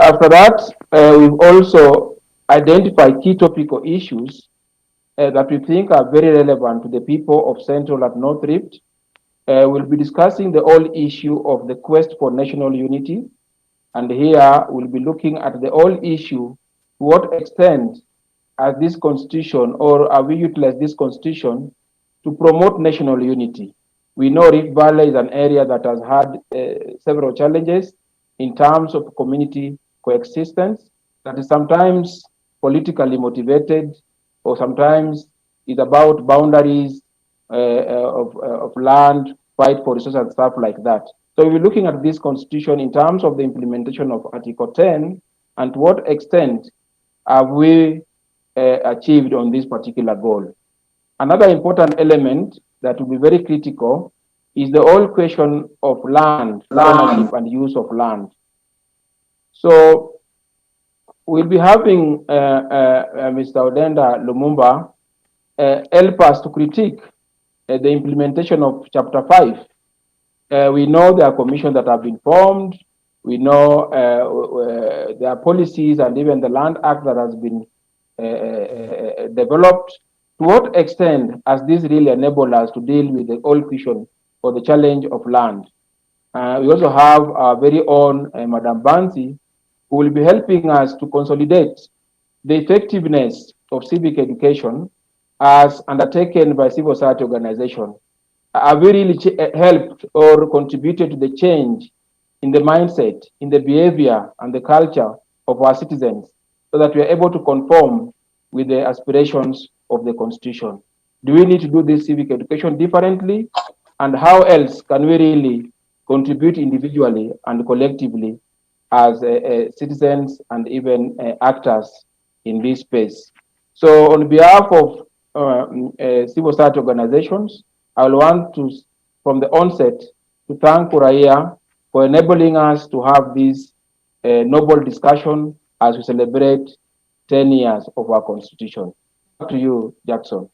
after that, we've also identified key topical issues that we think are very relevant to the people of Central and North Rift. We'll be discussing the whole issue of the quest for national unity. And here we'll be looking at the whole issue, to what extent as this constitution, or have we utilized this constitution to promote national unity? We know Rift Valley is an area that has had several challenges in terms of community coexistence, that is sometimes politically motivated, or sometimes is about boundaries of land, fight for resources and stuff like that. So we're looking at this constitution in terms of the implementation of Article 10, and to what extent have we achieved on this particular goal. Another important element that will be very critical is the whole question of land, ownership and use of land. So we'll be having Mr. Odenda Lumumba help us to critique the implementation of Chapter 5. We know there are commissions that have been formed. We know there are policies and even the Land Act that has been developed. To what extent has this really enabled us to deal with the whole question for the challenge of land? We also have our very own Madam Bansi, who will be helping us to consolidate the effectiveness of civic education as undertaken by civil society organizations. Have we really helped or contributed to the change in the mindset, in the behavior and the culture of our citizens, so that we are able to conform with the aspirations of the Constitution? Do we need to do this civic education differently? And how else can we really contribute individually and collectively as citizens and even actors in this space? So on behalf of civil society organizations, I will want to, from the onset, to thank Uraia for enabling us to have this noble discussion as we celebrate 10 years of our Constitution. Back to you, Jackson.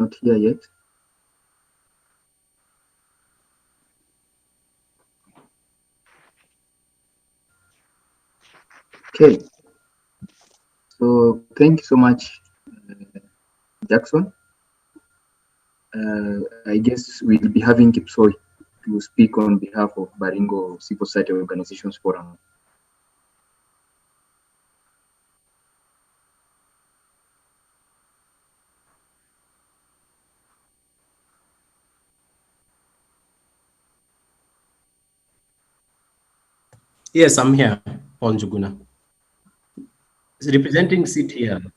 Not here yet. Okay. So thank you so much, Jackson. I guess we'll be having Kipsoi to speak on behalf of Baringo Civil Society Organizations Forum. Yes, I'm here, Paul Njuguna. Representing CTL.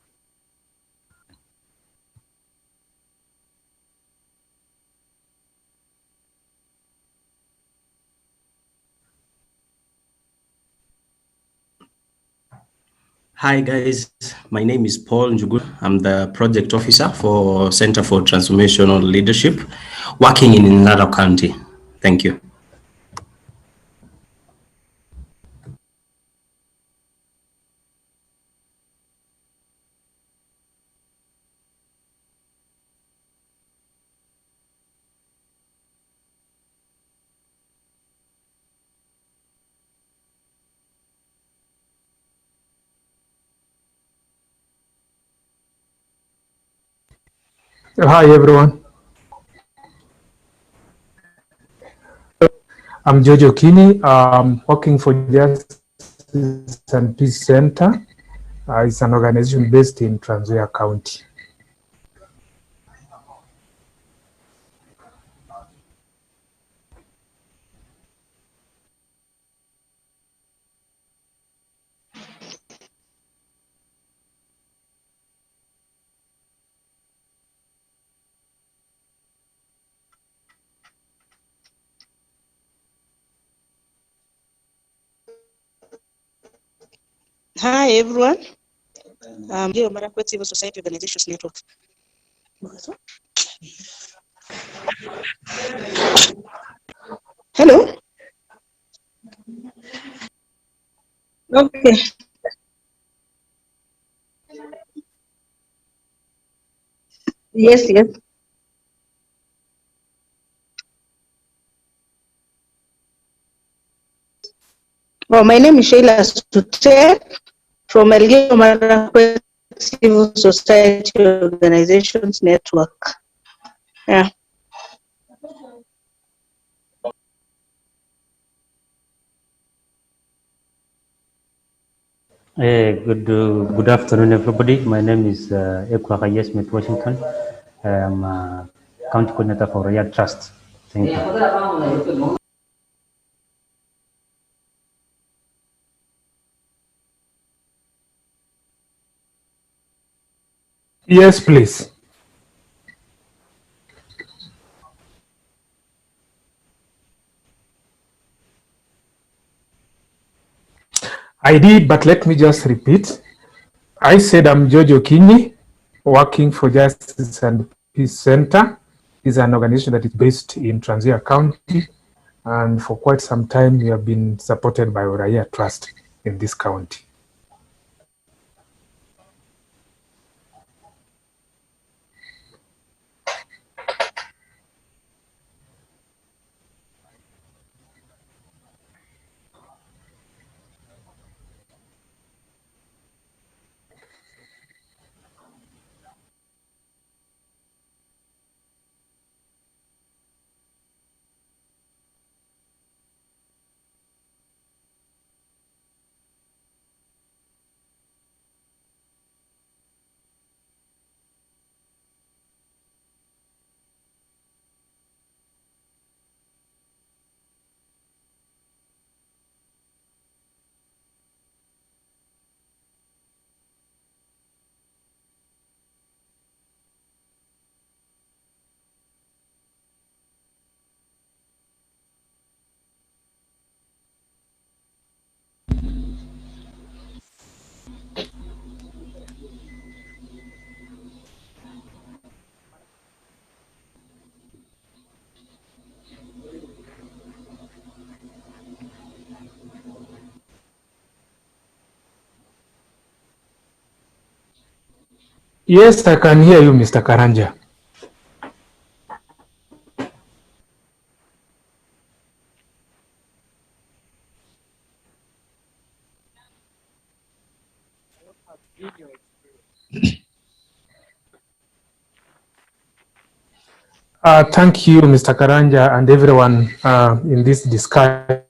Hi guys, my name is Paul Njuguna. I'm the project officer for Center for Transformational Leadership, working in Narok County. Thank you. Hi, everyone. I'm Jojo Kini. I'm working for Justice and Peace Center. It's an organization based in Trans Nzoia County. Hi everyone, I'm Geo Marakwet Civil Society Organizations Network. Hello? Okay. Yes, yes. Well, my name is Sheila Sute from Elgeyo Marakwet Civil Society Organizations Network. Yeah. Good afternoon, everybody. My name is Ekwa Smith Washington. I'm a county coordinator for Uraia Trust. Thank you. Yes, please. I did, but let me just repeat. I said I'm Jojo Kini, working for Justice and Peace Center. It's an organization that is based in Trans Nzoia County, and for quite some time we have been supported by Uraia Trust in this county. Yes, I can hear you, Mr. Karanja. Thank you, Mr. Karanja, and everyone in this discussion.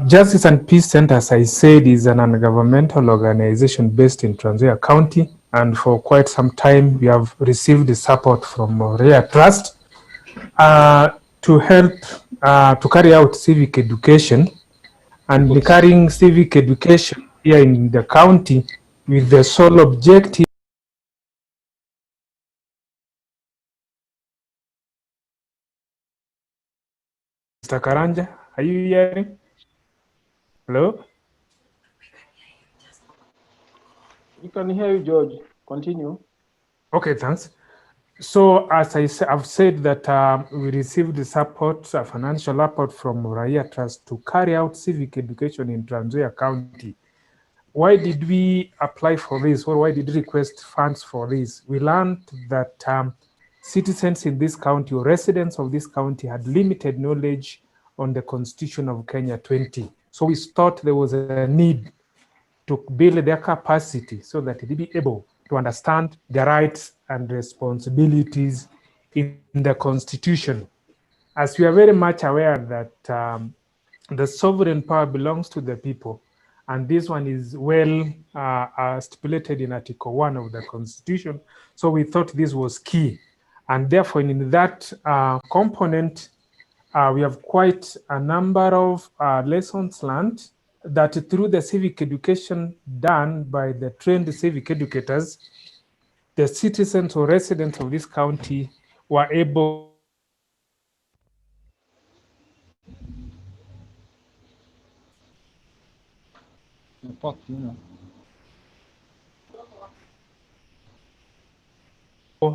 Justice and Peace Center, as I said, is an ungovernmental organization based in Trans Nzoia County, and for quite some time we have received the support from Uraia Trust to help to carry out civic education, and carrying civic education here in the county with the sole objective. Mr. Karanja, are you hearing? Hello? We can hear you, George. Continue. Okay, thanks. So as I've said that we received the support, financial support from Uraia Trust to carry out civic education in Trans Nzoia County. Why did we apply for this, or why did we request funds for this? We learned that citizens in this county, or residents of this county, had limited knowledge on the Constitution of Kenya 20. So we thought there was a need to build their capacity so that they be able to understand their rights and responsibilities in the Constitution. As we are very much aware that the sovereign power belongs to the people, and this one is well stipulated in Article 1 of the Constitution. So we thought this was key. And therefore, in that component, we have quite a number of lessons learned that through the civic education done by the trained civic educators, the citizens or residents of this county were able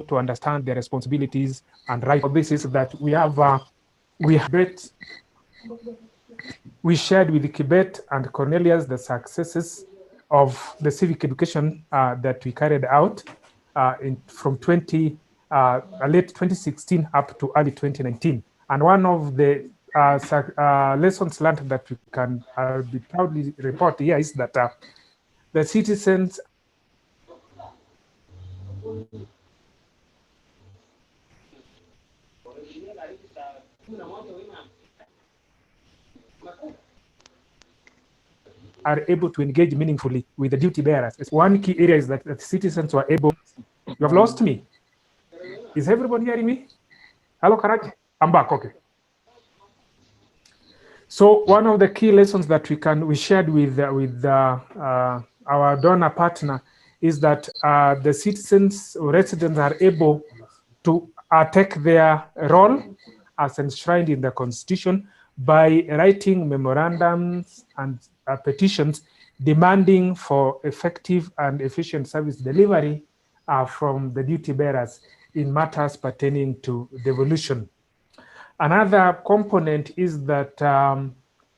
to understand their responsibilities and rights. This is that we shared with Kibet and Cornelius the successes of the civic education that we carried out from late 2016 up to early 2019. And one of the lessons learned that we can be proudly report here is that the citizens are able to engage meaningfully with the duty bearers. One key area is that the citizens were able. You have lost me. Is everybody hearing me? Hello, Karachi? I'm back. Okay. So one of the key lessons that we shared with our donor partner is that the citizens or residents are able to take their role as enshrined in the Constitution by writing memorandums and petitions demanding for effective and efficient service delivery from the duty bearers in matters pertaining to devolution. Another component is that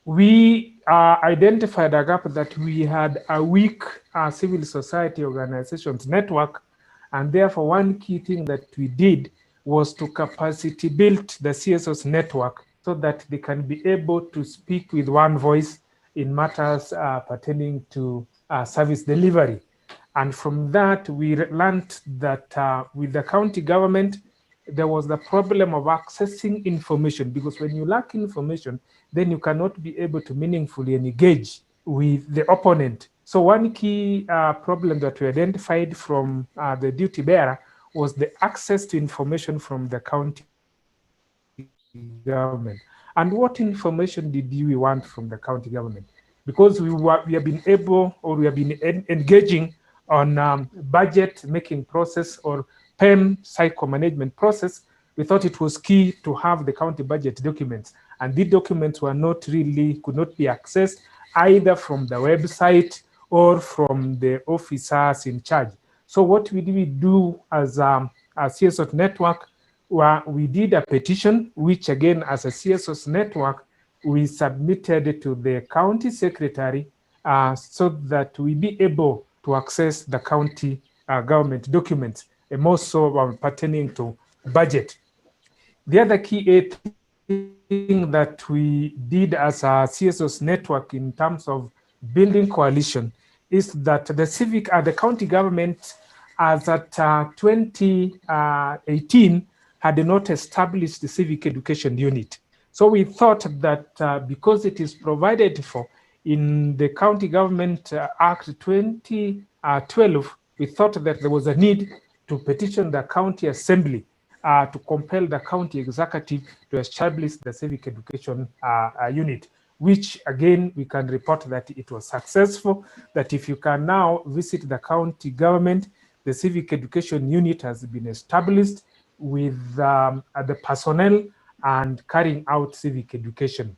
we identified a gap that we had a weak civil society organizations network, and therefore one key thing that we did was to capacity build the CSOs network so that they can be able to speak with one voice in matters pertaining to service delivery. And from that, we learned that with the county government, there was the problem of accessing information, because when you lack information, then you cannot be able to meaningfully engage with the opponent. So one key problem that we identified from the duty bearer was the access to information from the county government. And what information did we want from the county government? Because we have been able, or we have been engaging on budget making process or PEM cycle management process, we thought it was key to have the county budget documents. And these documents were not really, could not be accessed either from the website or from the officers in charge. So what did we do as a CSOs network? We did a petition, which again, as a CSOs network, we submitted to the county secretary so that we be able to access the county government documents, and more so pertaining to budget. The other key thing that we did as a CSOs network in terms of building coalition is that the county government, as at 2018, had not established the civic education unit. So we thought that because it is provided for in the County Government Act 2012, we thought that there was a need to petition the county assembly to compel the county executive to establish the civic education unit, which again, we can report that it was successful, that if you can now visit the county government, the civic education unit has been established with the personnel and carrying out civic education.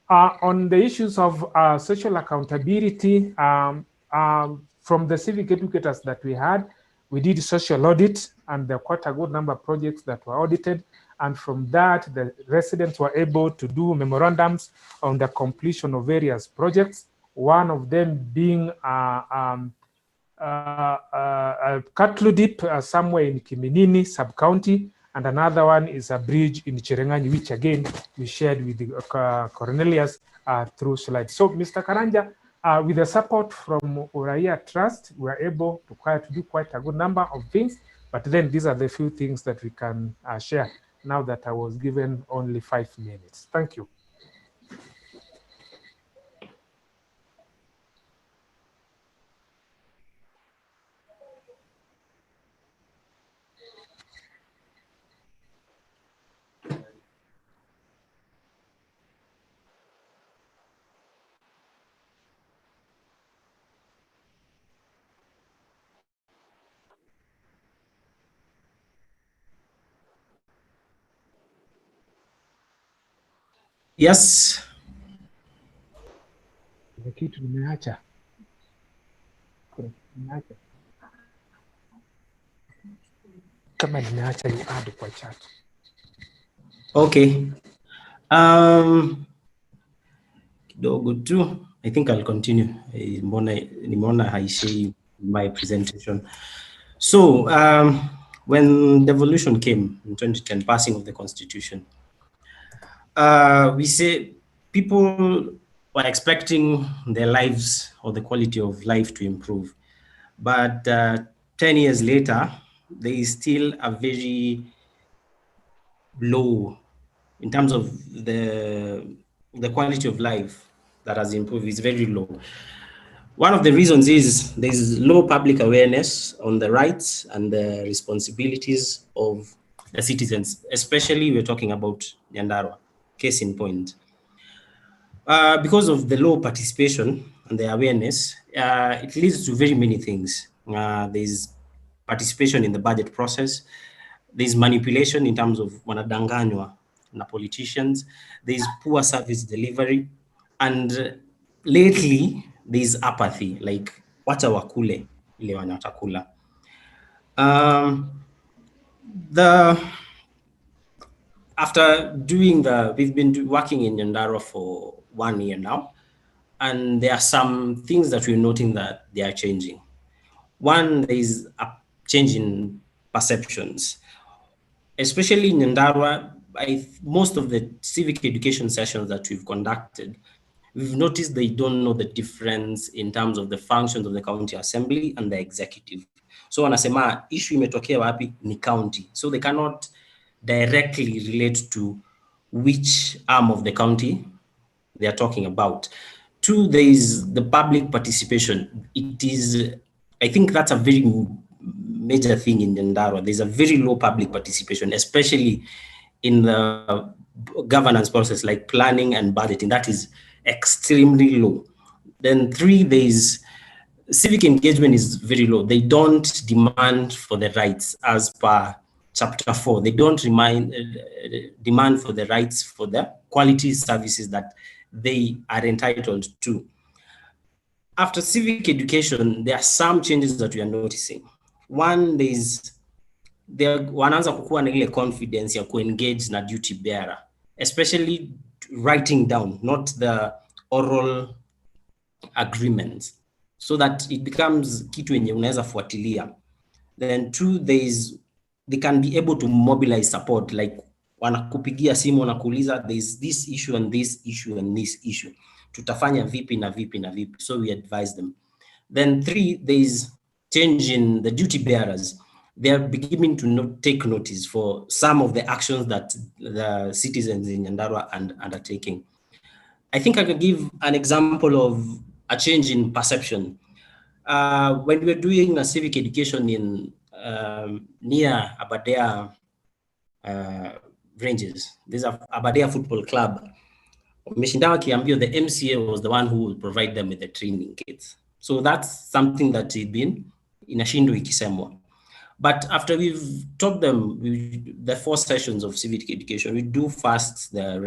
On the issues of social accountability, from the civic educators that we had, we did social audit, and there were quite a good number of projects that were audited. And from that, the residents were able to do memorandums on the completion of various projects, one of them being a cattle dip somewhere in Kiminini sub-county, and another one is a bridge in Cherengani, which again, we shared with the Cornelius through slides. So Mr. Karanja, with the support from Uraia Trust, we were able to do quite a good number of things But then these are the few things that we can share now that I was given only 5 minutes. Thank you. Yes. Okay. Kidogo tu. I think I'll continue. Nimeona haishei my presentation. So, when devolution came in 2010, passing of the Constitution, we say people were expecting their lives or the quality of life to improve. But 10 years later, there is still a very low in terms of the quality of life that has improved is very low. One of the reasons is there's low public awareness on the rights and the responsibilities of the citizens, especially we're talking about Nyandarua, case in point. Because of the low participation and the awareness, it leads to very many things. There's participation in the budget process. There's manipulation in terms of wanadanganywa na politicians. There's poor service delivery. And lately, there's apathy, like wacha wakule ile wanatakula. We've been working in Nyandarua for 1 year now, and there are some things that we're noting that they are changing. One, there is a change in perceptions, especially in Nyandarua. Most of the civic education sessions that we've conducted, we've noticed they don't know the difference in terms of the functions of the county assembly and the executive. So wanasema issue imetokea wapi ni county. So they cannot directly relate to which arm of the county they are talking about. Two, there is the public participation. I think that's a very major thing in Nyandarua. There's a very low public participation, especially in the governance process, like planning and budgeting. That is extremely low. Then three, there's civic engagement is very low. They don't demand for the rights as per Chapter 4. They don't demand for the rights for the quality services that they are entitled to. After civic education, there are some changes that we are noticing. One is wanaanza kukuwa na ile confidence ya ku-engage na duty bearer, especially writing down, not the oral agreements, so that it becomes kitu yenye unaweza fuatilia. Then two, they can be able to mobilize support, like wanakupigia simu wanakuuliza there's this issue and this issue and this issue. Tutafanya vipi na vipi na vipi. So we advise them. Then three, there's change in the duty bearers. They are beginning to take notice for some of the actions that the citizens in Nyandarua are undertaking. I think I could give an example of a change in perception. When we were doing a civic education in near Aberdare ranges, there's a Aberdare football club. The MCA was the one who would provide them with the training kits. So that's something that had been inashindwa ikisemwa. But after we've taught them the 4 sessions of civic education, we do first the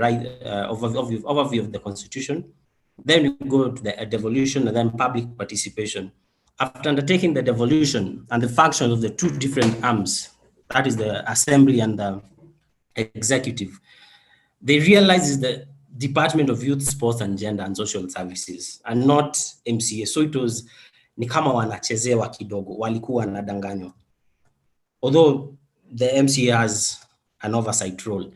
overview of the Constitution, then we go to the devolution and then public participation. After undertaking the devolution and the functions of the 2 different arms, that is the assembly and the executive, they realized the Department of Youth, Sports and Gender and Social Services and not MCA. So it was ni kama wanachezewa kidogo, walikuwa wanadanganywa. Although the MCA has an oversight role.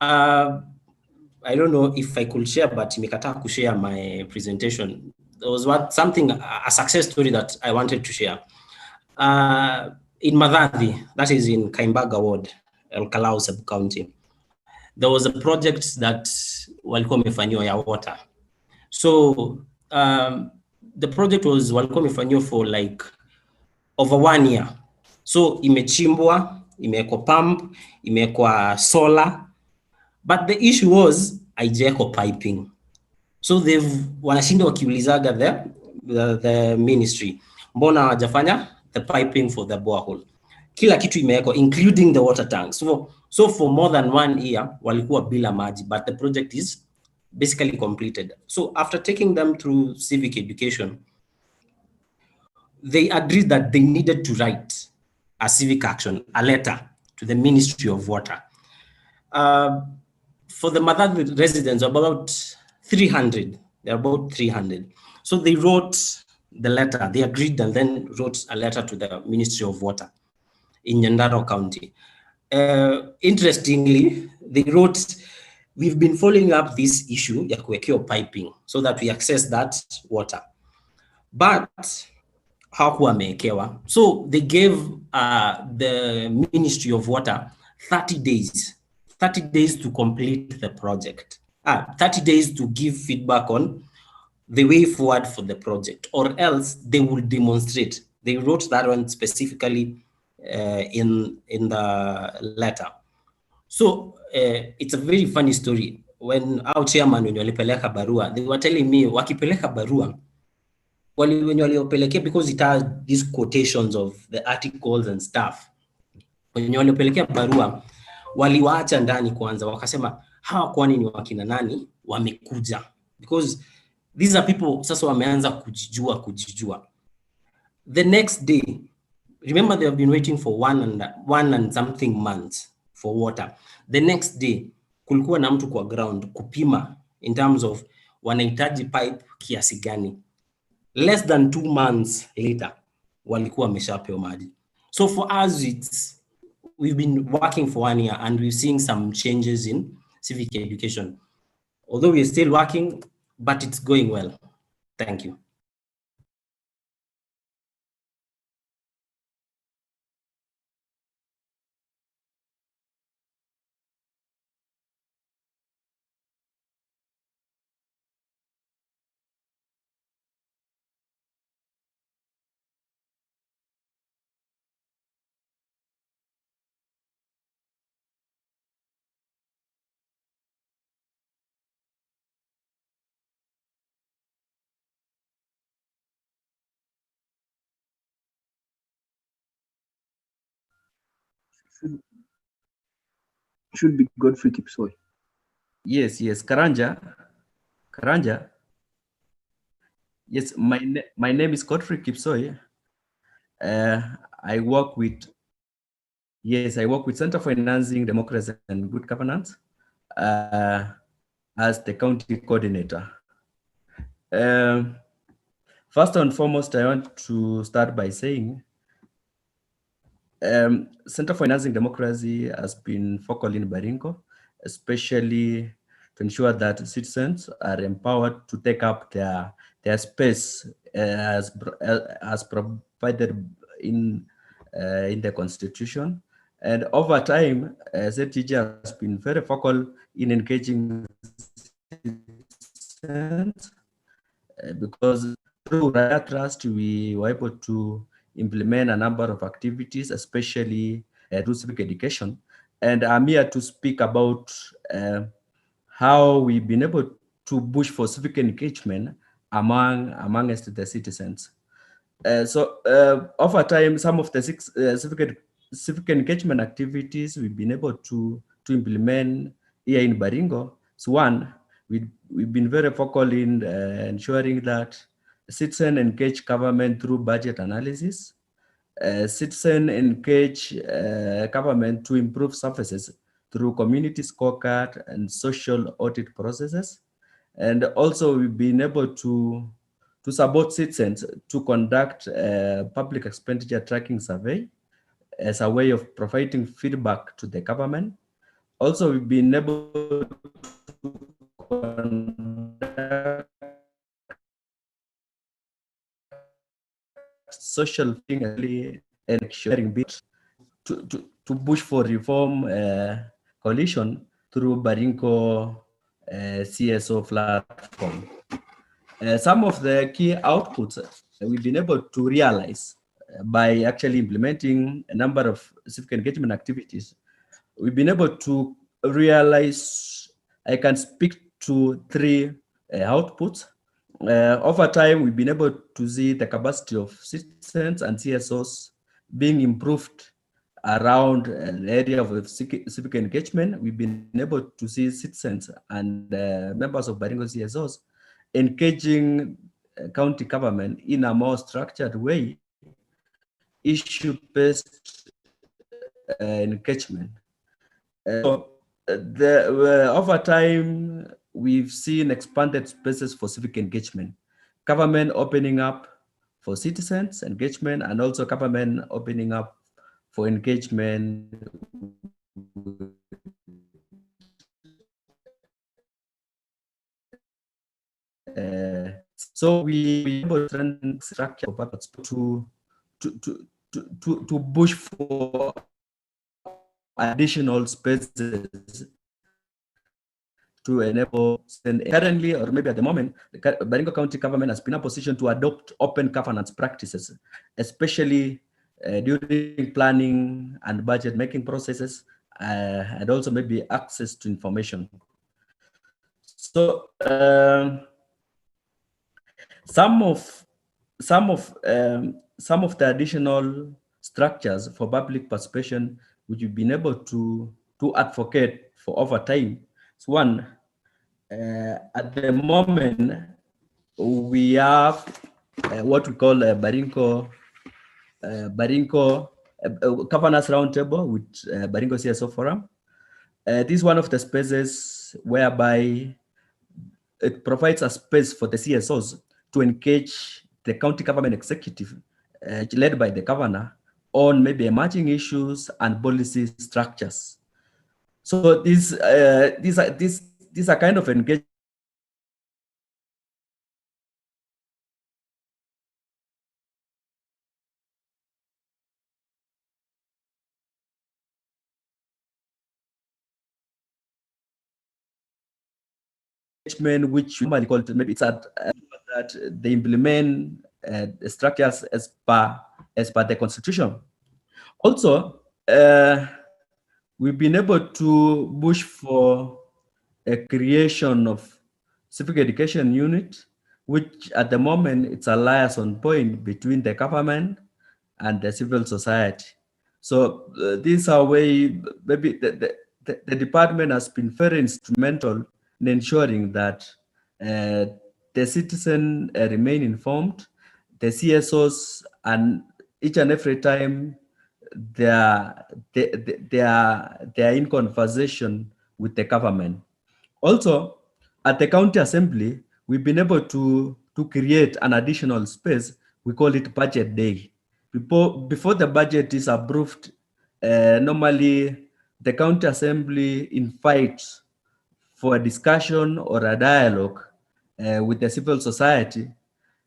I don't know if I could share, but nimekataa kushare my presentation. There was a success story that I wanted to share. in Madhathi, that is in Kaimbaga Ward, El Kalau sub-county, there was a project that walikuwa wamefanyiwa ya water. So the project was walikuwa wamefanyiwa for like over 1 year. So imechimbwa, imewekwa pump, imewekwa solar, but the issue was haijawekwa piping. So wanashinda wakiulizaga the ministry, mbona hawajafanya the piping for the borehole? Kila kitu imewekwa including the water tank. So for more than 1 year walikuwa bila maji, but the project is basically completed. So after taking them through civic education, they agreed that they needed to write a civic action, a letter to the Ministry of Water. For the Madhathi residents, about 300, they're about 300. So they wrote the letter, they agreed and then wrote a letter to the Ministry of Water in Nyandarua County. Interestingly, they wrote, we've been following up this issue ya kuwekea piping so that we access that water. But hawakuwa wamewekewa. So they gave the Ministry of Water 30 days to complete the project. 30 days to give feedback on the way forward for the project, or else they will demonstrate. They wrote that one specifically in the letter. So it's a very funny story. When our chairman, when walipeleka barua, they were telling me, wakipeleka barua, when waliopelekea, because it has these quotations of the articles and stuff. When waliopelekea barua, waliwaacha ndani kwanza, wakasema, hawa kwani ni wakina nani, wamekuja. Because these are people, sasa wameanza kujijua. The next day, remember they have been waiting for one and something months for water. The next day, kulikuwa na mtu kwa ground kupima in terms of wanahitaji pipe kiasi gani. Less than 2 months later, walikuwa wameshapewa maji. So for us, we've been working for 1 year and we're seeing some changes in civic education. Although we're still working, but it's going well. Thank you. Should be Godfrey Kipsoi. Yes, Karanja. Yes, my name is Godfrey Kipsoi. I work with Center for Enhancing Democracy and Good Governance as the county coordinator. First and foremost, I want to start by saying Center for Enhancing Democracy has been focal in Baringo, especially to ensure that citizens are empowered to take up their space as provided in the Constitution. And over time, CEDGG has been very focal in engaging citizens because through Uraia Trust, we were able to implement a number of activities, especially through civic education. And I'm here to speak about how we've been able to push for civic engagement amongst the citizens. Over time, some of the civic engagement activities we've been able to implement here in Baringo. So one, we've been very focal in ensuring that citizens engage government through budget analysis. Citizens engage government to improve services through community scorecard and social audit processes. And also we've been able to support citizens to conduct a public expenditure tracking survey as a way of providing feedback to the government. Also, we've been able to conduct social thing, and sharing bid to push for reform coalition through Baringo CSO platform. Some of the key outputs we've been able to realize by actually implementing a number of civic engagement activities. We've been able to realize, I can speak to three outputs. Over time, we've been able to see the capacity of citizens and CSOs being improved around an area of civic engagement. We've been able to see citizens and members of Baringo CSOs engaging county government in a more structured way, issue-based engagement. Over time, we've seen expanded spaces for civic engagement, government opening up for citizens engagement, and also government opening up for engagement so we able to strengthen structure to push for additional spaces to enable. And currently, or maybe at the moment, the Baringo County government has been in a position to adopt open governance practices, especially during planning and budget making processes, and also maybe access to information. So some of the additional structures for public participation which we've been able to advocate for over time. So one, at the moment, we have what we call a Baringo Governance Roundtable with Baringo CSO Forum. This is one of the spaces whereby it provides a space for the CSOs to engage the county government executive led by the governor on maybe emerging issues and policy structures. So these are kind of engagement which we normally call it, maybe it's at that they implement the structures as per the Constitution. Also, we've been able to push for a creation of civic education unit, which at the moment it's a liaison point between the government and the civil society. So these are way maybe the department has been very instrumental in ensuring that the citizen remain informed, the CSOs, and each and every time they are in conversation with the government. Also, at the county assembly, we've been able to create an additional space. We call it budget day. Before the budget is approved, normally the county assembly invites for a discussion or a dialogue with the civil society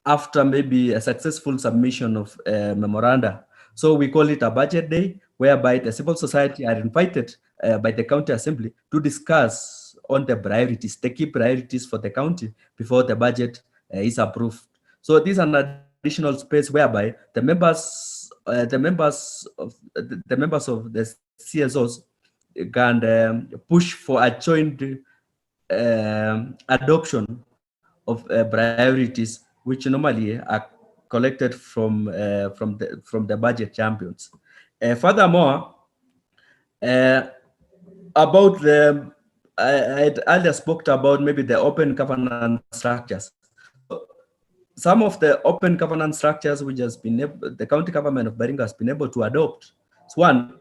after maybe a successful submission of memoranda. So we call it a budget day, whereby the civil society are invited by the county assembly to discuss on the priorities, the key priorities for the county before the budget is approved. So this is an additional space whereby the members of the CSOs can push for a joint adoption of priorities, which normally are collected from the budget champions. Furthermore, about I earlier spoke about maybe the open governance structures. Some of the open governance structures which has been the county government of Baringo has been able to adopt. So one,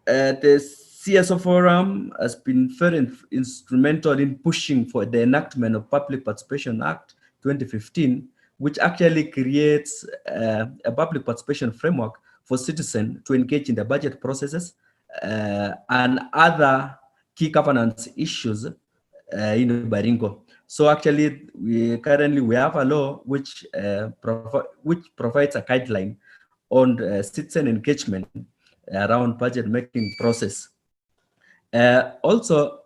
the CSO Forum has been very instrumental in pushing for the enactment of Public Participation Act 2015, which actually creates a public participation framework for citizens to engage in the budget processes and other key governance issues in Baringo. So actually, we have a law which provides a guideline on citizen engagement around budget making process. Also,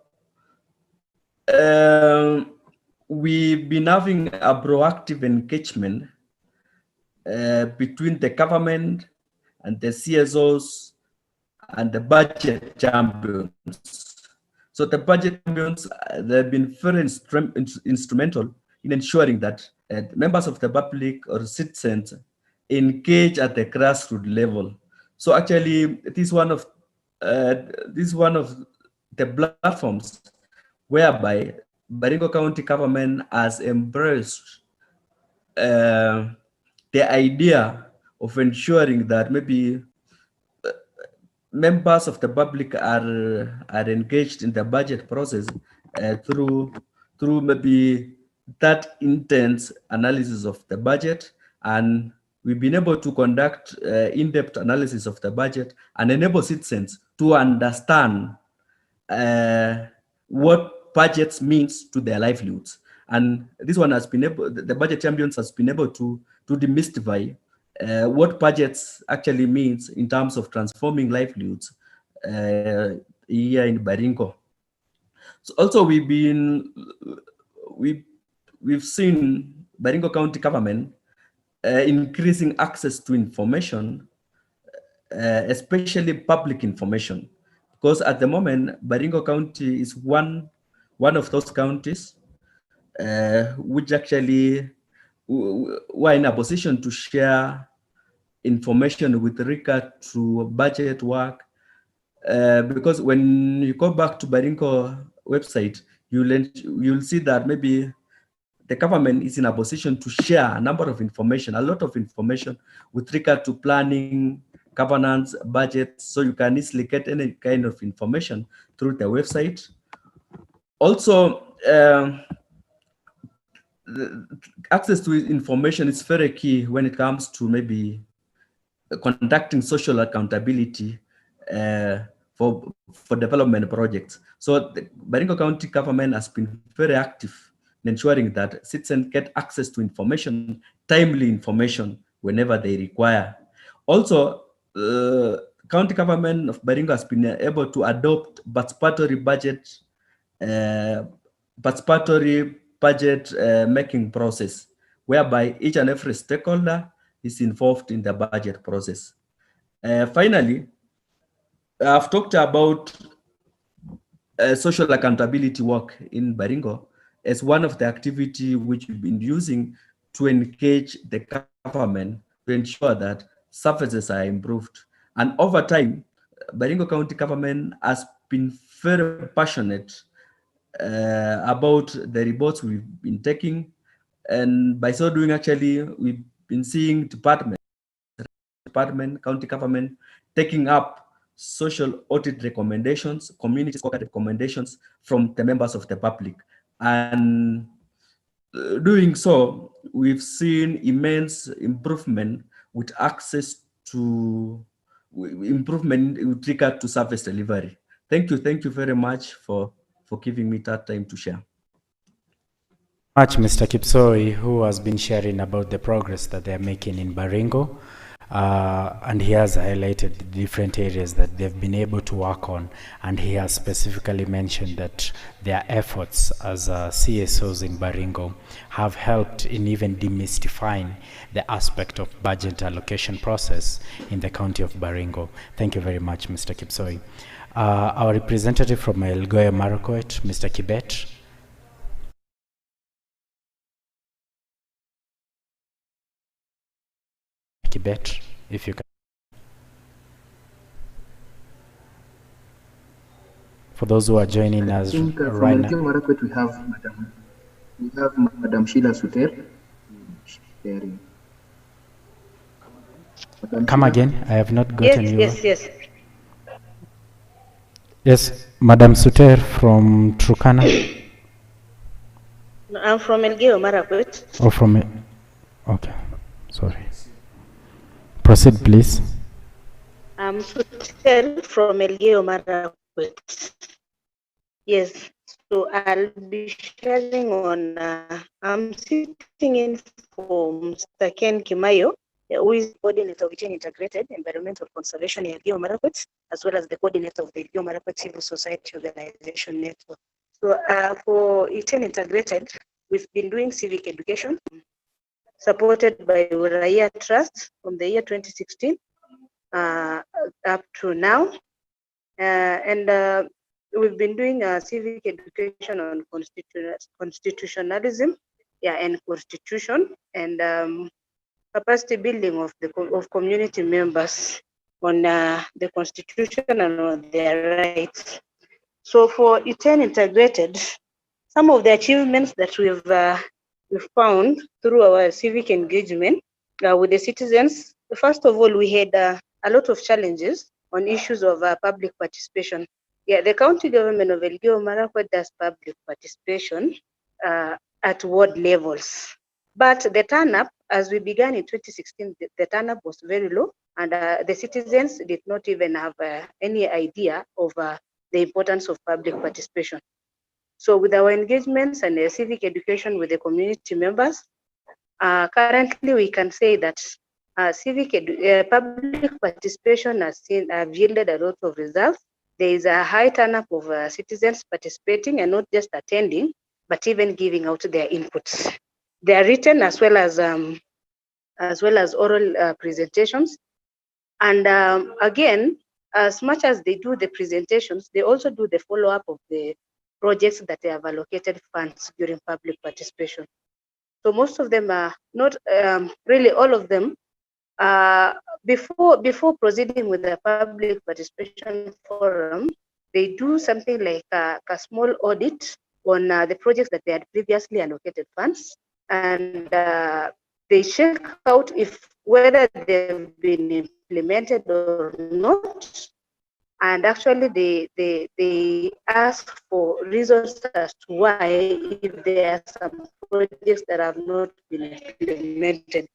we've been having a proactive engagement between the government and the CSOs and the budget champions. So the budget champions, they've been very instrumental in ensuring that members of the public or citizens engage at the grassroots level. So actually, this is one of the platforms whereby Baringo County government has embraced the idea of ensuring that maybe members of the public are engaged in the budget process through maybe that intense analysis of the budget, and we've been able to conduct in-depth analysis of the budget and enable citizens to understand what budgets means to their livelihoods. And this one has been able, the budget champions has been able to demystify what budgets actually means in terms of transforming livelihoods here in Baringo. So also we've seen Baringo County government increasing access to information, especially public information, because at the moment Baringo County is one of those counties which actually were in a position to share information with regard to budget work, because when you go back to Baringo website, you'll see that maybe the government is in a position to share a number of information, a lot of information with regard to planning, governance, budget, so you can easily get any kind of information through the website. Also, access to information is very key when it comes to maybe conducting social accountability for development projects. So the Baringo County government has been very active in ensuring that citizens get access to information, timely information, whenever they require. Also, county government of Baringo has been able to adopt participatory budget making process, whereby each and every stakeholder is involved in the budget process. Finally, I've talked about social accountability work in Baringo as one of the activities which we've been using to engage the government to ensure that services are improved. And over time, Baringo County government has been very passionate about the reports we've been taking. And by so doing, actually, we've been seeing department, county government taking up social audit recommendations, community scorecard recommendations from the members of the public. And doing so, we've seen immense improvement with access to improvement with regard to service delivery. Thank you very much for giving me that time to share. Much, Mr. Kipsoi, who has been sharing about the progress that they're making in Baringo. And he has highlighted the different areas that they've been able to work on, and he has specifically mentioned that their efforts as CSOs in Baringo have helped in even demystifying the aspect of budget allocation process in the county of Baringo. Thank you very much, Mr. Kipsoi. Our representative from Elgeyo Marakwet, Mr. Kibet. Kibet, if you can. For those who are joining us right now. We have Madam Sheila Suter sharing. Come again, I have not gotten you. Yes. Yes, Madam Suter from Turkana. No, I'm from Elgeyo Marakwet. Oh, from it. Okay, sorry. Proceed, please. I'm Suter from Elgeyo Marakwet. Yes, so I'll be sharing on, I'm sitting in for Mr. Ken Kimayo, who is the coordinator of the Integrated Environmental Conservation in Elgeyo Marakwet, as well as the coordinator of the Elgeyo Marakwet Civil Society Organization Network. So for E10 Integrated, we've been doing civic education, supported by Uraia Trust from the year 2016 up to now. And we've been doing civic education on constitutionalism, and constitution, and capacity building of community members on the constitution and on their rights. So for E10 Integrated, some of the achievements that we've found through our civic engagement with the citizens, first of all, we had a lot of challenges on issues of public participation. The county government of Elgeyo Marakwet does public participation at ward levels. But the turn-up, as we began in 2016, the turn-up was very low, and the citizens did not even have any idea of the importance of public participation. So with our engagements and civic education with the community members, currently we can say that public participation has yielded a lot of results. There is a high turn-up of citizens participating and not just attending, but even giving out their inputs. They are written as well as oral presentations. And again, as much as they do the presentations, they also do the follow-up of the projects that they have allocated funds during public participation. So most of them are not really all of them. Before proceeding with the public participation forum, they do something like a small audit on the projects that they had previously allocated funds, and they check out whether they've been implemented or not. And actually they ask for reasons as to why, if there are some projects that have not been implemented.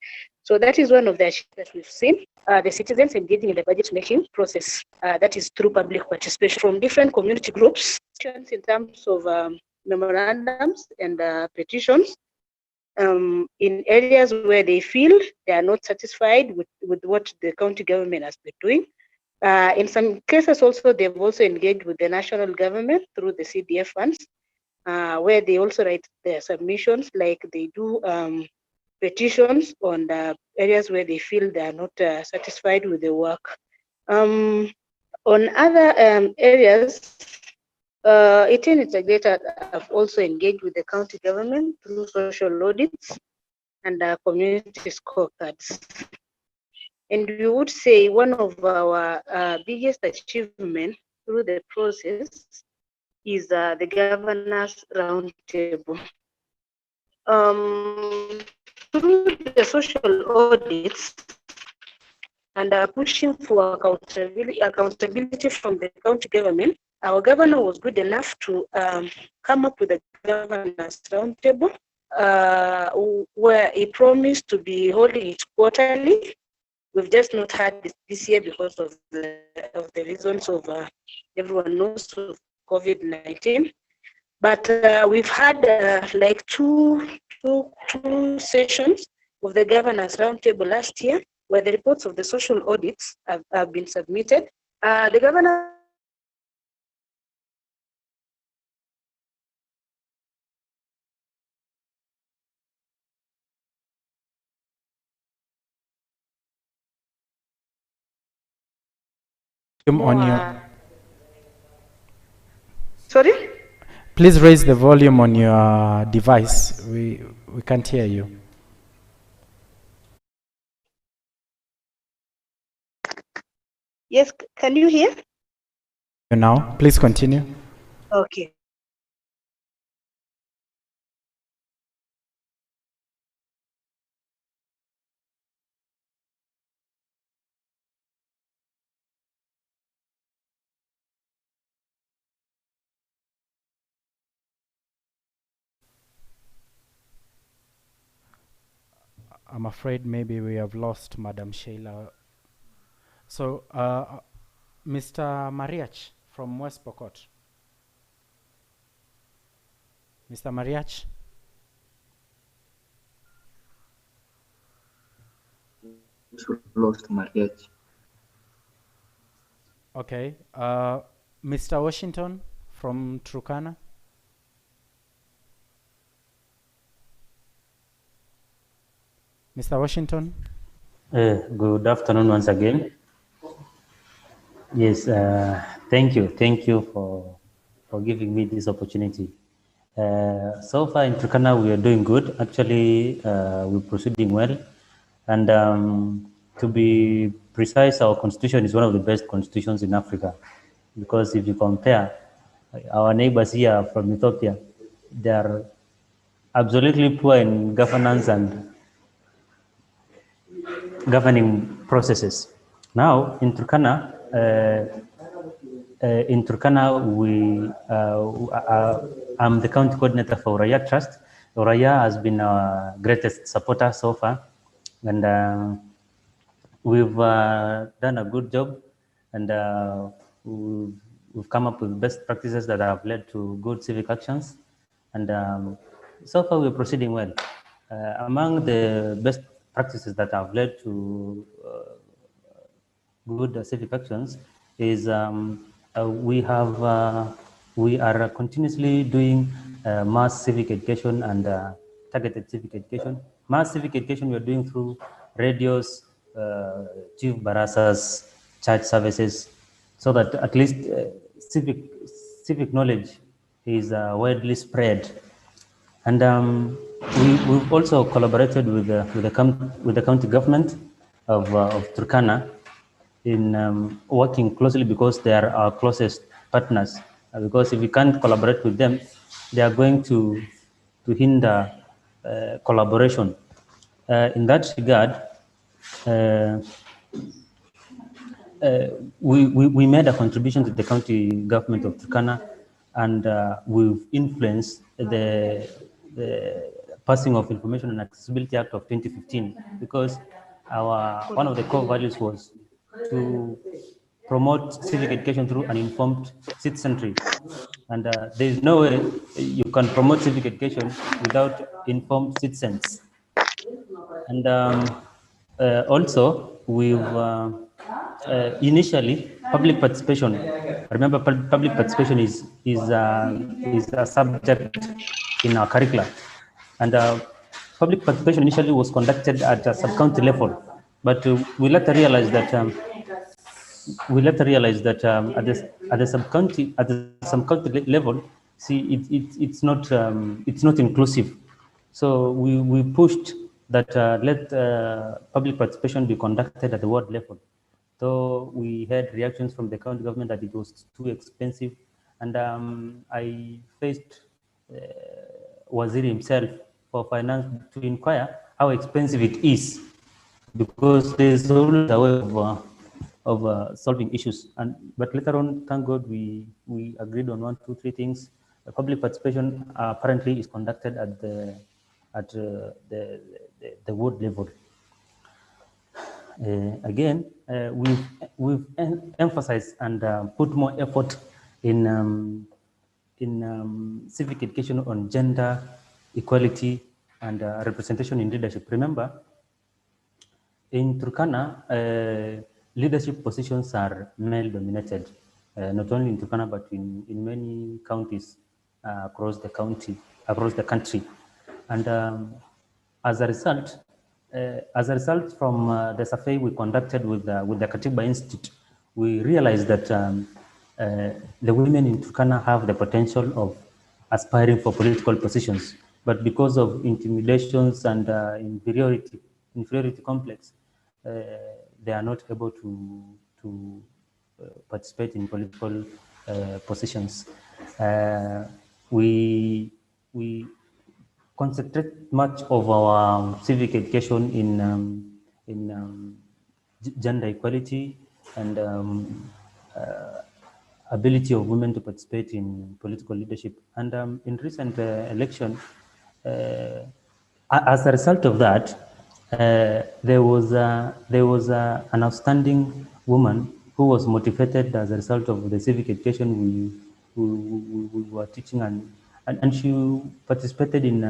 So that is one of the achievements that we've seen, the citizens engaging in the budget making process, that is through public participation from different community groups in terms of memorandums and petitions in areas where they feel they are not satisfied with what the county government has been doing. In some cases also, they've also engaged with the national government through the CDF funds, where they also write their submissions, like they do petitions on the areas where they feel they are not satisfied with the work. On other areas, E10 Integrated have also engaged with the county government through social audits and community scorecards. And we would say one of our biggest achievements through the process is the governance roundtable. Through the social audits and pushing for accountability from the county government, our governor was good enough to come up with a governance roundtable where he promised to be holding it quarterly. We've just not had this year because of the reasons of everyone knows of COVID-19. But we've had like two sessions of the governance roundtable last year, where the reports of the social audits have been submitted. The governor On your, sorry? please raise the volume on your device. We can't hear you. Yes, can you hear? Now, please continue. Okay. I'm afraid maybe we have lost Madam Sheila. So, Mr. Mariach from West Pokot. Mr. Mariach? also lost Mariachi. Okay. Mr. Washington from Turkana. Mr. Washington. Good afternoon once again. Yes, thank you. Thank you for giving me this opportunity. So far in Turkana, we are doing good. Actually, we're proceeding well. And to be precise, our constitution is one of the best constitutions in Africa. Because if you compare our neighbors here from Ethiopia, they are absolutely poor in governance and governing processes. Now, in Turkana, I'm the county coordinator for Uraia Trust. Uraia has been our greatest supporter so far, and we've done a good job, and we've come up with best practices that have led to good civic actions, and so far we're proceeding well. Among the best practices that have led to good civic actions is we are continuously doing mass civic education and targeted civic education. Mass civic education we are doing through radios, chief barasas, church services, so that at least civic knowledge is widely spread. And we've also collaborated with the county government of Turkana in working closely, because they are our closest partners. Because if we can't collaborate with them, they are going to hinder collaboration. In that regard, uh, we made a contribution to the county government of Turkana, and we've influenced the passing of Information and Accessibility Act of 2015, because one of the core values was to promote civic education through an informed citizenry. And there is no way you can promote civic education without informed citizens. And also, we've initially public participation. Remember, public participation is a subject in our curricula, and public participation initially was conducted at a sub-county level, but we later realized that at the sub-county level, see, it's not inclusive. So we pushed that let public participation be conducted at the ward level. So we had reactions from the county government that it was too expensive, and I faced Waziri himself for finance to inquire how expensive it is, because there's always a way of solving issues. But later on, thank God, we agreed on 1, 2, 3 things. The public participation apparently is conducted at the ward level. Again, we've emphasized and put more effort in civic education on gender equality and representation in leadership. Remember, in Turkana, leadership positions are male-dominated, not only in Turkana but in many counties across the country, and as a result from the survey we conducted with the Katiba Institute, we realized that the women in Turkana have the potential of aspiring for political positions, but because of intimidations and inferiority complex, they are not able to participate in political positions. We concentrate much of our civic education in gender equality and ability of women to participate in political leadership. And in recent election, as a result of that, there was an outstanding woman who was motivated as a result of the civic education we were teaching, and she participated in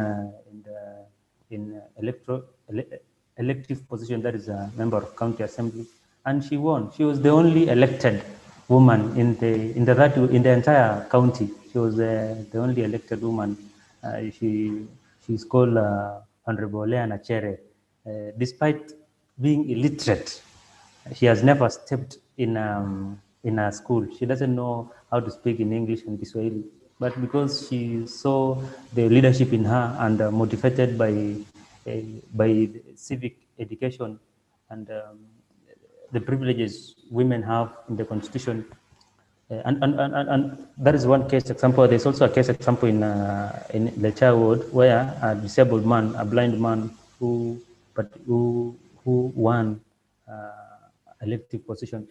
elective position, that is a member of county assembly, and she won. She was the only elected woman in the entire county. She was the only elected woman. She's called Honorable Leana Chere. Despite being illiterate, she has never stepped in a school. She doesn't know how to speak in English and Kiswahili. But because she saw the leadership in her and motivated by civic education and the privileges women have in the constitution, and that is one case example. There's also a case example in the childhood where a disabled man, a blind man, who won elective position.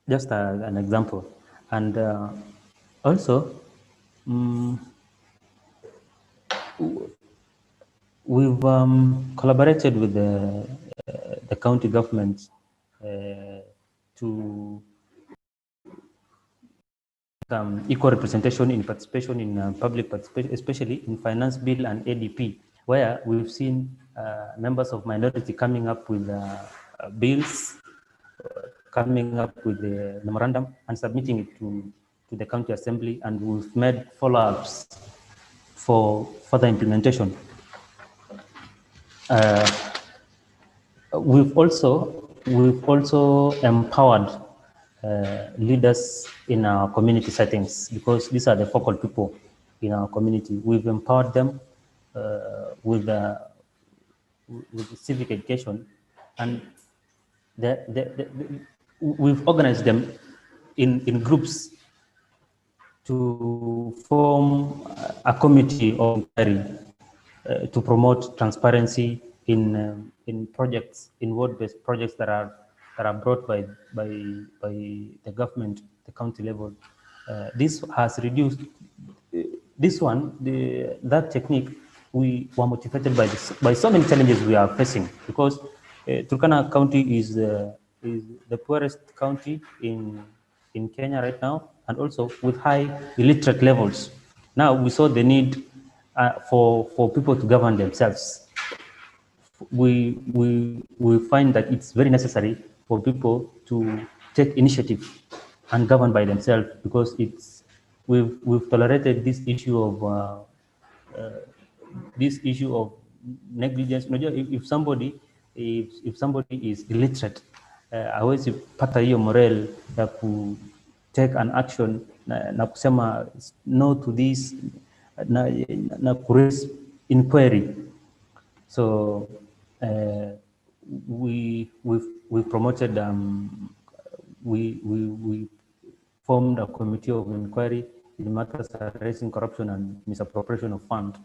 Just an example, and also we've collaborated with the county government to equal representation in participation in public participation, especially in finance bill and ADP, where we've seen members of minority coming up with bills, coming up with the memorandum and submitting it to the county assembly, and we've made follow-ups for further implementation. We've also empowered leaders in our community settings, because these are the focal people in our community. We've empowered them with the civic education, and we've organized them in groups to form a committee of inquiry to promote transparency in projects, in ward-based projects that are brought by the government, the county level. This has reduced that technique. We were motivated by so many challenges we are facing, because Turkana County is the poorest county in Kenya right now, and also with high illiterate levels. Now we saw the need for people to govern themselves. We find that it's very necessary for people to take initiative and govern by themselves, because we've tolerated this issue of negligence. If somebody is illiterate, hawezi pata hiyo morale ya ku take an action na kusema no to this na raise inquiry. So we promoted we formed a committee of inquiry in matters addressing corruption and misappropriation of funds.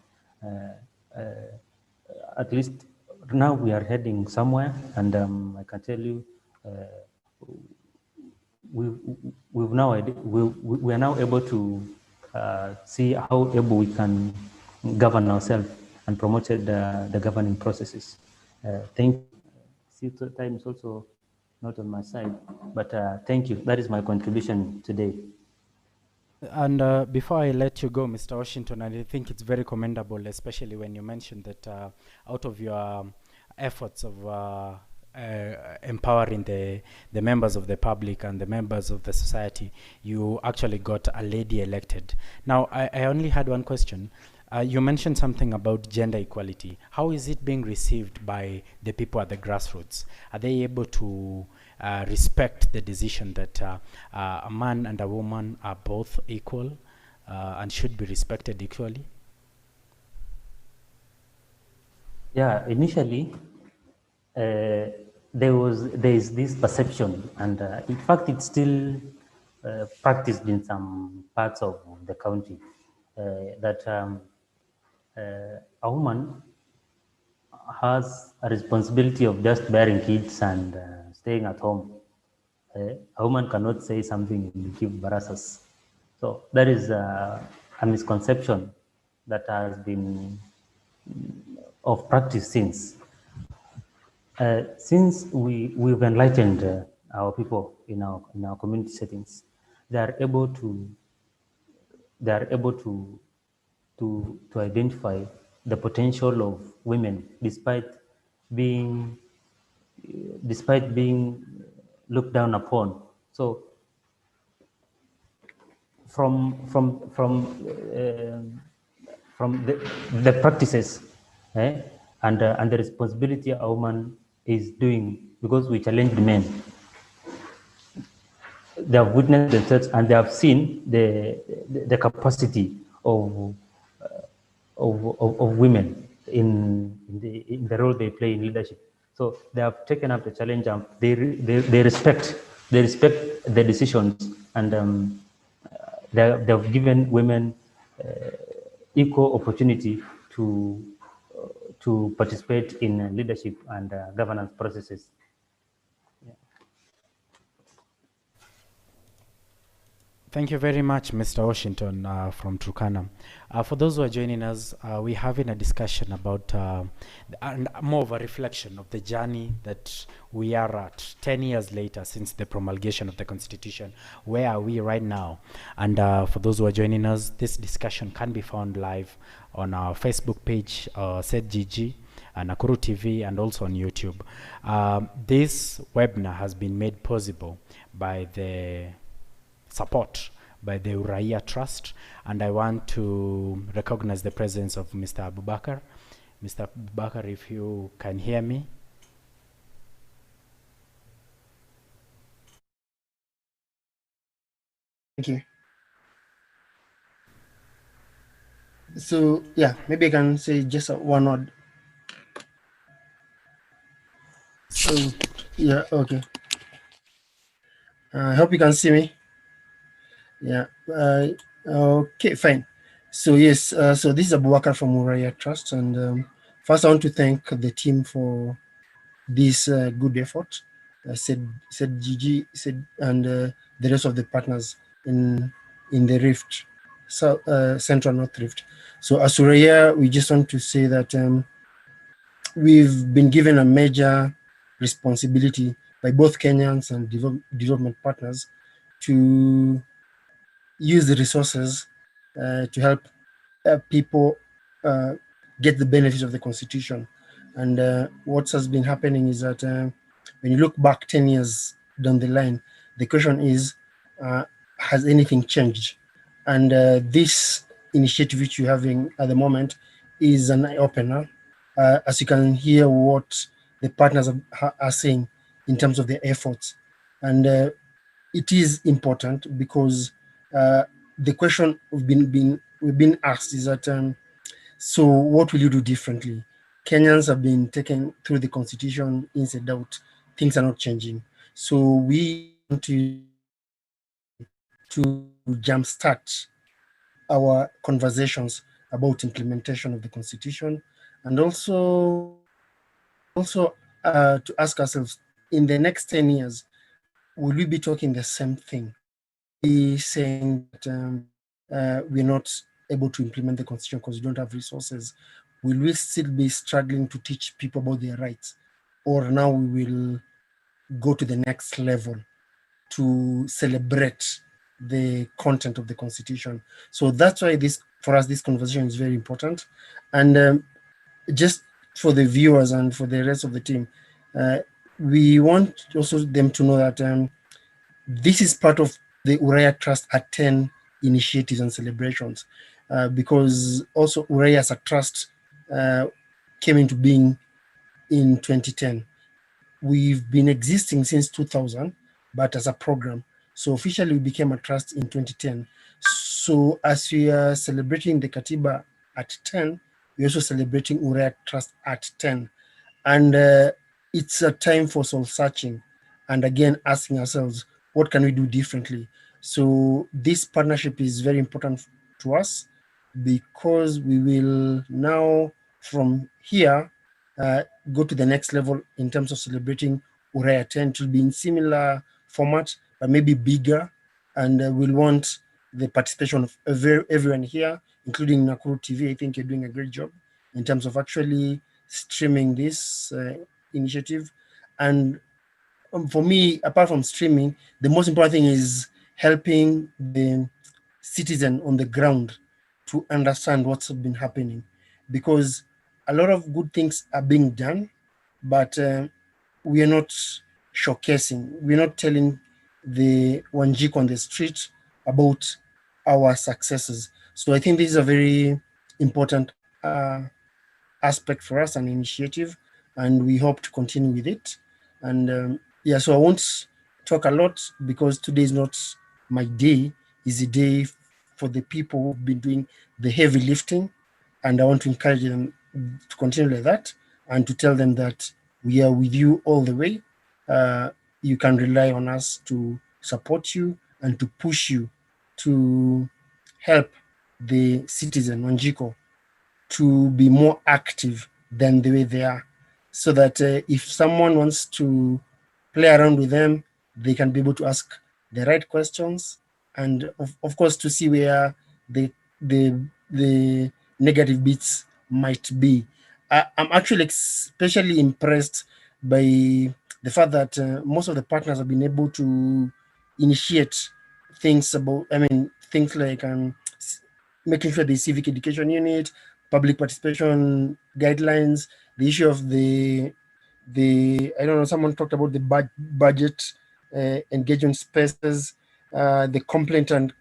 At least now we are heading somewhere, and I can tell you we are now able to see how able we can govern ourselves and promoted the governing processes. Thank you. See, time is also not on my side, but thank you. That is my contribution today. And before I let you go, Mr. Washington, I think it's very commendable, especially when you mentioned that out of your efforts of empowering the members of the public and the members of the society, you actually got a lady elected. Now, I only had one question. You mentioned something about gender equality. How is it being received by the people at the grassroots? Are they able to respect the decision that a man and a woman are both equal and should be respected equally? Yeah, initially there is this perception, and in fact it's still practiced in some parts of the county, that a woman has a responsibility of just bearing kids and staying at home. A woman cannot say something and give barasas. So that is a misconception that has been of practice since. Since we've enlightened our people in our community settings, they are able to identify the potential of women, despite being, despite being looked down upon. So from the practices, and the responsibility a woman is doing, because we challenge the men. They have witnessed themselves and they have seen the capacity of women in the role they play in leadership. So they have taken up the challenge and they respect the decisions, and they have given women equal opportunity to participate in leadership and governance processes. Thank you very much, Mr. Washington from Turkana. For those who are joining us, we're having a discussion about and more of a reflection of the journey that we are at 10 years later since the promulgation of the Constitution. Where are we right now? And for those who are joining us, this discussion can be found live on our Facebook page, CEDGG, Nakuru TV, and also on YouTube. This webinar has been made possible by the support by the Uraia Trust, and I want to recognize the presence of Mr. Abubakar. Mr. Abubakar, if you can hear me. Thank you. So yeah, maybe I can say just one word. So yeah, okay. I hope you can see me. Yeah. Okay, fine. So yes, so this is Abubakar from Uraia Trust, and first I want to thank the team for this good effort. CEDGG and the rest of the partners in the Rift, Central North Rift. So as Uraia, we just want to say that we've been given a major responsibility by both Kenyans and development partners to use the resources to help people get the benefits of the Constitution. And what has been happening is that when you look back 10 years down the line, the question is, has anything changed? And this initiative which you're having at the moment is an eye-opener. As you can hear what the partners are saying in terms of their efforts. And it is important because the question we've been asked is that, so what will you do differently? Kenyans have been taken through the Constitution inside out. Things are not changing. So we want to jumpstart our conversations about implementation of the Constitution, and also to ask ourselves, in the next 10 years, will we be talking the same thing? Be saying that we're not able to implement the Constitution because we don't have resources? Will we still be struggling to teach people about their rights? Or now we will go to the next level to celebrate the content of the Constitution? So that's why for us, this conversation is very important. And just for the viewers and for the rest of the team, we want also them to know that this is part of the Uraia Trust at 10 initiatives and celebrations, because also Uraia as a trust came into being in 2010. We've been existing since 2000, but as a program. So officially we became a trust in 2010. So as we are celebrating the Katiba at 10, we're also celebrating Uraia Trust at 10. And it's a time for soul searching and again asking ourselves, what can we do differently? So this partnership is very important to us because we will now from here go to the next level in terms of celebrating Uraia 10. It will be in similar format, but maybe bigger. And we'll want the participation of everyone here, including Nakuru TV. I think you're doing a great job in terms of actually streaming this initiative. And for me, apart from streaming, the most important thing is helping the citizen on the ground to understand what's been happening, because a lot of good things are being done, but we are not showcasing. We're not telling the Wanjiku on the street about our successes. So I think this is a very important aspect for us, an initiative, and we hope to continue with it. And yeah, so I won't talk a lot because today is not my day. It's a day for the people who've been doing the heavy lifting, and I want to encourage them to continue like that and to tell them that we are with you all the way. You can rely on us to support you and to push you to help the citizen Wanjiko to be more active than the way they are, so that if someone wants to play around with them, they can be able to ask the right questions, and of course to see where the negative bits might be. I'm actually especially impressed by the fact that most of the partners have been able to initiate things about, things like making sure the civic education unit, public participation guidelines, the issue of the I don't know, someone talked about the budget engagement spaces, the complaint and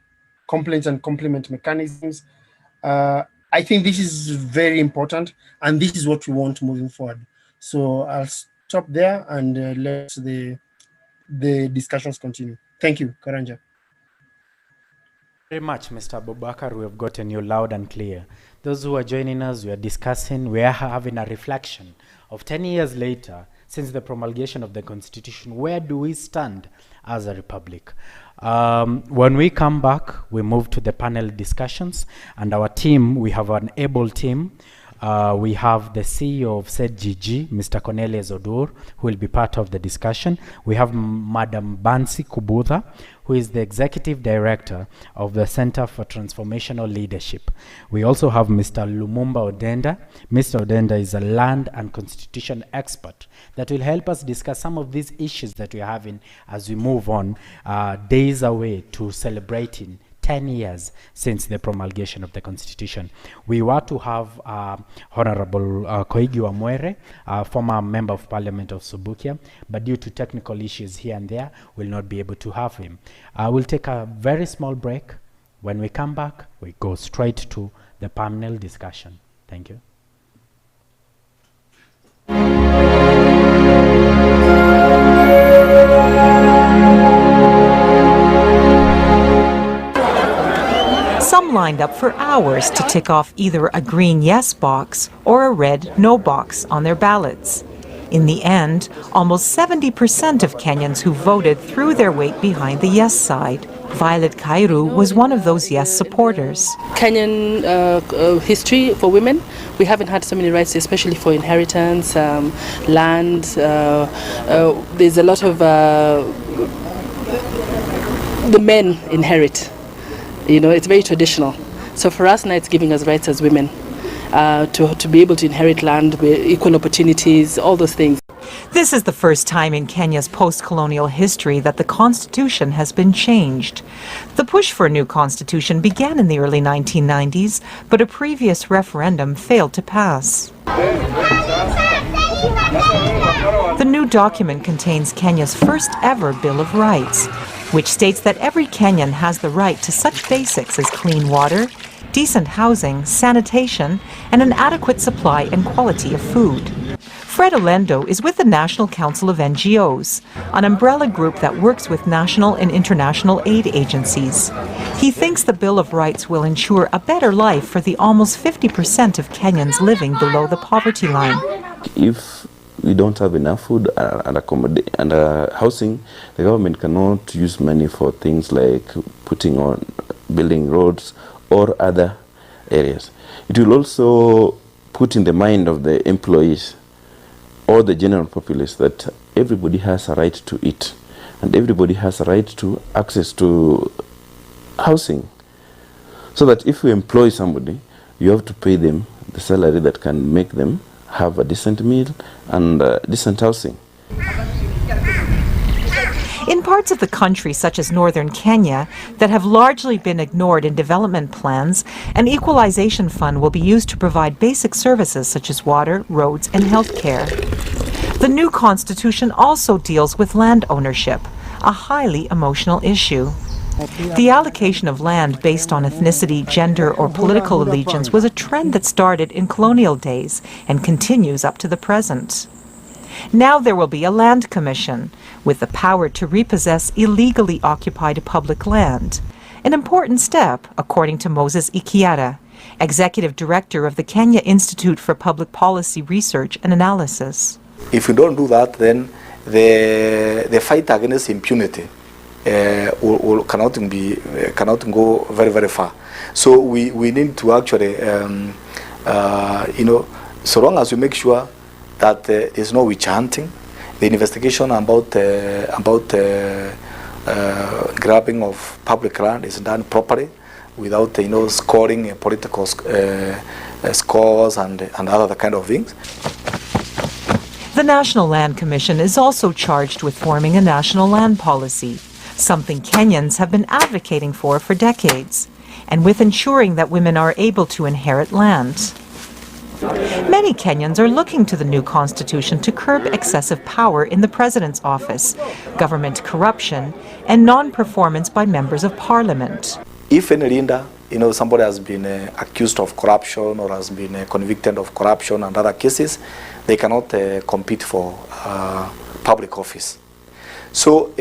complement mechanisms. I think this is very important, and this is what we want moving forward. So I'll stop there and let the discussions continue. Thank you, Karanja. Very much, Mr. Abubakar. We have gotten you loud and clear. Those who are joining us, we are discussing, we are having a reflection of 10 years later since the promulgation of the Constitution. Where do we stand as a republic? When we come back, we move to the panel discussions, and our team, we have an able team. We have the CEO of CEDGG, Mr. Cornelius Odur, who will be part of the discussion. We have Madam Bansi Kubudha, who is the Executive Director of the Center for Transformational Leadership. We also have Mr. Lumumba Odenda. Mr. Odenda is a land and constitution expert that will help us discuss some of these issues that we're having as we move on, days away to celebrating 10 years since the promulgation of the Constitution. We were to have Honorable Koigi Wamwere, former Member of Parliament of Subukia, but due to technical issues here and there, we'll not be able to have him. We'll take a very small break. When we come back, we go straight to the panel discussion. Thank you. Some lined up for hours to tick off either a green yes box or a red no box on their ballots. In the end, almost 70% of Kenyans who voted threw their weight behind the yes side. Violet Kairu was one of those yes supporters. Kenyan history for women, we haven't had so many rights, especially for inheritance, land. There's a lot of the men inherit. You know, it's very traditional. So for us now, it's giving us rights as women to be able to inherit land, equal opportunities, all those things. This is the first time in Kenya's post-colonial history that the constitution has been changed. The push for a new constitution began in the early 1990s, but a previous referendum failed to pass. The new document contains Kenya's first ever Bill of Rights, which states that every Kenyan has the right to such basics as clean water, decent housing, sanitation, and an adequate supply and quality of food. Fred Olendo is with the National Council of NGOs, an umbrella group that works with national and international aid agencies. He thinks the Bill of Rights will ensure a better life for the almost 50% of Kenyans living below the poverty line. If we don't have enough food and housing, the government cannot use money for things like building roads or other areas. It will also put in the mind of the employees or the general populace that everybody has a right to eat and everybody has a right to access to housing. So that if you employ somebody, you have to pay them the salary that can make them have a decent meal and decent housing. In parts of the country, such as northern Kenya, that have largely been ignored in development plans, an equalization fund will be used to provide basic services such as water, roads, and health care. The new constitution also deals with land ownership, a highly emotional issue. The allocation of land based on ethnicity, gender, or political allegiance was a trend that started in colonial days and continues up to the present. Now there will be a land commission with the power to repossess illegally occupied public land, an important step, according to Moses Ikiara, Executive Director of the Kenya Institute for Public Policy Research and Analysis. If we don't do that, then the fight against impunity cannot go very, very far. So we need to actually, so long as we make sure that there's no witch hunting, the investigation about grabbing of public land is done properly, without scoring political scores and other kind of things. The National Land Commission is also charged with forming a national land policy, something Kenyans have been advocating for decades, and with ensuring that women are able to inherit land. Many Kenyans are looking to the new constitution to curb excessive power in the president's office, government corruption, and non-performance by members of parliament. If in Linda, somebody has been accused of corruption or has been convicted of corruption and other cases, they cannot compete for public office. So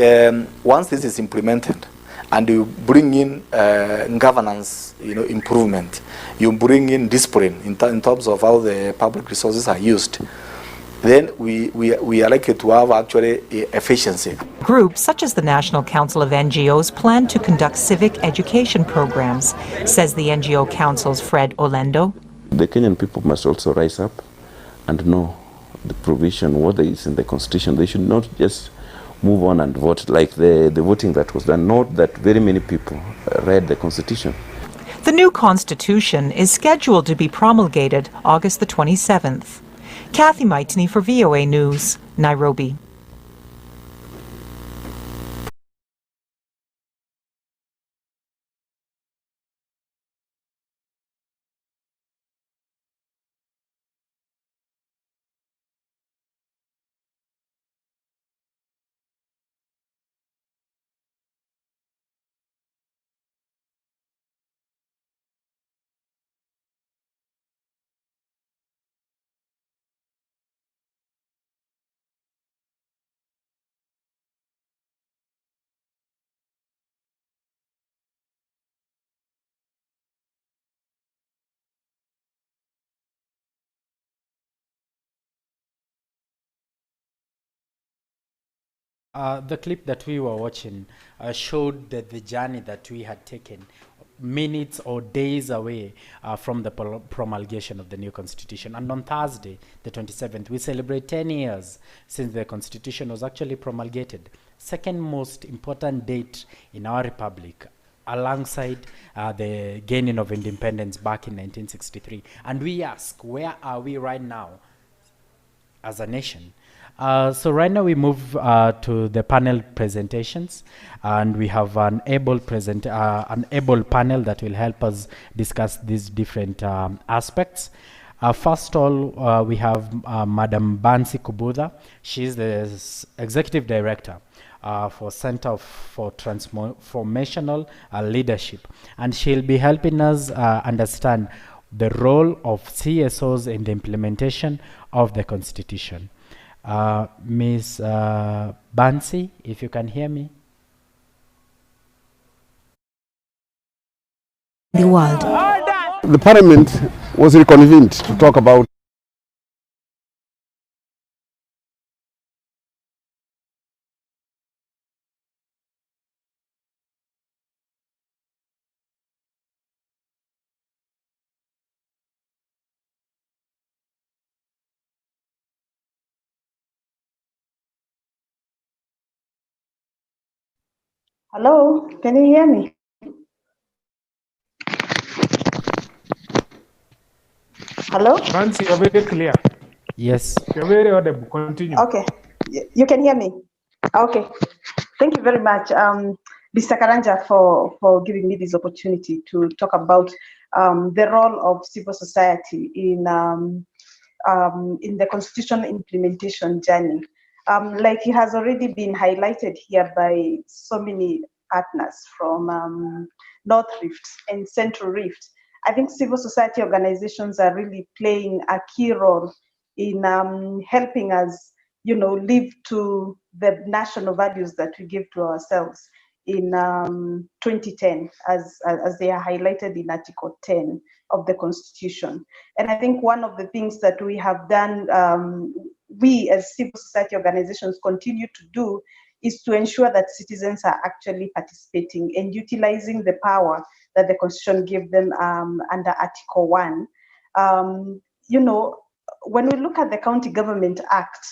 once this is implemented and you bring in governance, improvement, you bring in discipline in terms of how the public resources are used, then we are likely to have actually efficiency. Groups such as the National Council of NGOs plan to conduct civic education programs, says the NGO Council's Fred Olendo. The Kenyan people must also rise up and know the provision, what is in the Constitution. They should not just move on and vote like the voting that was done. Not that very many people read the Constitution. The new Constitution is scheduled to be promulgated August the 27th. Kathy Maitney for VOA News, Nairobi. The clip that we were watching showed the journey that we had taken minutes or days away from the promulgation of the new constitution. And on Thursday, the 27th, we celebrate 10 years since the constitution was actually promulgated. Second most important date in our republic, alongside the gaining of independence back in 1963. And we ask, where are we right now as a nation? So right now we move to the panel presentations, and we have an able panel that will help us discuss these different aspects. First of all, we have Madam Bansi Kubudha. She is the Executive Director for Center for Transformational Leadership, and she'll be helping us understand the role of CSOs in the implementation of the Constitution. Ms. Bansi, if you can hear me. The world. The parliament was reconvened to talk about Hello, can you hear me? Hello? Nancy, you're very clear. Yes. You're very audible. Continue. Okay, you can hear me. Okay, thank you very much, Mr. Karanja, for giving me this opportunity to talk about the role of civil society in in the constitutional implementation journey. Like it has already been highlighted here by so many partners from North Rift and Central Rift. I think civil society organizations are really playing a key role in helping us, live to the national values that we give to ourselves in 2010, as they are highlighted in Article 10 of the Constitution. And I think one of the things that we have done, we as civil society organizations continue to do, is to ensure that citizens are actually participating and utilizing the power that the Constitution gave them under Article 1. When we look at the County Government Act,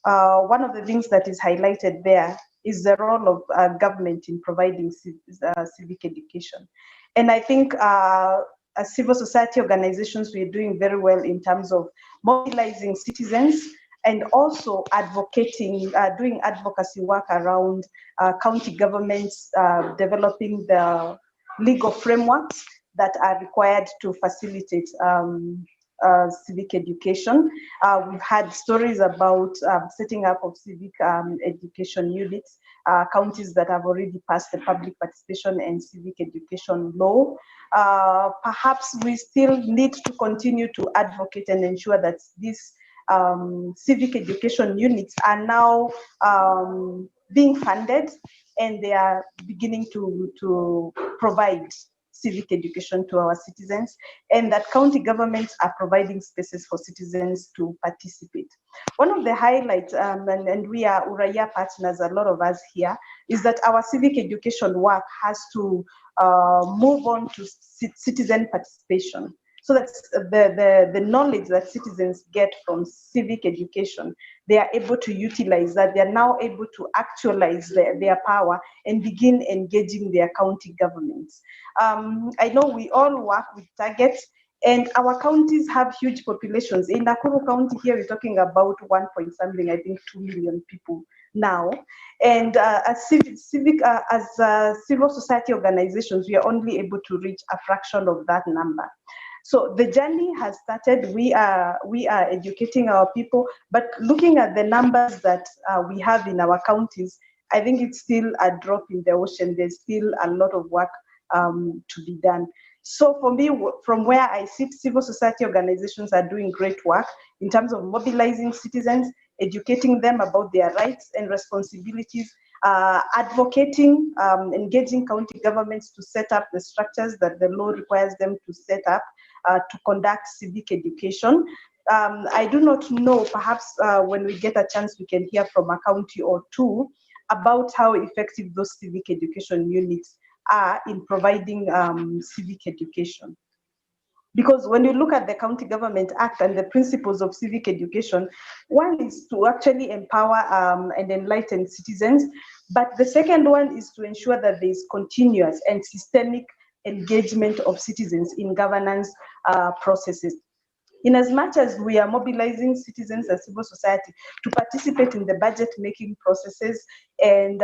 one of the things that is highlighted there is the role of government in providing civic education. And I think as civil society organizations, we're doing very well in terms of mobilizing citizens and also advocating, doing advocacy work around county governments, developing the legal frameworks that are required to facilitate civic education. We've had stories about setting up of civic education units, counties that have already passed the public participation and civic education law. Perhaps we still need to continue to advocate and ensure that these civic education units are now being funded and they are beginning to provide civic education to our citizens, and that county governments are providing spaces for citizens to participate. One of the highlights, and we are Uraia partners, a lot of us here, is that our civic education work has to move on to citizen participation. So that's the knowledge that citizens get from civic education, they are able to utilize that. They are now able to actualize their power and begin engaging their county governments. I know we all work with targets, and our counties have huge populations. In Nakuru County here, we're talking about 1 point something, I think 2 million people now. And as civil society organizations, we are only able to reach a fraction of that number. So the journey has started. We are educating our people, but looking at the numbers that we have in our counties, I think it's still a drop in the ocean. There's still a lot of work to be done. So for me, from where I sit, civil society organizations are doing great work in terms of mobilizing citizens, educating them about their rights and responsibilities, advocating, engaging county governments to set up the structures that the law requires them to set up to conduct civic education. I do not know, perhaps when we get a chance, we can hear from a county or two about how effective those civic education units are in providing civic education. Because when you look at the County Government Act and the principles of civic education, one is to actually empower and enlighten citizens, but the second one is to ensure that there is continuous and systemic engagement of citizens in governance processes. In as much as we are mobilizing citizens as civil society to participate in the budget making processes and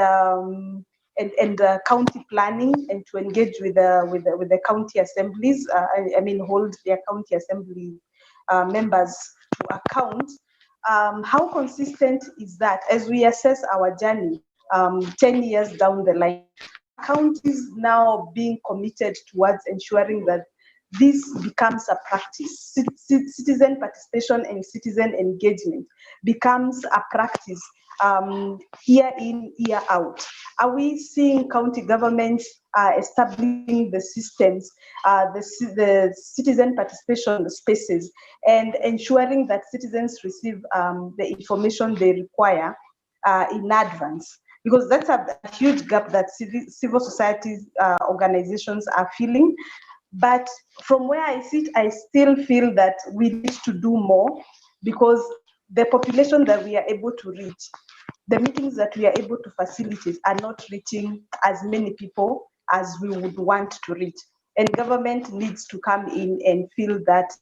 county planning, and to engage with the county assemblies, hold their county assembly members to account. How consistent is that as we assess our journey 10 years down the line? Counties now being committed towards ensuring that this becomes a practice. Citizen participation and citizen engagement becomes a practice year in, year out. Are we seeing county governments establishing the systems, the citizen participation spaces, and ensuring that citizens receive the information they require in advance? Because that's a huge gap that civil society organizations are filling. But from where I sit, I still feel that we need to do more, because the population that we are able to reach, the meetings that we are able to facilitate are not reaching as many people as we would want to reach. And government needs to come in and fill that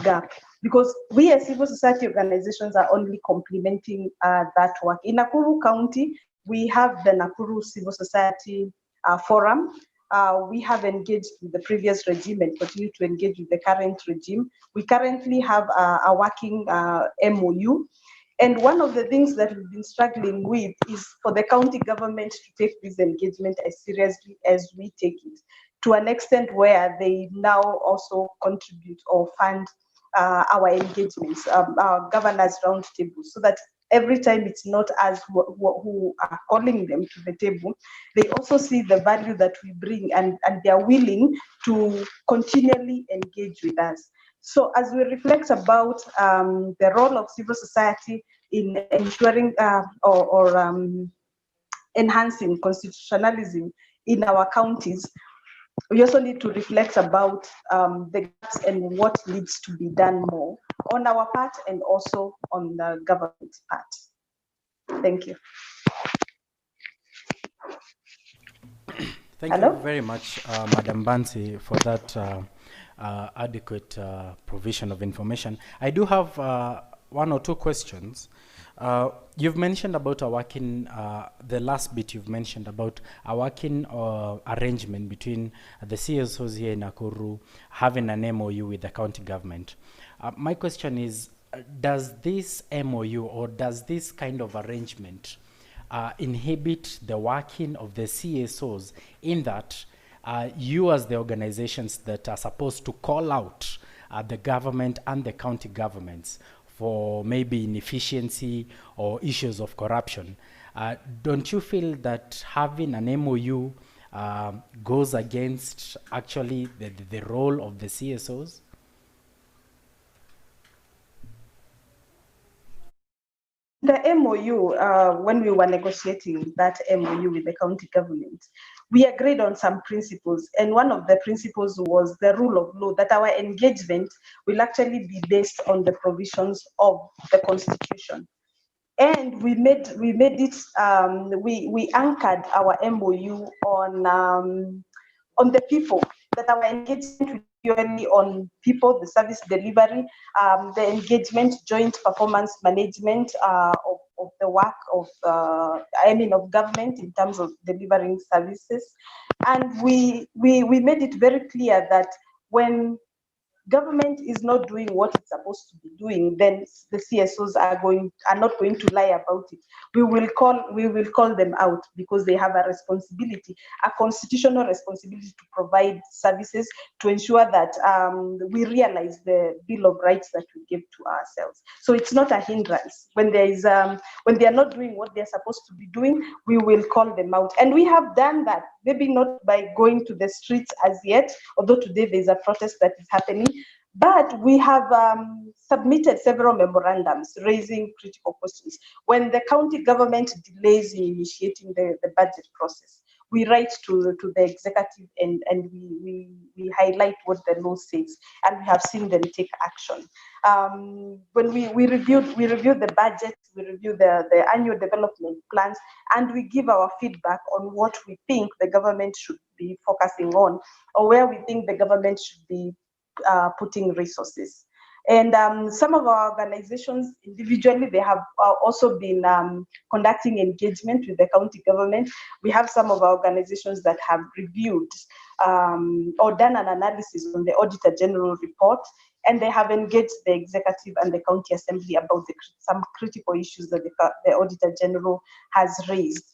gap, because we as civil society organizations are only complementing that work. In Nakuru County, we have the Nakuru Civil Society Forum, we have engaged with the previous regime and continue to engage with the current regime. We currently have a working MOU. And one of the things that we've been struggling with is for the county government to take this engagement as seriously as we take it, to an extent where they now also contribute or fund our engagements, our governors' roundtables, so that every time it's not us who are calling them to the table, they also see the value that we bring, and they are willing to continually engage with us. So as we reflect about the role of civil society in ensuring enhancing constitutionalism in our counties, we also need to reflect about the gaps and what needs to be done more on our part and also on the government's part. Thank you. Thank you very much, Madam Bansi, for that adequate provision of information. I do have one or two questions. You've mentioned about a working, the last bit you've mentioned about a working arrangement between the CSOs here in Nakuru having an MOU with the county government. My question is, does this MOU or does this kind of arrangement inhibit the working of the CSOs in that you as the organizations that are supposed to call out the government and the county governments for maybe inefficiency or issues of corruption, don't you feel that having an MOU goes against actually the role of the CSOs? The MOU, when we were negotiating that MOU with the county government, we agreed on some principles. And one of the principles was the rule of law, that our engagement will actually be based on the provisions of the Constitution. And we made it, we anchored our MOU on the people, that our engagement will be purely on people, the service delivery, the engagement, joint performance management of the work of, of government in terms of delivering services. And we made it very clear that when government is not doing what it's supposed to be doing, then the CSOs are not going to lie about it. We will call them out because they have a responsibility, a constitutional responsibility to provide services to ensure that we realize the Bill of Rights that we give to ourselves. So it's not a hindrance. When there is when they are not doing what they're supposed to be doing, we will call them out. And we have done that, maybe not by going to the streets as yet, although today there's a protest that is happening. But we have submitted several memorandums raising critical questions. When the county government delays in initiating the budget process, we write to the executive and we highlight what the law says, and we have seen them take action. When we review the budget, we review the annual development plans, and we give our feedback on what we think the government should be focusing on, or where we think the government should be putting resources. And some of our organizations individually, they have also been conducting engagement with the county government. We have some of our organizations that have reviewed or done an analysis on the Auditor General report, and they have engaged the executive and the county assembly about some critical issues that the Auditor General has raised.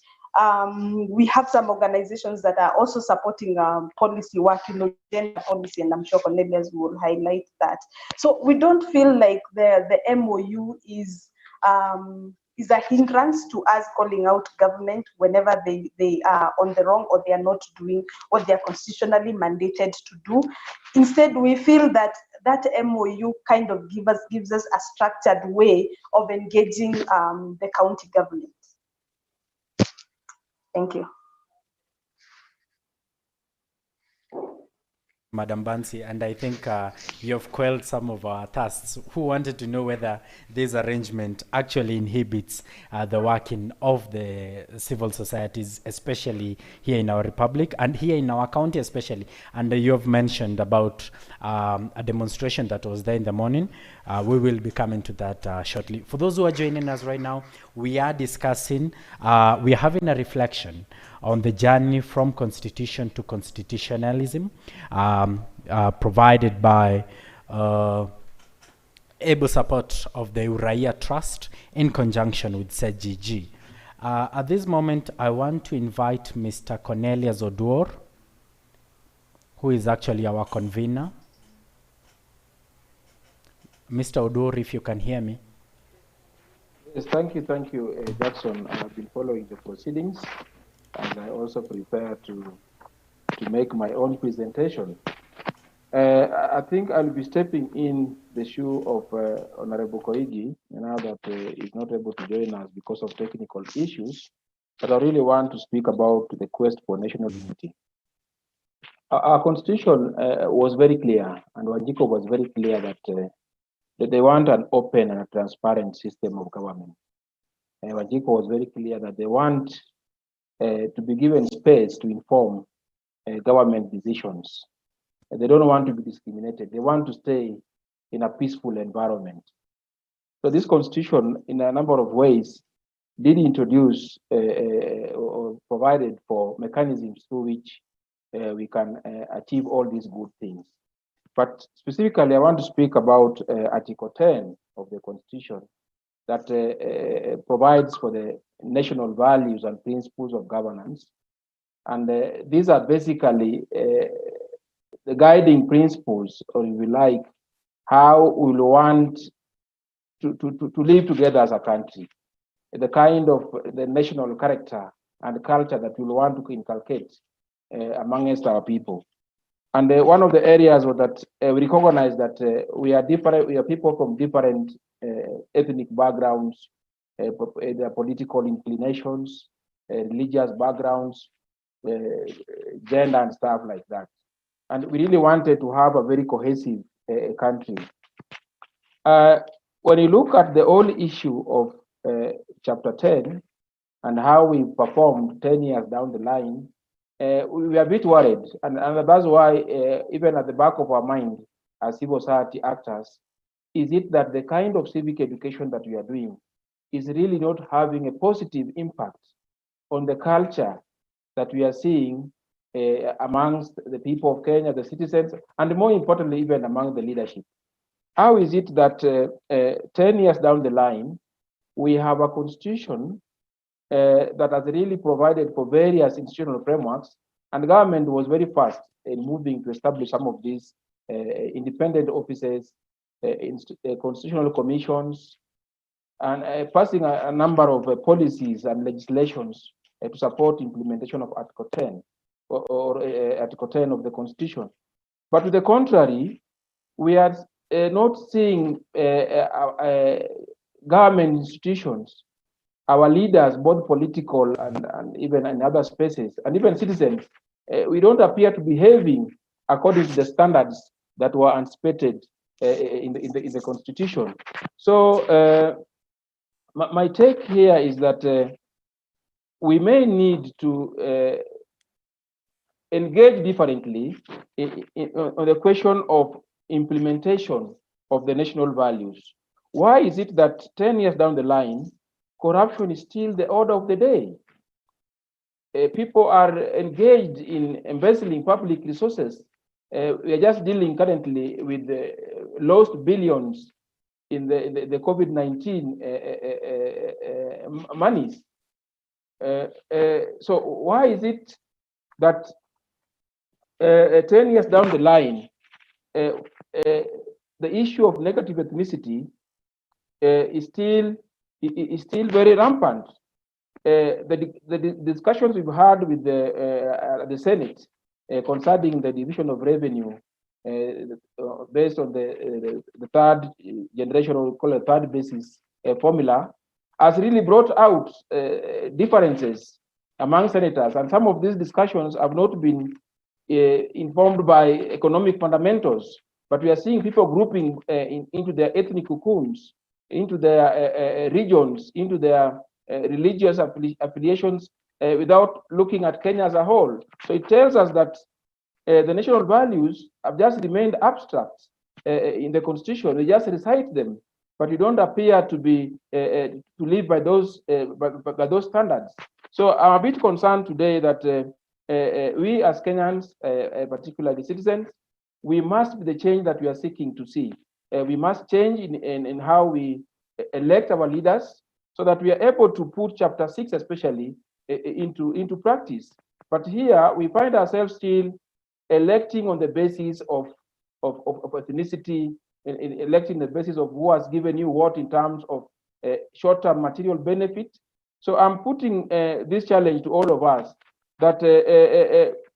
We have some organizations that are also supporting policy work, gender policy, and I'm sure Cornelius will highlight that. So we don't feel like the MOU is a hindrance to us calling out government whenever they are on the wrong or they are not doing what they are constitutionally mandated to do. Instead, we feel that MOU kind of gives us a structured way of engaging the county government. Thank you. Madam Bansi, and I think you have quelled some of our thirsts who wanted to know whether this arrangement actually inhibits the working of the civil societies, especially here in our republic and here in our county especially. And you have mentioned about a demonstration that was there in the morning. We will be coming to that shortly. For those who are joining us right now, we are discussing, we are having a reflection on the journey from constitution to constitutionalism, provided by able support of the Uraia Trust in conjunction with CEDGG. At this moment, I want to invite Mr. Cornelius Oduor, who is actually our convener. Mr. Oduor, if you can hear me. Yes, thank you, Jackson. I have been following the proceedings, and I also prepare to make my own presentation. I think I'll be stepping in the shoe of Honorable Koigi, now that he's not able to join us because of technical issues, but I really want to speak about the quest for national unity. Our constitution was very clear, and Wajiko was very clear that they want an open and a transparent system of government. Wajiko was very clear that they want to be given space to inform government decisions. They don't want to be discriminated. They want to stay in a peaceful environment. So this constitution, in a number of ways, did introduce or provided for mechanisms through which we can achieve all these good things. But specifically, I want to speak about Article 10 of the Constitution that provides for the national values and principles of governance. And these are basically the guiding principles, or if you like, how we will want to live together as a country, the kind of the national character and culture that we will want to inculcate amongst our people. And one of the areas was that we recognize that we are different, we are people from different ethnic backgrounds, their political inclinations, religious backgrounds, gender and stuff like that. And we really wanted to have a very cohesive country. When you look at the whole issue of Chapter 10 and how we performed 10 years down the line, we are a bit worried, and that's why even at the back of our mind as civil society actors, is it that the kind of civic education that we are doing is really not having a positive impact on the culture that we are seeing amongst the people of Kenya, the citizens, and more importantly, even among the leadership. How is it that 10 years down the line, we have a constitution that has really provided for various institutional frameworks, and the government was very fast in moving to establish some of these independent offices, constitutional commissions, and passing a number of policies and legislations to support implementation of Article 10 or Article 10 of the Constitution. But to the contrary, we are not seeing government institutions, our leaders, both political and even in other spaces, and even citizens, we don't appear to be behaving according to the standards that were anticipated in the Constitution. So my take here is that we may need to engage differently on the question of implementation of the national values. Why is it that 10 years down the line, corruption is still the order of the day? People are engaged in embezzling public resources. We are just dealing currently with the lost billions in the COVID-19 monies. So why is it that 10 years down the line, the issue of negative ethnicity is still very rampant? The discussions we've had with the Senate concerning the division of revenue based on the third generation, or call it third basis formula, has really brought out differences among senators, and some of these discussions have not been informed by economic fundamentals, but we are seeing people grouping into their ethnic cocoons, into their regions, into their religious affiliations without looking at Kenya as a whole. So it tells us that the national values have just remained abstract in the constitution. We just recite them, but we don't appear to be to live by those standards. So I'm a bit concerned today that we as Kenyans, particularly citizens, we must be the change that we are seeking to see. We must change in how we elect our leaders so that we are able to put Chapter 6 especially into practice. But here we find ourselves still electing on the basis of ethnicity, electing the basis of who has given you what in terms of short-term material benefit. So I'm putting this challenge to all of us that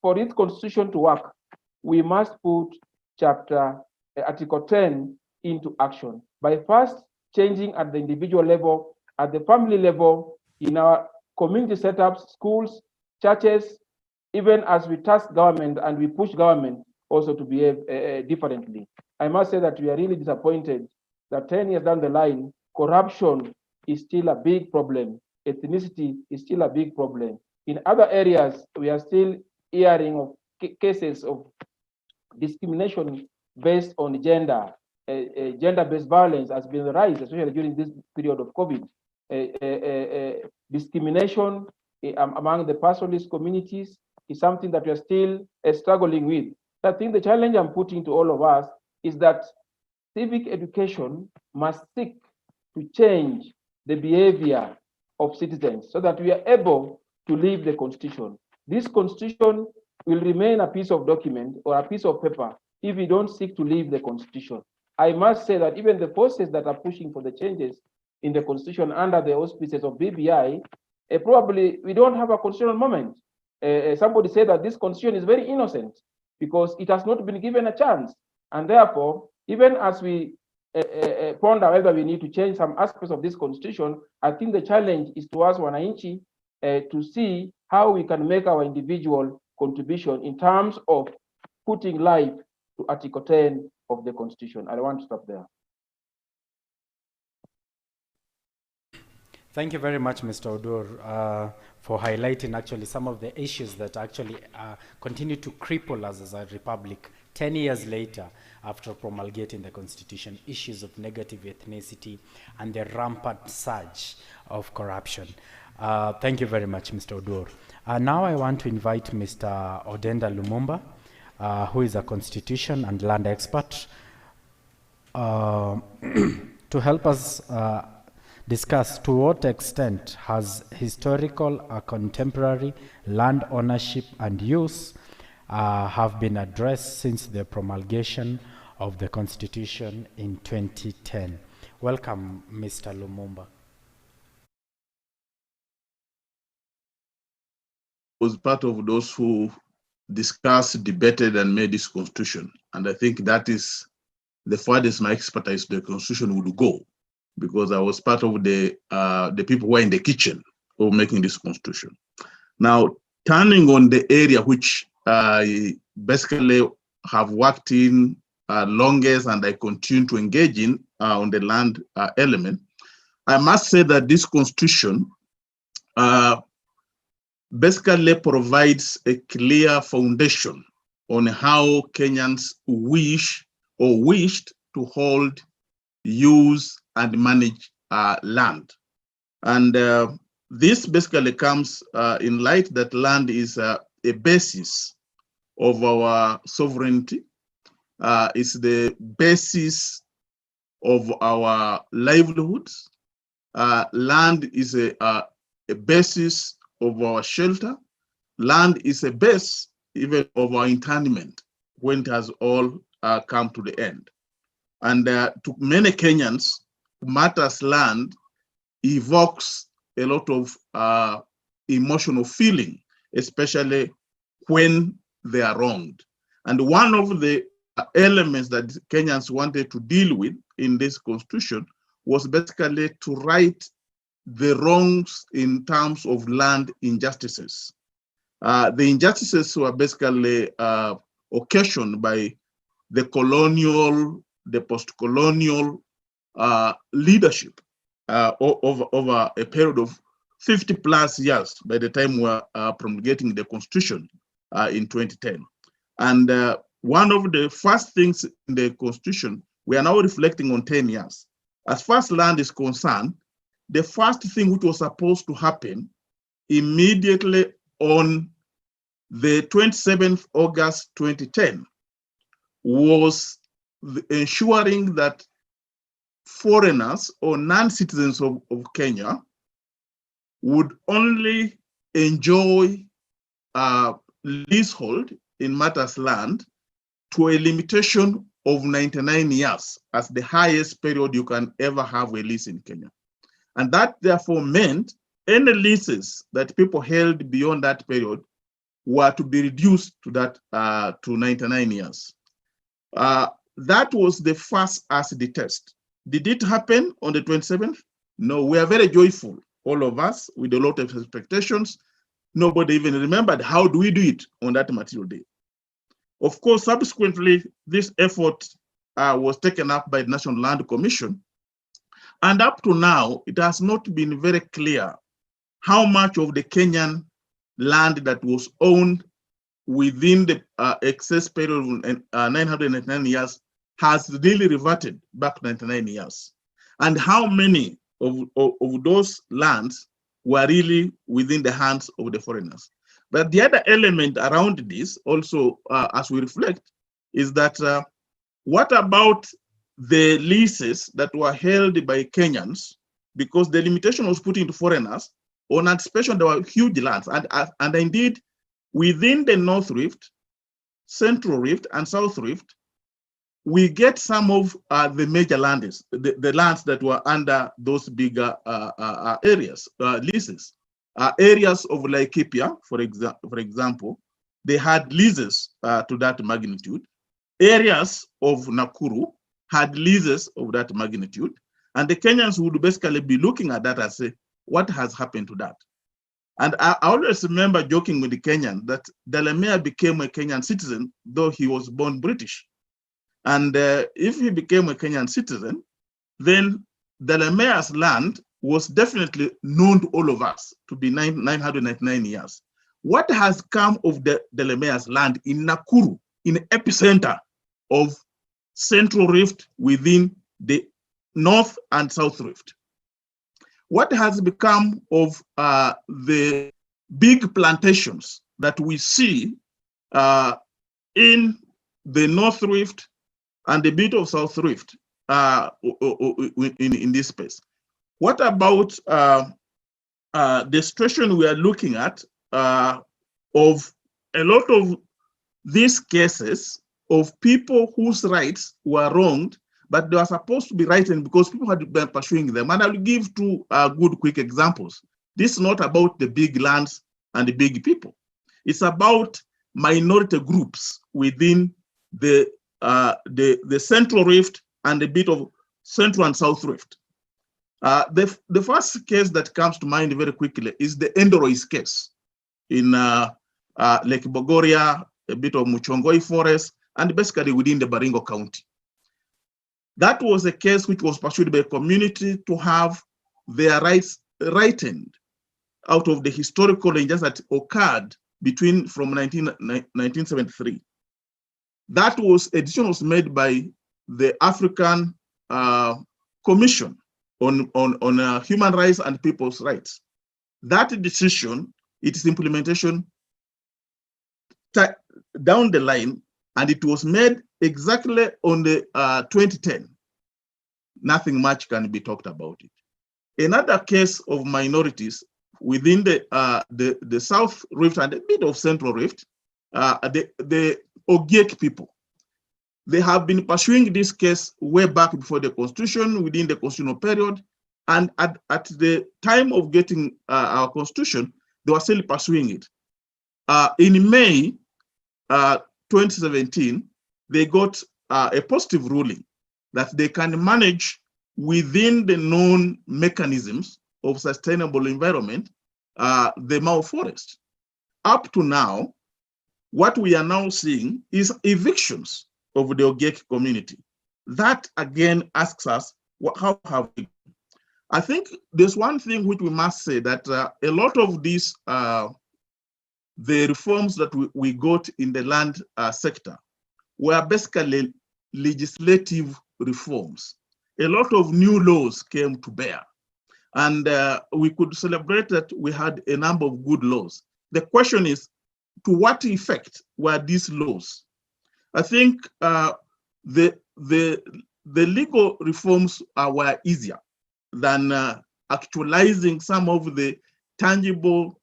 for this constitution to work, we must put Article 10 into action by first changing at the individual level, at the family level, in our community setups, schools, churches, even as we task government and we push government also to behave differently. I must say that we are really disappointed that 10 years down the line, corruption is still a big problem. Ethnicity is still a big problem. In other areas, we are still hearing of cases of discrimination based on gender. Gender-based violence has been the rise, especially during this period of COVID. Discrimination among the pastoralist communities is something that we are still struggling with. I think the challenge I'm putting to all of us is that civic education must seek to change the behavior of citizens so that we are able to live the Constitution. This Constitution will remain a piece of document or a piece of paper if we don't seek to live the Constitution. I must say that even the forces that are pushing for the changes in the Constitution under the auspices of BBI, probably we don't have a constitutional moment. Somebody said that this Constitution is very innocent because it has not been given a chance. And therefore, even as we ponder whether we need to change some aspects of this Constitution, I think the challenge is to us, wananchi, to see how we can make our individual contribution in terms of putting life to Article 10 of the Constitution. I want to stop there. Thank you very much, Mr. Odur, for highlighting actually some of the issues that actually continue to cripple us as a republic 10 years later after promulgating the Constitution, issues of negative ethnicity and the rampant surge of corruption. Thank you very much, Mr. Odur. Now I want to invite Mr. Odenda Lumumba, who is a constitution and land expert, to help us discuss to what extent has historical or contemporary land ownership and use have been addressed since the promulgation of the Constitution in 2010. Welcome, Mr. Lumumba. Was part of those who discussed, debated, and made this Constitution. And I think that is the farthest my expertise the Constitution would go, because I was part of the people who were in the kitchen of making this Constitution. Now, turning on the area which I basically have worked in longest and I continue to engage in on the land element, I must say that this Constitution basically provides a clear foundation on how Kenyans wish or wished to hold, use, and manage land. And this basically comes in light that land is a basis of our sovereignty. It's the basis of our livelihoods. Land is a basis of our shelter. Land is a base even of our internment when it has all come to the end. And to many Kenyans, matters land evokes a lot of emotional feeling, especially when they are wronged. And one of the elements that Kenyans wanted to deal with in this Constitution was basically to right the wrongs in terms of land injustices. The injustices were basically occasioned by the colonial, the post-colonial leadership over a period of 50 plus years by the time we were promulgating the Constitution in 2010. And one of the first things in the Constitution, we are now reflecting on 10 years. As far as land is concerned, the first thing which was supposed to happen immediately on the 27th August 2010 was ensuring that foreigners or non-citizens of Kenya would only enjoy leasehold in matters land to a limitation of 99 years as the highest period you can ever have a lease in Kenya. And that therefore meant any leases that people held beyond that period were to be reduced to that to 99 years. That was the first acid test. Did it happen on the 27th? No, we are very joyful, all of us, with a lot of expectations. Nobody even remembered how do we do it on that material day. Of course, subsequently, this effort was taken up by the National Land Commission. And up to now, it has not been very clear how much of the Kenyan land that was owned within the excess period of 999 years has really reverted back 99 years. And how many of those lands were really within the hands of the foreigners. But the other element around this also, as we reflect, is that what about the leases that were held by Kenyans, because the limitation was put into foreigners on anticipation there were huge lands, and indeed within the North Rift, Central Rift, and South Rift, we get some of the major lands, the lands that were under those bigger areas, leases. Areas of Laikipia, for example, they had leases to that magnitude. Areas of Nakuru had leases of that magnitude. And the Kenyans would basically be looking at that and say, what has happened to that? And I always remember joking with the Kenyan that Delamere became a Kenyan citizen, though he was born British. And if he became a Kenyan citizen, then Delamere's land was definitely known to all of us to be 999 years. What has come of the Delamere's land in Nakuru, in the epicenter of Central Rift within the North and South Rift? What has become of the big plantations that we see in the North Rift and a bit of South Rift in this space? What about the situation we are looking at of a lot of these cases of people whose rights were wronged, but they were supposed to be righted because people had been pursuing them? And I'll give two good quick examples. This is not about the big lands and the big people. It's about minority groups within the Central Rift and a bit of Central and South Rift. The first case that comes to mind very quickly is the Endorois case in Lake Bogoria, a bit of Muchongoi Forest, and basically within the Baringo County. That was a case which was pursued by a community to have their rights rightened out of the historical injustice that occurred from 1973. That was, a decision was made by the African Commission on Human Rights and People's Rights. That decision, its implementation down the line, and it was made exactly on the 2010. Nothing much can be talked about it. Another case of minorities within the South Rift and a bit of Central Rift, the Ogiek people. They have been pursuing this case way back before the Constitution, within the constitutional period, and at the time of getting our Constitution, they were still pursuing it. In May 2017, they got a positive ruling that they can manage within the known mechanisms of sustainable environment, the Mau forest. up to now, what we are now seeing is evictions of the Ogek community. That again asks us, how have we? I think there's one thing which we must say, that a lot of these, the reforms that we got in the land sector were basically legislative reforms. A lot of new laws came to bear, and we could celebrate that we had a number of good laws. The question is, to what effect were these laws? I think the legal reforms were easier than actualizing some of the tangible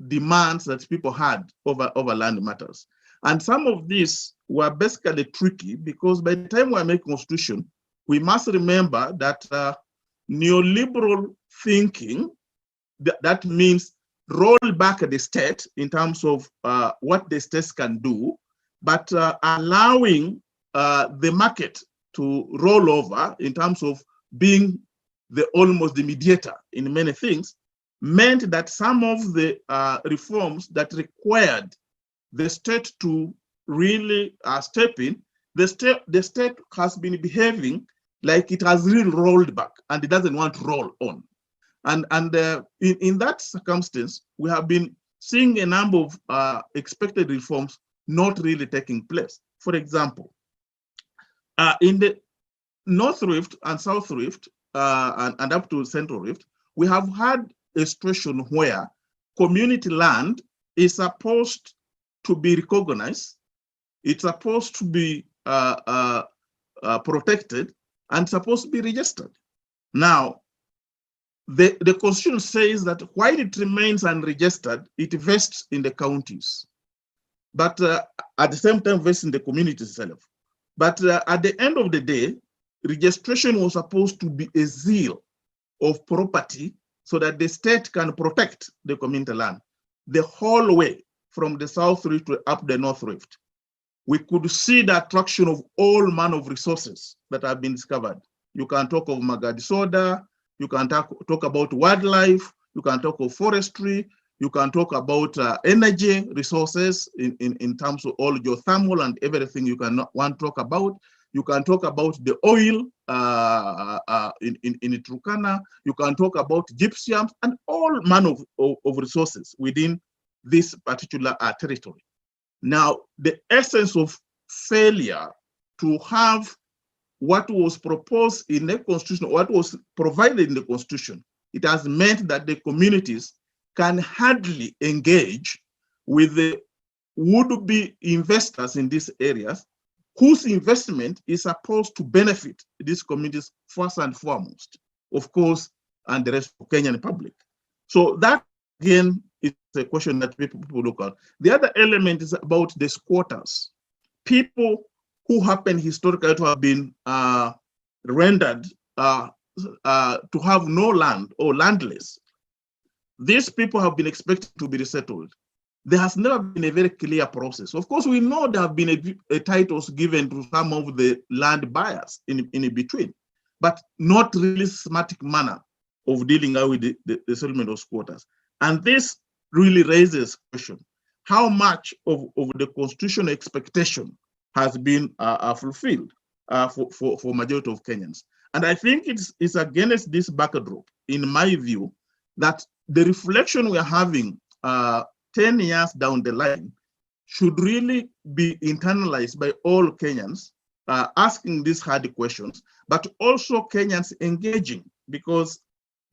demands that people had over land matters. And some of these were basically tricky, because by the time we make constitution, we must remember that neoliberal thinking, that means roll back the state in terms of what the states can do, but allowing the market to roll over in terms of being almost the mediator in many things, meant that some of the reforms that required the state to really step in, the state has been behaving like it has really rolled back and it doesn't want to roll on. And in that circumstance, we have been seeing a number of expected reforms not really taking place. For example, in the North Rift and South Rift, and up to Central Rift, we have had a situation where community land is supposed to be recognized, it's supposed to be protected, and supposed to be registered. Now, the Constitution says that while it remains unregistered, it vests in the counties, but at the same time vests in the community itself. But at the end of the day, registration was supposed to be a seal of property so that the state can protect the community land the whole way from the South Rift to up the North Rift. We could see the attraction of all manner of resources that have been discovered. You can talk of magadi soda, you can talk about wildlife, you can talk of forestry, you can talk about energy resources in terms of all geothermal and everything you can want to talk about. You can talk about the oil in Turkana. You can talk about gypsum and all manner of resources within this particular territory. Now, the essence of failure to have what was proposed in the Constitution, what was provided in the Constitution, it has meant that the communities can hardly engage with the would-be investors in these areas, whose investment is supposed to benefit these communities first and foremost, of course, and the rest of Kenyan public. So that, again, is a question that people look at. The other element is about the squatters, people who happen historically to have been rendered to have no land or landless. These people have been expected to be resettled. There has never been a very clear process. Of course, we know there have been a titles given to some of the land buyers in between, but not really systematic manner of dealing with the settlement of squatters. And this really raises question: how much of the constitutional expectation has been fulfilled for majority of Kenyans? And I think it's against this backdrop, in my view, that the reflection we're having 10 years down the line should really be internalized by all Kenyans, asking these hard questions, but also Kenyans engaging, because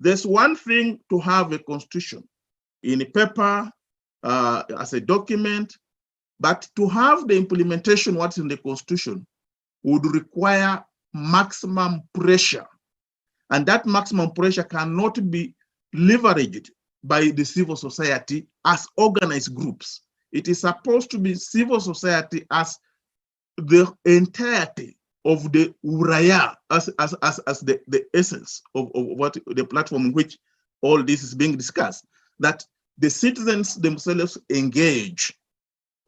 there's one thing to have a constitution in a paper as a document, but to have the implementation, what's in the constitution, would require maximum pressure. And that maximum pressure cannot be leveraged by the civil society as organized groups. It is supposed to be civil society as the entirety of the Uraia, as the essence of what the platform in which all this is being discussed, that the citizens themselves engage,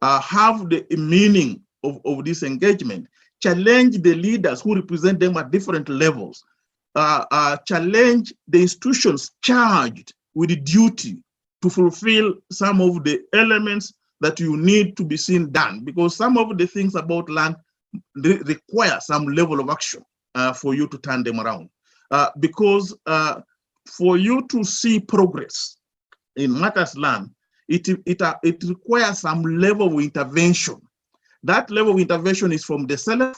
have the meaning of this engagement, challenge the leaders who represent them at different levels, challenge the institutions charged with the duty to fulfill some of the elements that you need to be seen done, because some of the things about land require some level of action for you to turn them around. Because for you to see progress in matters land, it requires some level of intervention. That level of intervention is from the seller,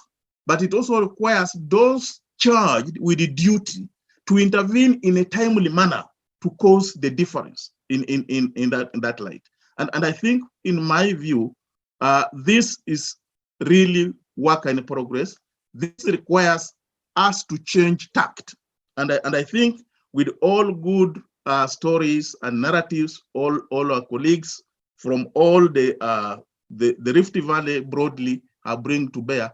but it also requires those charged with the duty to intervene in a timely manner to cause the difference in that light. And I think, in my view, this is really work in progress. This requires us to change tact. And I think with all good stories and narratives, all our colleagues from all the Rift Valley broadly bring to bear,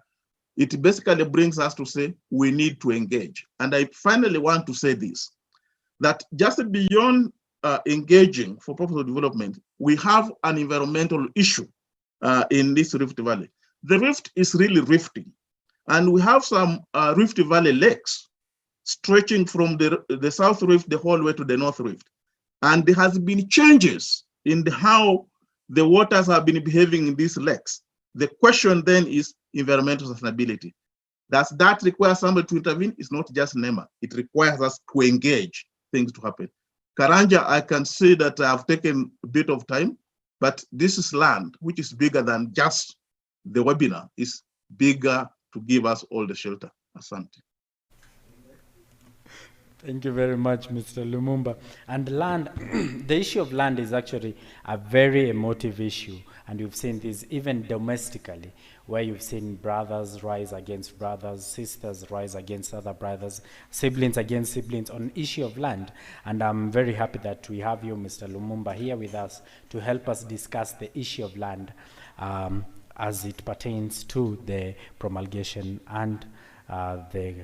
it basically brings us to say we need to engage. And I finally want to say this, that just beyond engaging for purpose of development, we have an environmental issue in this Rift Valley. The rift is really rifting, and we have some Rift Valley lakes stretching from the South Rift the whole way to the North Rift. And there has been changes in how the waters have been behaving in these lakes. The question then is environmental sustainability. Does that require somebody to intervene? It's not just NEMA. It requires us to engage things to happen. Karanja, I can say that I've taken a bit of time, but this is land which is bigger than just the webinar. It's bigger to give us all the shelter. Asante. Thank you very much, Mr. Lumumba. And land, the issue of land is actually a very emotive issue. And you've seen this even domestically, where you've seen brothers rise against brothers, sisters rise against other brothers, siblings against siblings on issue of land. And I'm very happy that we have you, Mr. Lumumba, here with us to help us discuss the issue of land as it pertains to the promulgation and the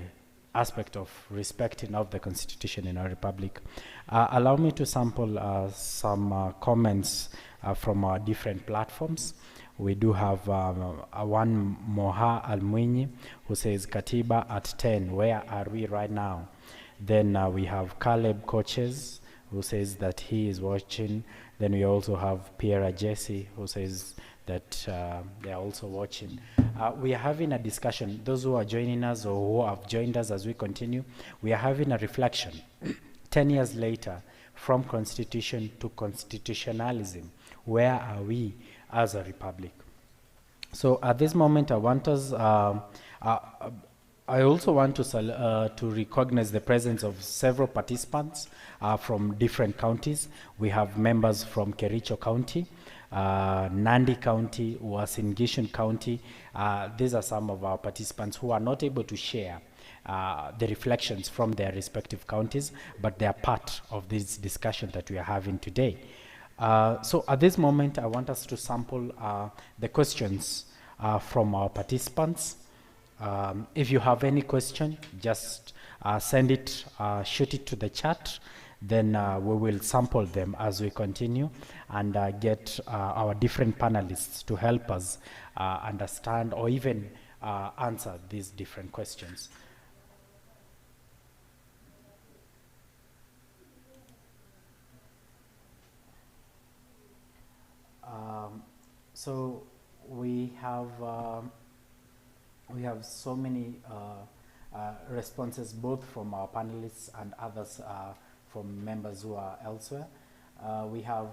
aspect of respecting of the Constitution in our republic. Allow me to sample some comments from our different platforms. We do have one Moha Almwinyi who says, Katiba at 10, where are we right now? Then we have Caleb Coaches who says that he is watching. Then we also have Pierre Jesse who says that they are also watching. We are having a discussion. Those who are joining us or who have joined us as we continue, we are having a reflection. 10 years later, from constitution to constitutionalism, where are we as a republic? So at this moment, I want us, I also want to recognize the presence of several participants from different counties. We have members from Kericho County, Nandi County, Uasin Gishu County. These are some of our participants who are not able to share the reflections from their respective counties, but they are part of this discussion that we are having today. So at this moment, I want us to sample the questions from our participants. If you have any question, just send it, shoot it to the chat. Then we will sample them as we continue and get our different panelists to help us understand or even answer these different questions. So we have so many responses, both from our panelists and others from members who are elsewhere. We have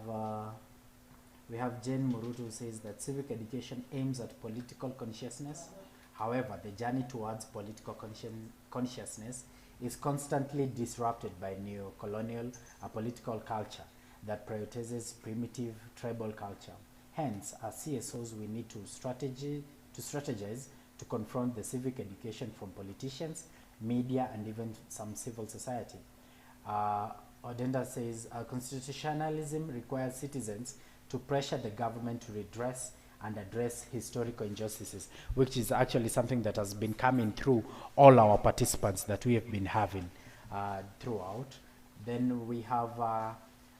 Jane Murutu who says that civic education aims at political consciousness. However, the journey towards political consciousness is constantly disrupted by neo-colonial political culture that prioritizes primitive tribal culture. Hence, as CSOs, we need to strategize to confront the civic education from politicians, media, and even some civil society. Odenda says, constitutionalism requires citizens to pressure the government to redress and address historical injustices, which is actually something that has been coming through all our participants that we have been having throughout. Then we have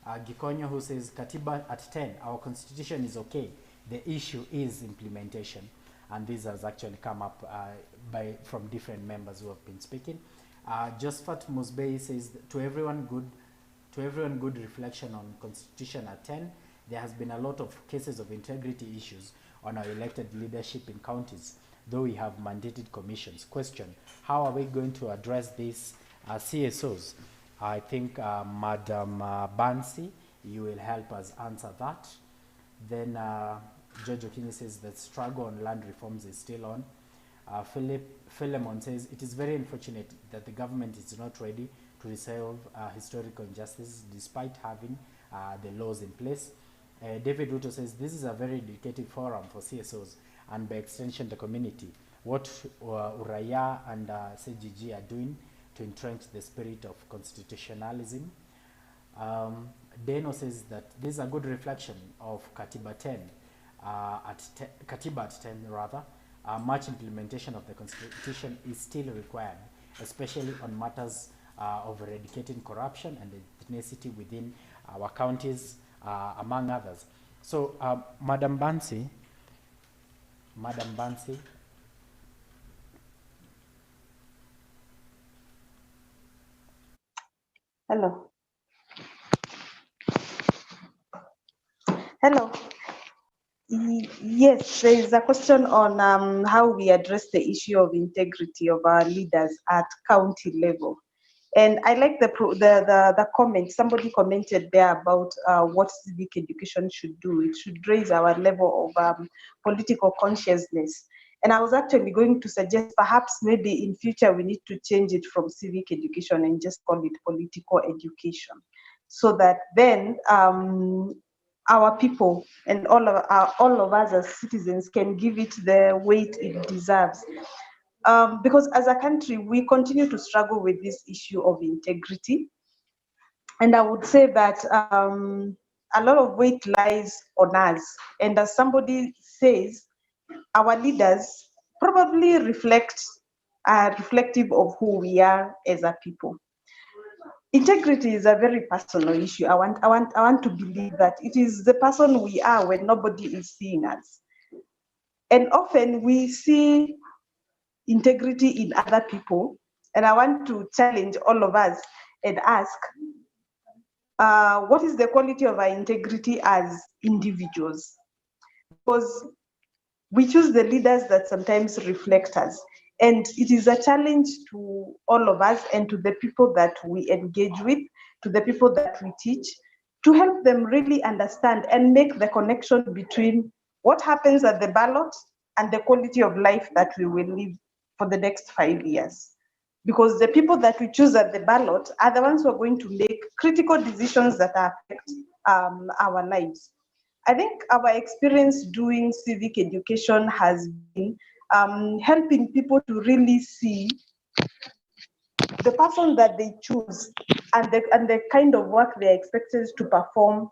Gikonyo who says, Katiba at 10, our constitution is okay. The issue is implementation. And this has actually come up from different members who have been speaking. Josephat Musbei says, to To everyone, good reflection on Constitution at 10. There has been a lot of cases of integrity issues on our elected leadership in counties, though we have mandated commissions. Question, how are we going to address these CSOs? I think Madam Bansi, you will help us answer that. Then George Okinyi says the struggle on land reforms is still on. Philemon says it is very unfortunate that the government is not ready to resolve historical injustices despite having the laws in place. David Ruto says this is a very dedicated forum for CSOs and by extension the community. What Uraia and CEDGG are doing to entrench the spirit of constitutionalism. Deno says that this is a good reflection of Katiba 10, Katiba at 10 rather. Much implementation of the Constitution is still required, especially on matters of eradicating corruption and ethnicity within our counties, among others. So, Madam Bansi. Hello. Hello. Yes, there is a question on how we address the issue of integrity of our leaders at county level. And I like the comment, somebody commented there about what civic education should do. It should raise our level of political consciousness. And I was actually going to suggest perhaps maybe in future we need to change it from civic education and just call it political education. So that then our people and all of us as citizens can give it the weight it deserves. Because as a country, we continue to struggle with this issue of integrity. And I would say that a lot of weight lies on us. And as somebody says, our leaders probably are reflective of who we are as a people. Integrity is a very personal issue. I want to believe that it is the person we are when nobody is seeing us. And often we see integrity in other people. And I want to challenge all of us and ask, what is the quality of our integrity as individuals? Because we choose the leaders that sometimes reflect us. And it is a challenge to all of us and to the people that we engage with, to the people that we teach, to help them really understand and make the connection between what happens at the ballot and the quality of life that we will live for the next 5 years. Because the people that we choose at the ballot are the ones who are going to make critical decisions that affect our lives. I think our experience doing civic education has been helping people to really see the person that they choose and the kind of work they're expected to perform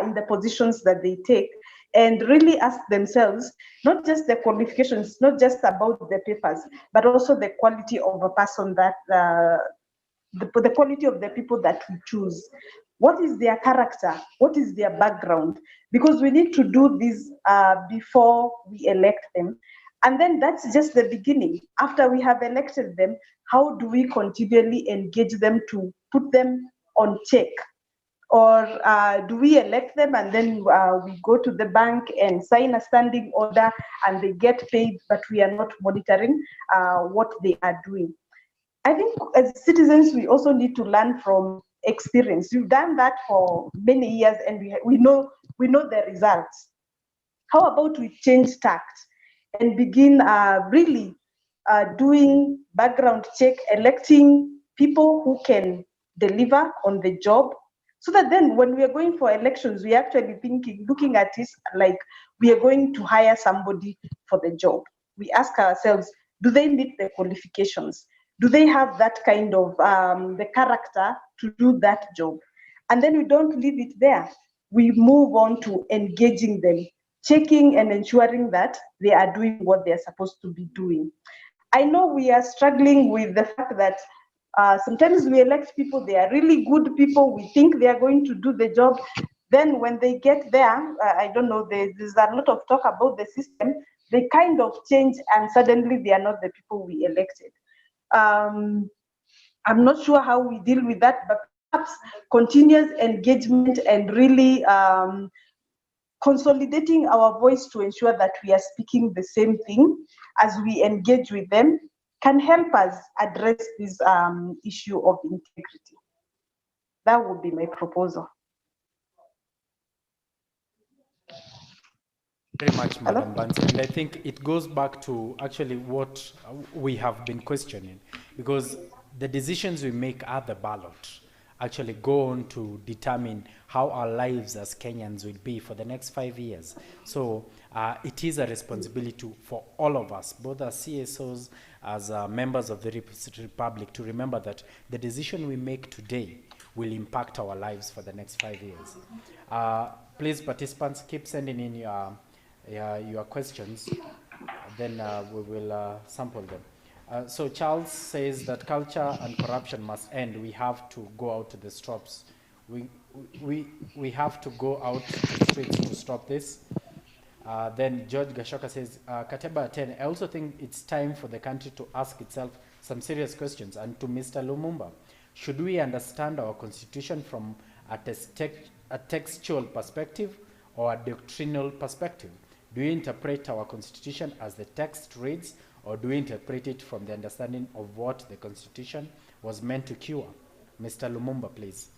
in the positions that they take, and really ask themselves, not just the qualifications, not just about the papers, but also the quality of a person that, the quality of the people that we choose. What is their character? What is their background? Because we need to do this before we elect them. And then that's just the beginning. After we have elected them, how do we continually engage them to put them on check? Or do we elect them and then we go to the bank and sign a standing order and they get paid, but we are not monitoring what they are doing? I think as citizens, we also need to learn from experience. We've done that for many years and we know the results. How about we change tact and begin really doing background check, electing people who can deliver on the job, so that then when we are going for elections, we are actually looking at this like we are going to hire somebody for the job. We ask ourselves, do they meet the qualifications? Do they have that kind of the character to do that job? And then we don't leave it there. We move on to engaging them, checking and ensuring that they are doing what they are supposed to be doing. I know we are struggling with the fact that sometimes we elect people, they are really good people, we think they are going to do the job. Then when they get there, I don't know, there's a lot of talk about the system, they kind of change and suddenly they are not the people we elected. I'm not sure how we deal with that, but perhaps continuous engagement and really consolidating our voice to ensure that we are speaking the same thing as we engage with them can help us address this issue of integrity. That would be my proposal. Very much, Madam Bansi. And I think it goes back to actually what we have been questioning, because the decisions we make at the ballot actually go on to determine how our lives as Kenyans will be for the next 5 years. So it is a responsibility for all of us, both as CSOs, as members of the Republic, to remember that the decision we make today will impact our lives for the next 5 years. Please, participants, keep sending in your questions, then we will sample them. So Charles says that culture and corruption must end. We have to go out to the streets. We have to go out to the streets to stop this. Then George Gashoka says, Katiba 10, I also think it's time for the country to ask itself some serious questions. And to Mr. Lumumba, should we understand our constitution from a textual perspective or a doctrinal perspective? Do we interpret our constitution as the text reads, or do we interpret it from the understanding of what the constitution was meant to cure? Mr. Lumumba, please.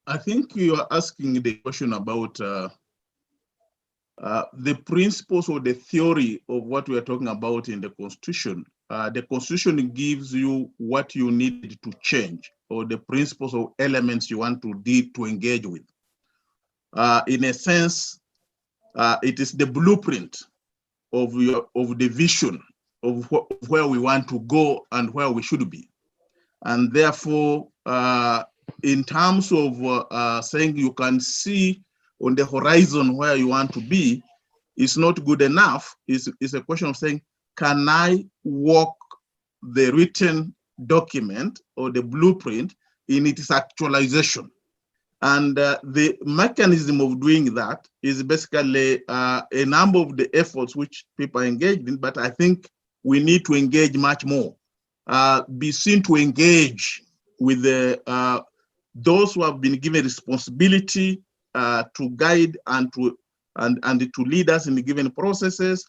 I think you are asking the question about the principles or the theory of what we are talking about in the Constitution. The Constitution gives you what you need to change, or the principles or elements you want to engage with. In a sense, it is the blueprint of the vision of where we want to go and where we should be. And therefore, in terms of saying you can see on the horizon where you want to be, it's not good enough. It's a question of saying, can I walk the written document or the blueprint in its actualization? And the mechanism of doing that is basically a number of the efforts which people are engaged in, but I think we need to engage much more. Be seen to engage with those who have been given responsibility to guide and to lead us in the given processes,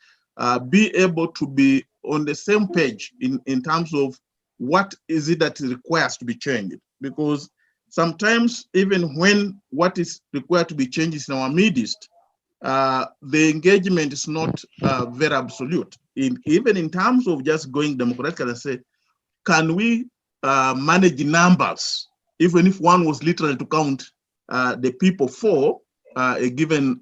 be able to be on the same page in terms of what is it that requires to be changed. Because sometimes even when what is required to be changed is in our midst, the engagement is not very absolute. Even in terms of just going democratically and say, can we manage numbers, even if one was literally to count the people for a given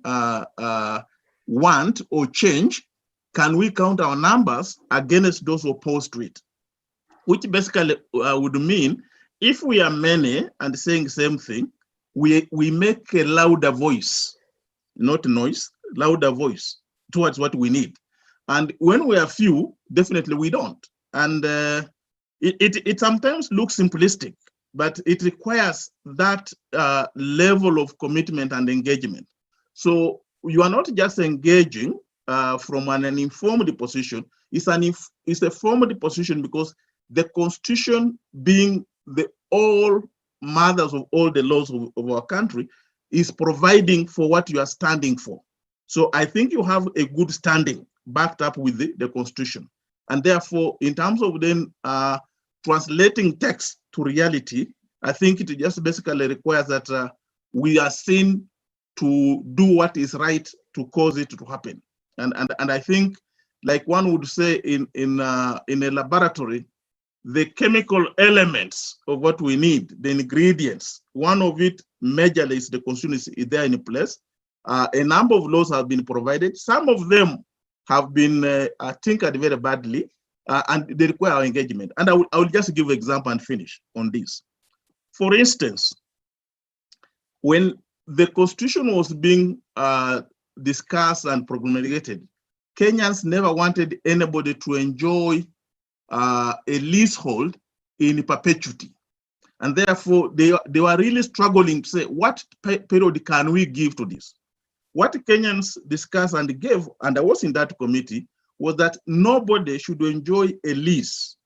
want or change, can we count our numbers against those opposed to it? Which basically would mean if we are many and saying the same thing, we make a louder voice, not noise, louder voice towards what we need. And when we are few, definitely we don't. And it sometimes looks simplistic, but it requires that level of commitment and engagement. So you are not just engaging from an informed position, it's a formed position, because the Constitution, being the all mothers of all the laws of our country, is providing for what you are standing for. So I think you have a good standing backed up with the Constitution. And therefore, in terms of then translating text to reality, I think it just basically requires that we are seen to do what is right to cause it to happen. And I think, like one would say in a laboratory, the chemical elements of what we need, the ingredients, one of it majorly is the Constitution is there in place. A number of laws have been provided. Some of them have been tinkered very badly, and they require our engagement. And I will just give an example and finish on this. For instance, when the Constitution was being discussed and promulgated, Kenyans never wanted anybody to enjoy a leasehold in perpetuity. And therefore, they were really struggling to say, what period can we give to this? What Kenyans discussed and gave, and I was in that committee, was that nobody should enjoy a lease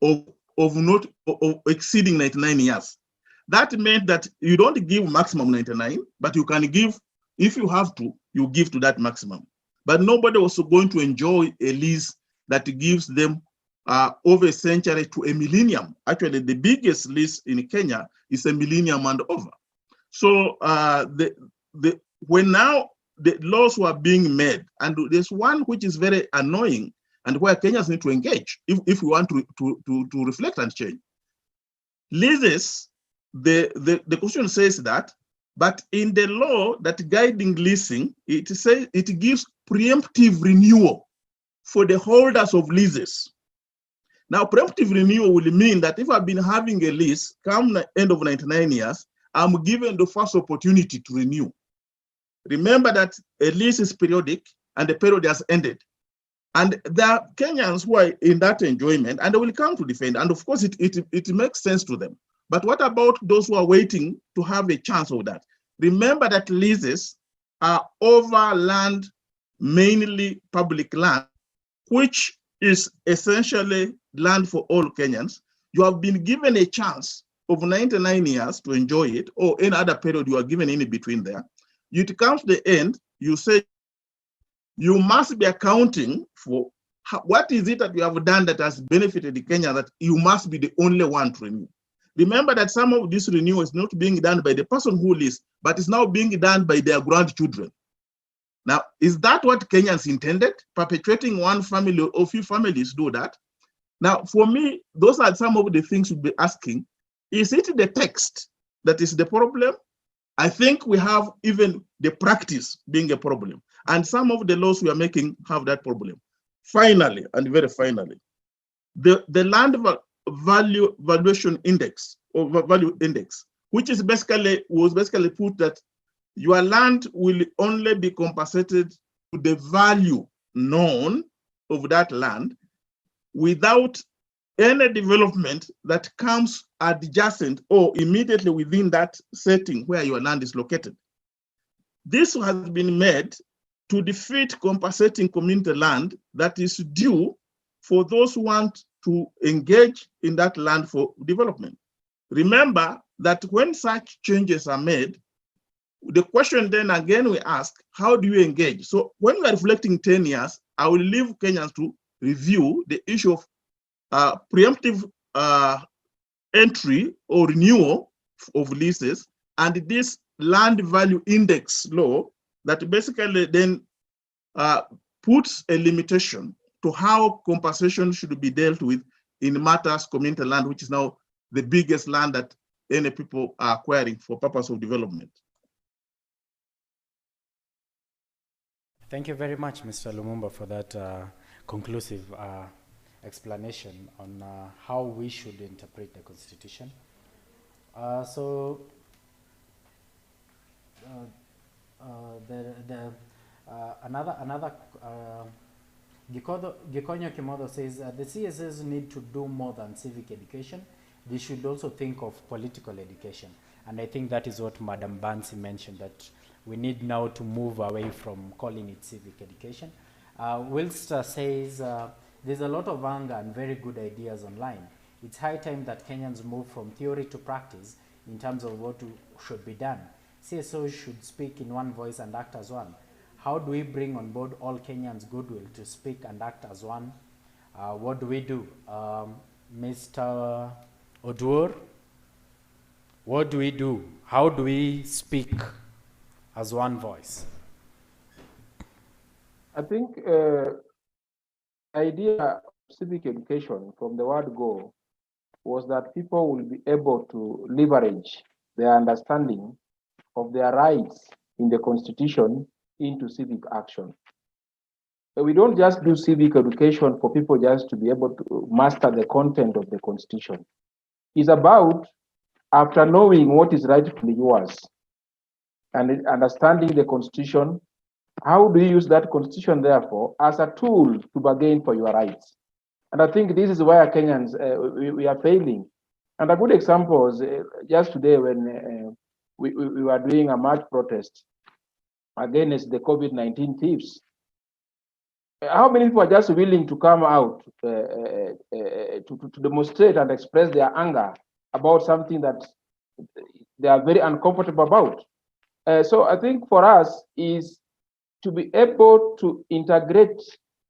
of not of exceeding 99 years. That meant that you don't give maximum 99, but you can give, if you have to, you give to that maximum. But nobody was going to enjoy a lease that gives them over a century to a millennium. Actually, the biggest lease in Kenya is a millennium and over. So when now the laws were being made, and there's one which is very annoying and where Kenyans need to engage if we want to reflect and change. Leases, the Constitution says that, but in the law that guiding leasing, it says it gives preemptive renewal for the holders of leases. Now, preemptive renewal will mean that if I've been having a lease, come the end of 99 years, I'm given the first opportunity to renew. Remember that a lease is periodic and the period has ended. And there are Kenyans who are in that enjoyment and they will come to defend. And of course, it makes sense to them. But what about those who are waiting to have a chance of that? Remember that leases are over land, mainly public land, which is essentially land for all Kenyans. You have been given a chance of 99 years to enjoy it, or any other period you are given in between there. It comes to the end, you say, you must be accounting for what is it that you have done that has benefited Kenya that you must be the only one to renew. Remember that some of this renewal is not being done by the person who leases, but is now being done by their grandchildren. Now, is that what Kenyans intended? Perpetuating one family or few families do that? Now, for me, those are some of the things we'll be asking. Is it the text that is the problem? I think we have even the practice being a problem. And some of the laws we are making have that problem. Finally, and very finally, the land value valuation index or value index, which is was basically put that your land will only be compensated to the value known of that land without any development that comes adjacent or immediately within that setting where your land is located. This has been made to defeat compensating community land that is due for those who want to engage in that land for development. Remember that when such changes are made, the question then again we ask, how do you engage? So when we are reflecting 10 years, I will leave Kenyans to review the issue of preemptive entry or renewal of leases and this land value index law that basically then puts a limitation to how compensation should be dealt with in matters community land, which is now the biggest land that any people are acquiring for purpose of development. Thank you very much, Mr. Lumumba, for that conclusive explanation on how we should interpret the Constitution. Another Gikonyo Kimodo says the CSS need to do more than civic education. They should also think of political education. And I think that is what Madam Bansi mentioned, that we need now to move away from calling it civic education. Wilster says there's a lot of anger and very good ideas online. It's high time that Kenyans move from theory to practice in terms of what should be done. CSOs should speak in one voice and act as one. How do we bring on board all Kenyans' goodwill to speak and act as one? What do we do? Mr. Oduor, what do we do? How do we speak as one voice? I think the idea of civic education from the word go was that people will be able to leverage their understanding of their rights in the Constitution into civic action. But we don't just do civic education for people just to be able to master the content of the Constitution. It's about, after knowing what is rightfully yours and understanding the Constitution, how do you use that Constitution, therefore, as a tool to bargain for your rights? And I think this is where Kenyans, we are failing. And a good example is just today when we were doing a march protest against the COVID-19 thieves. how many people are just willing to come out to demonstrate and express their anger about something that they are very uncomfortable about? So I think for us is to be able to integrate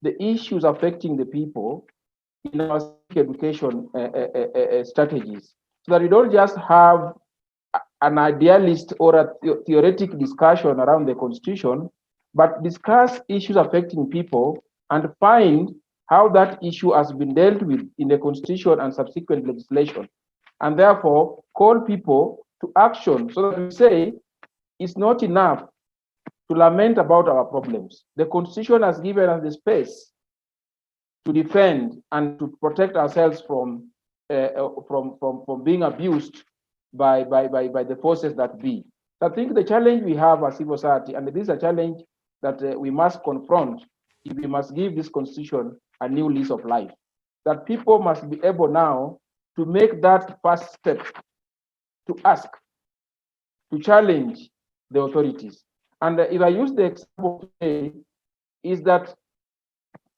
the issues affecting the people in our civic education strategies, so that we don't just have an idealist or a theoretic discussion around the Constitution, but discuss issues affecting people and find how that issue has been dealt with in the Constitution and subsequent legislation, and therefore call people to action, so that we say it's not enough to lament about our problems. The Constitution has given us the space to defend and to protect ourselves from being abused by the forces that be. I think the challenge we have as civil society, and this is a challenge that we must confront, if we must give this Constitution a new lease of life. That people must be able now to make that first step, to ask, to challenge the authorities. And if I use the example today, is that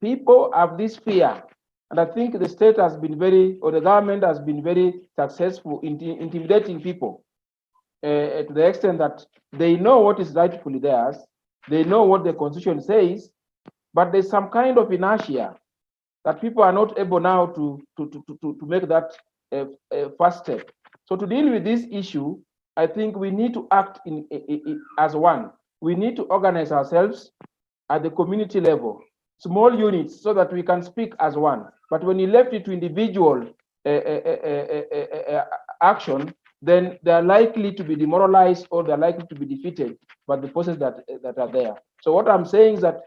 people have this fear, and I think the state has been very, or the government has been very successful in intimidating people to the extent that they know what is rightfully theirs, they know what the Constitution says, but there's some kind of inertia that people are not able now to make that first step. So to deal with this issue, I think we need to act as one. We need to organize ourselves at the community level, small units, so that we can speak as one. But when you left it to individual action, then they are likely to be demoralized, or they're likely to be defeated by the forces that are there. So what I'm saying is that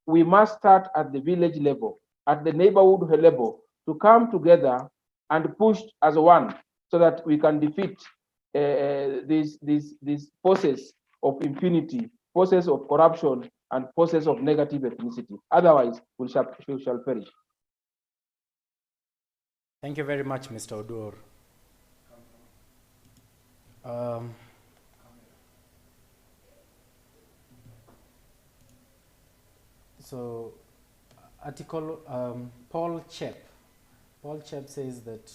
we must start at the village level, at the neighborhood level, to come together and push as one, so that we can defeat these forces of impunity, forces of corruption, and forces of negative ethnicity. Otherwise, we shall perish. Thank you very much, Mr. Odur. So, article Paul Chep says that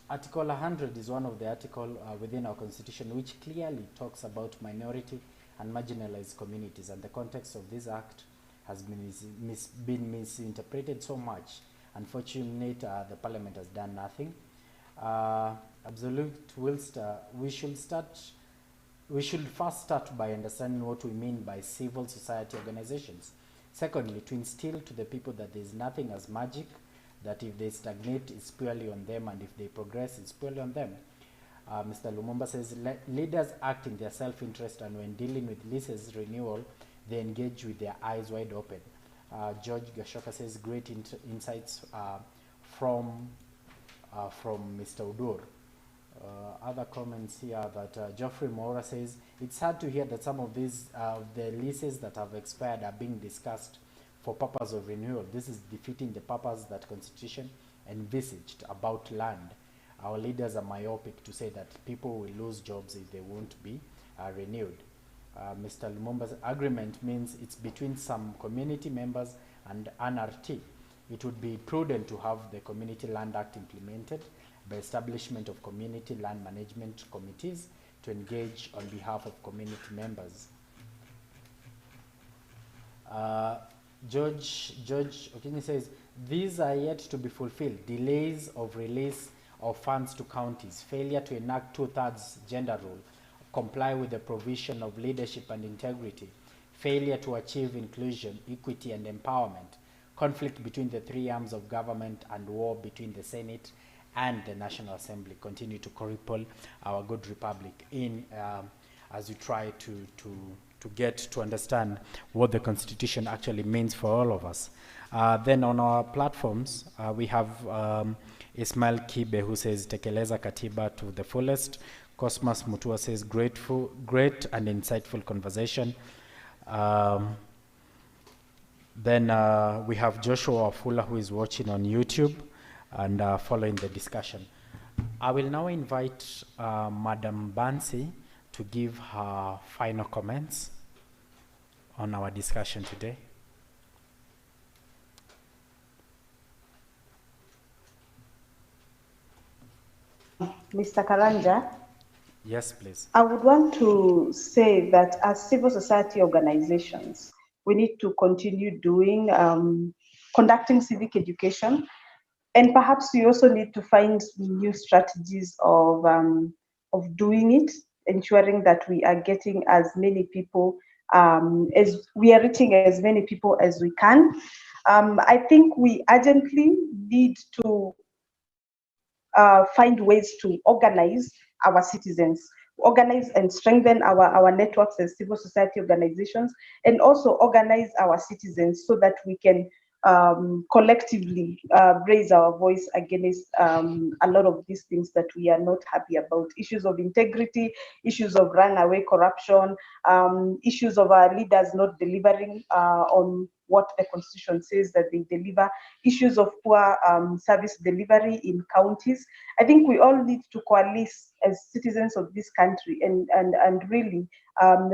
Article 100 is one of the articles within our Constitution which clearly talks about minority and marginalized communities, and the context of this act has been misinterpreted so much. Unfortunately, the Parliament has done nothing. Absolute Wilster, we should first start by understanding what we mean by civil society organizations. Secondly, to instill to the people that there is nothing as magic, that if they stagnate, it's purely on them, and if they progress, it's purely on them. Mr. Lumumba says, leaders act in their self-interest, and when dealing with leases renewal, they engage with their eyes wide open. George Gashoka says, great insights from Mr. Udur. Other comments here that Geoffrey Mora says, it's hard to hear that some of these the leases that have expired are being discussed for purpose of renewal. This is defeating the purpose that Constitution envisaged about land. Our leaders are myopic to say that people will lose jobs if they won't be renewed. Mr. Lumumba's agreement means it's between some community members and NRT. It would be prudent to have the Community Land Act implemented by establishment of community land management committees to engage on behalf of community members. George Okini says, these are yet to be fulfilled. Delays of release of funds to counties, failure to enact 2/3 gender rule, comply with the provision of leadership and integrity, failure to achieve inclusion, equity, and empowerment, conflict between the three arms of government, and war between the Senate and the National Assembly continue to cripple our good republic as we try to get to understand what the Constitution actually means for all of us. Then on our platforms, we have Ismail Kibe, who says, tekeleza katiba to the fullest. Cosmas Mutua says, great and insightful conversation. Then we have Joshua Wafula, who is watching on YouTube and following the discussion. I will now invite Madam Bansi to give her final comments on our discussion today? Mr. Karanja? Yes, please. I would want to say that as civil society organizations, we need to continue doing, conducting civic education, and perhaps we also need to find new strategies of doing it, ensuring that we are getting as many people, as we are reaching as many people as we can. I think we urgently need to find ways to organize our citizens, organize and strengthen our networks as civil society organizations, and also organize our citizens so that we can collectively raise our voice against a lot of these things that we are not happy about. Issues of integrity, issues of runaway corruption, issues of our leaders not delivering on what the Constitution says that they deliver, issues of poor service delivery in counties. I think we all need to coalesce as citizens of this country and really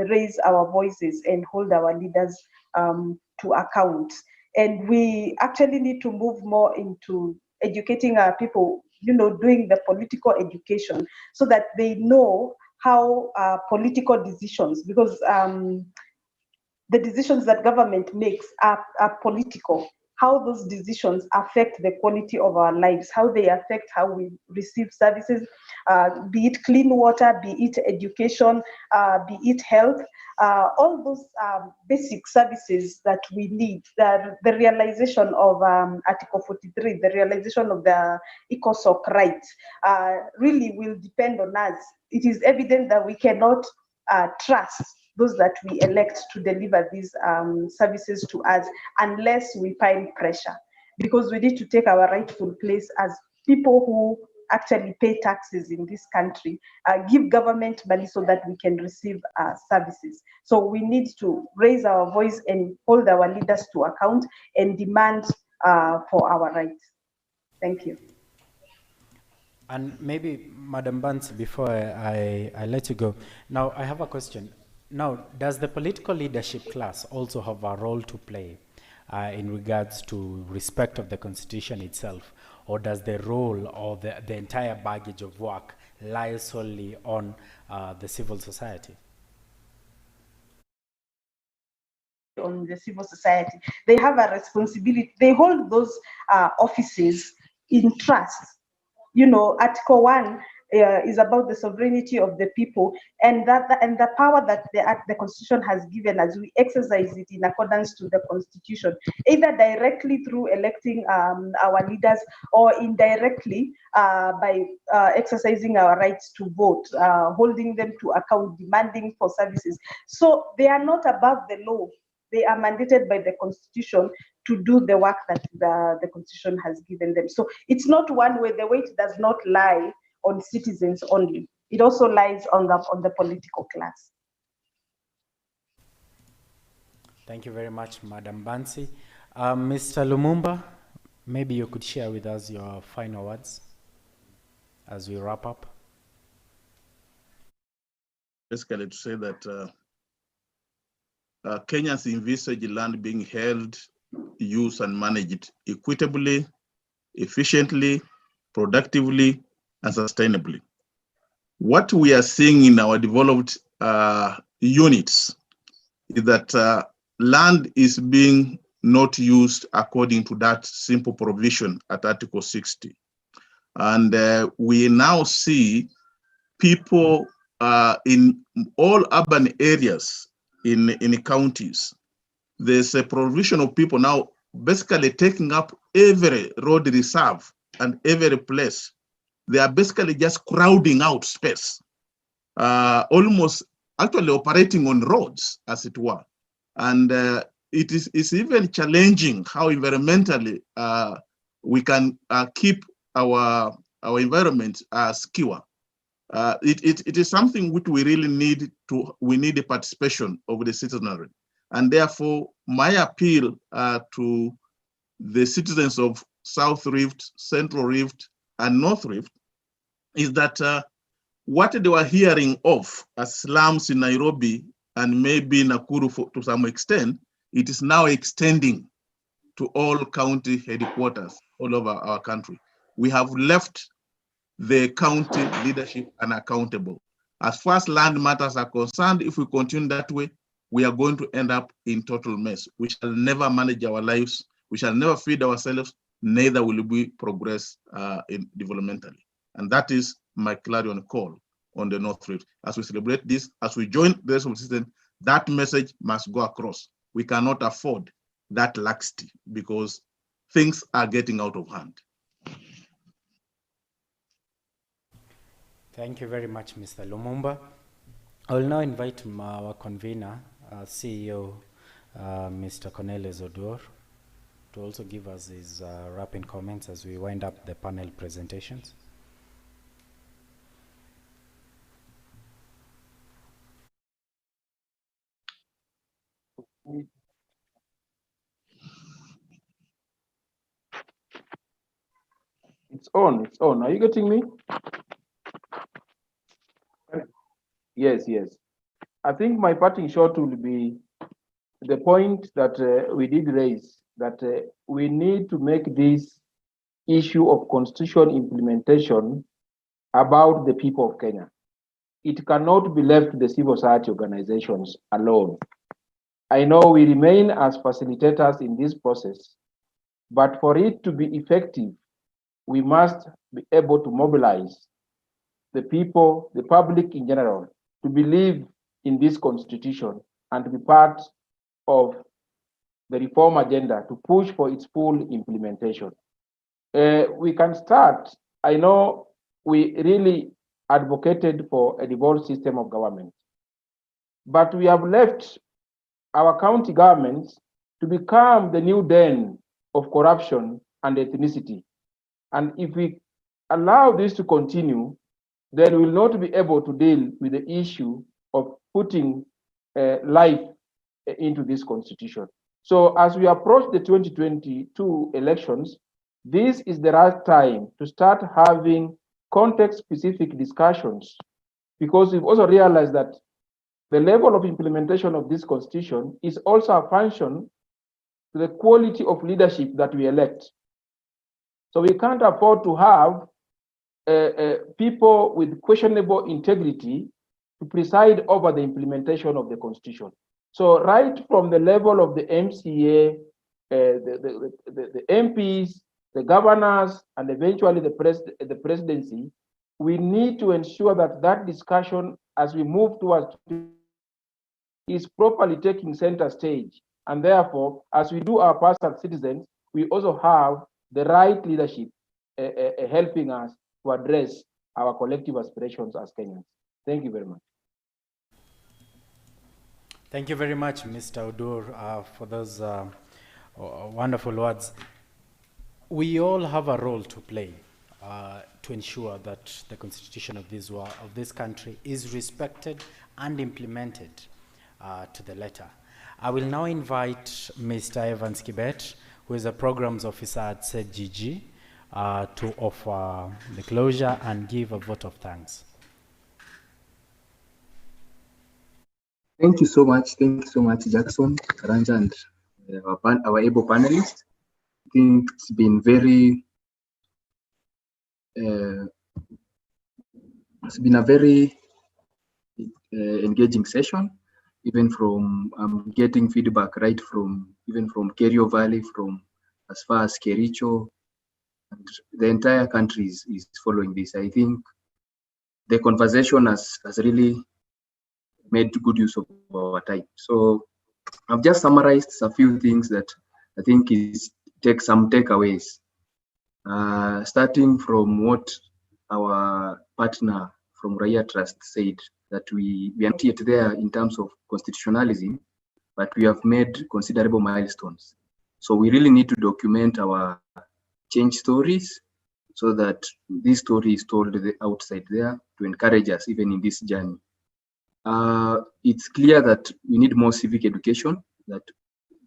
raise our voices and hold our leaders to account. And we actually need to move more into educating our people, doing the political education so that they know how political decisions, because the decisions that government makes are political, how those decisions affect the quality of our lives, how they affect how we receive services, be it clean water, be it education, be it health, all those basic services that we need, the realization of Article 43, the realization of the ECOSOC rights, really will depend on us. It is evident that we cannot trust those that we elect to deliver these services to us unless we find pressure, because we need to take our rightful place as people who actually pay taxes in this country, give government money so that we can receive services. So we need to raise our voice and hold our leaders to account and demand for our rights. Thank you. And maybe, Madam Bansi, before I let you go, now I have a question. Now, does the political leadership class also have a role to play in regards to respect of the Constitution itself, or does the role or the entire baggage of work lie solely on the civil society? On the civil society, they have a responsibility. They hold those offices in trust. Article 1 is about the sovereignty of the people, and the power that the Constitution has given us, we exercise it in accordance to the Constitution, either directly through electing our leaders or indirectly by exercising our rights to vote, holding them to account, demanding for services. So they are not above the law. They are mandated by the Constitution to do the work that the Constitution has given them. So it's not one way. The weight does not lie on citizens only. It also lies on the political class. Thank you very much, Madam Bansi. Mr. Lumumba, maybe you could share with us your final words as we wrap up. Basically, to say that Kenyans envisage land being held, used, and managed equitably, efficiently, productively, and sustainably. What we are seeing in our developed units is that land is being not used according to that simple provision at Article 60. And we now see people in all urban areas in counties. There's a provision of people now basically taking up every road reserve and every place. They are basically just crowding out space, almost actually operating on roads, as it were. And it's even challenging how environmentally we can keep our environment secure. It is something which we really need the participation of the citizenry. And therefore, my appeal to the citizens of South Rift, Central Rift, and North Rift is that what they were hearing of as slums in Nairobi and maybe Nakuru to some extent, it is now extending to all county headquarters all over our country. We have left the county leadership unaccountable. As far as land matters are concerned, if we continue that way, we are going to end up in total mess. We shall never manage our lives. We shall never feed ourselves. Neither will we progress developmentally. And that is my clarion call on the North Rift. As we celebrate this, as we join the rest of the system, that message must go across. We cannot afford that laxity because things are getting out of hand. Thank you very much, Mr. Lumumba. I will now invite our convener, CEO, Mr. Cornelius Oduor, to also give us his wrapping comments as we wind up the panel presentations. It's on, it's on. Are you getting me? Yes, yes. I think my parting shot will be the point that we did raise, that we need to make this issue of constitution implementation about the people of Kenya. It cannot be left to the civil society organizations alone. I know we remain as facilitators in this process, but for it to be effective, we must be able to mobilize the people, the public in general, to believe in this constitution and to be part of the reform agenda to push for its full implementation. We can start. I know we really advocated for a devolved system of government, but we have left our county governments to become the new den of corruption and ethnicity. And if we allow this to continue, then we will not be able to deal with the issue of putting life into this constitution. So as we approach the 2022 elections, this is the right time to start having context-specific discussions, because we've also realized that the level of implementation of this constitution is also a function to the quality of leadership that we elect. So we can't afford to have people with questionable integrity to preside over the implementation of the constitution. So right from the level of the MCA, the MPs, the governors, and eventually the presidency, we need to ensure that that discussion as we move towards is properly taking center stage. And therefore, as we do our part as citizens, we also have the right leadership helping us to address our collective aspirations as Kenyans. Thank you very much. Thank you very much, Mr. Oduor, for those wonderful words. We all have a role to play to ensure that the constitution of this country is respected and implemented to the letter. I will now invite Mr. Evans Kibet, who is a programs officer at CEDGG, to offer the closure and give a vote of thanks. Thank you so much. Thank you so much, Jackson, Karanja, and our able panelists. I think it's been a very engaging session, even from getting feedback right from Kerio Valley, from as far as Kericho, and the entire country is following this. I think the conversation has really made good use of our time. So I've just summarized a few things that I think take some takeaways, starting from what our partner from Uraia Trust said, that we are not yet there in terms of constitutionalism, but we have made considerable milestones. So we really need to document our change stories so that this story is told outside there to encourage us even in this journey. It's clear that we need more civic education, that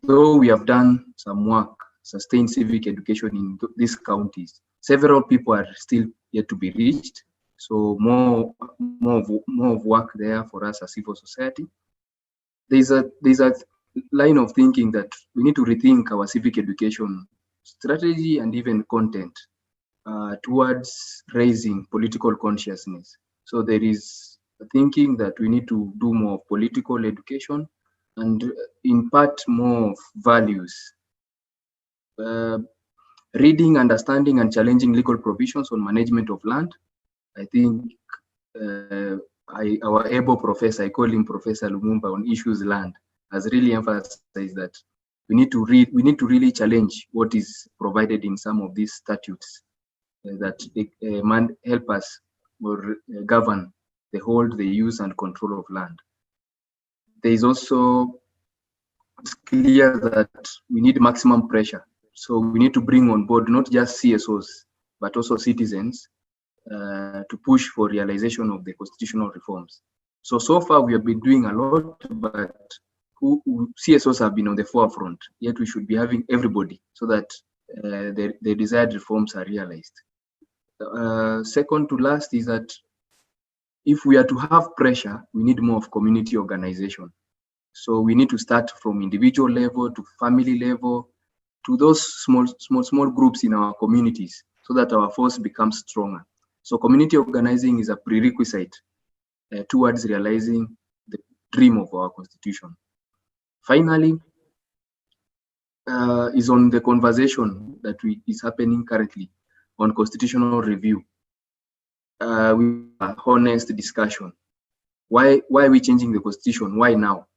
though we have done some work, sustained civic education in these counties, several people are still yet to be reached. So more of work there for us as civil society. there's a line of thinking that we need to rethink our civic education strategy and even content towards raising political consciousness. So there is a thinking that we need to do more political education and impart more of values. Reading, understanding, and challenging legal provisions on management of land. I think our able professor, I call him Professor Lumumba on issues land, has really emphasized that we need to really challenge what is provided in some of these statutes that help us or govern the hold, the use, and control of land. There is also, it's clear that we need maximum pressure. So we need to bring on board not just CSOs, but also citizens to push for realization of the constitutional reforms. So far we have been doing a lot, but CSOs have been on the forefront, yet we should be having everybody so that the desired reforms are realized. Second to last is that if we are to have pressure, we need more of community organization. So we need to start from individual level to family level to those small groups in our communities so that our force becomes stronger. So community organizing is a prerequisite towards realizing the dream of our constitution. Finally, is on the conversation that is happening currently on constitutional review. With an honest discussion. Why are we changing the constitution? Why now?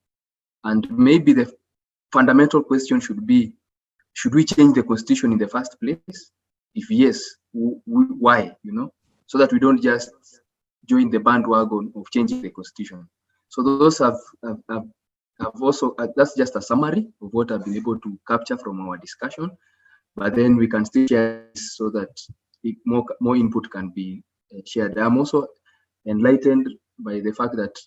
And maybe the fundamental question should be, should we change the constitution in the first place? If yes, why? So that we don't just join the bandwagon of changing the constitution. So those have also, that's just a summary of what I've been able to capture from our discussion, but then we can still share this so that more input can be shared. I'm also enlightened by the fact that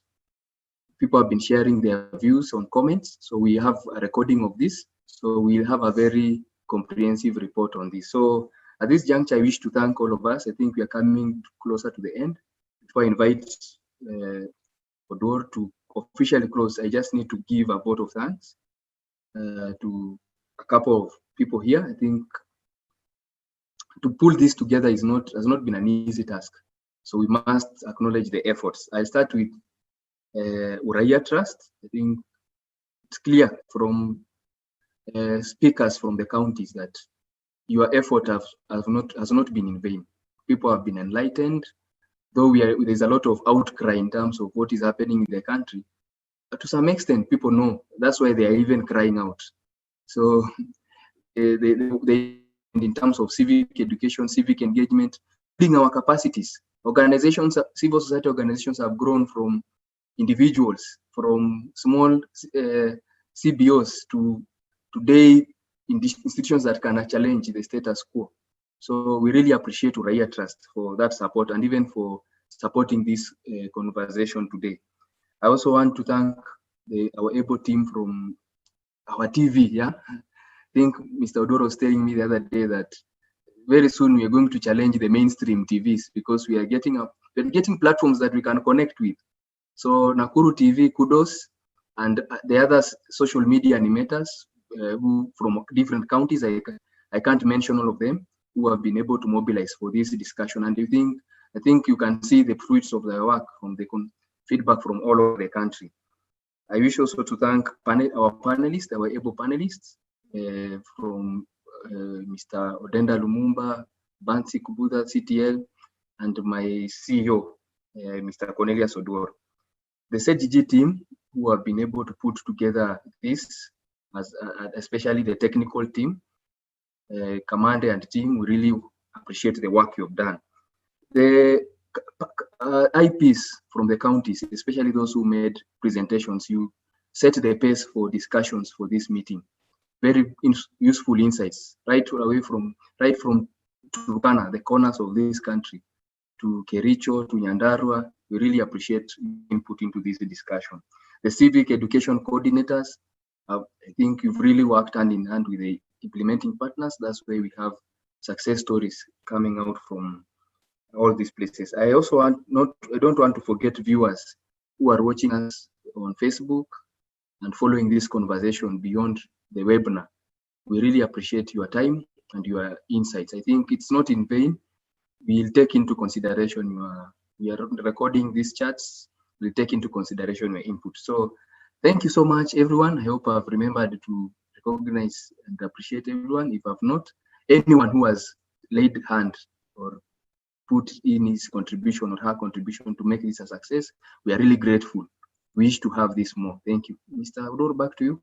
people have been sharing their views on comments. So we have a recording of this. So we'll have a very comprehensive report on this. So at this juncture, I wish to thank all of us. I think we are coming closer to the end. Before I invite Odor to officially close, I just need to give a vote of thanks to a couple of people here. I think to pull this together has not been an easy task. So we must acknowledge the efforts. I'll start with Uraia Trust. I think it's clear from speakers from the counties that your effort has not been in vain. People have been enlightened, though there's a lot of outcry in terms of what is happening in the country. But to some extent, people know. That's why they are even crying out. So they in terms of civic education, civic engagement, building our capacities. Organizations, civil society organizations have grown from individuals, from small CBOs to today institutions that can challenge the status quo. So we really appreciate Uraia Trust for that support and even for supporting this conversation today. I also want to thank our able team from our TV. Yeah, I think Mr. Odoro was telling me the other day that very soon we are going to challenge the mainstream TVs because we are getting platforms that we can connect with. So Nakuru TV, kudos, and the other social media animators who from different counties, I can't mention all of them, who have been able to mobilize for this discussion. And I think you can see the fruits of their work from the feedback from all over the country. I wish also to thank our panelists, our able panelists, from Mr. Odenda Lumumba, Bansi Kubuda, CTL, and my CEO, Mr. Cornelius Odor. The CEDGG team who have been able to put together this, especially the technical team, commander and team, we really appreciate the work you've done. The IPs from the counties, especially those who made presentations, you set the pace for discussions for this meeting. Very useful insights, right from Turkana, the corners of this country, to Kericho, to Nyandarua. We really appreciate input into this discussion. The civic education coordinators, I think you've really worked hand in hand with the implementing partners. That's why we have success stories coming out from all these places. I don't want to forget viewers who are watching us on Facebook, and following this conversation beyond the webinar. We really appreciate your time and your insights. I think it's not in vain. We'll take into consideration we are recording these chats. We'll take into consideration your input. So thank you so much, everyone. I hope I've remembered to recognize and appreciate everyone. If I've not, anyone who has laid hand or put in his contribution or her contribution to make this a success, we are really grateful. We wish to have this more. Thank you. Mr. Audor, back to you.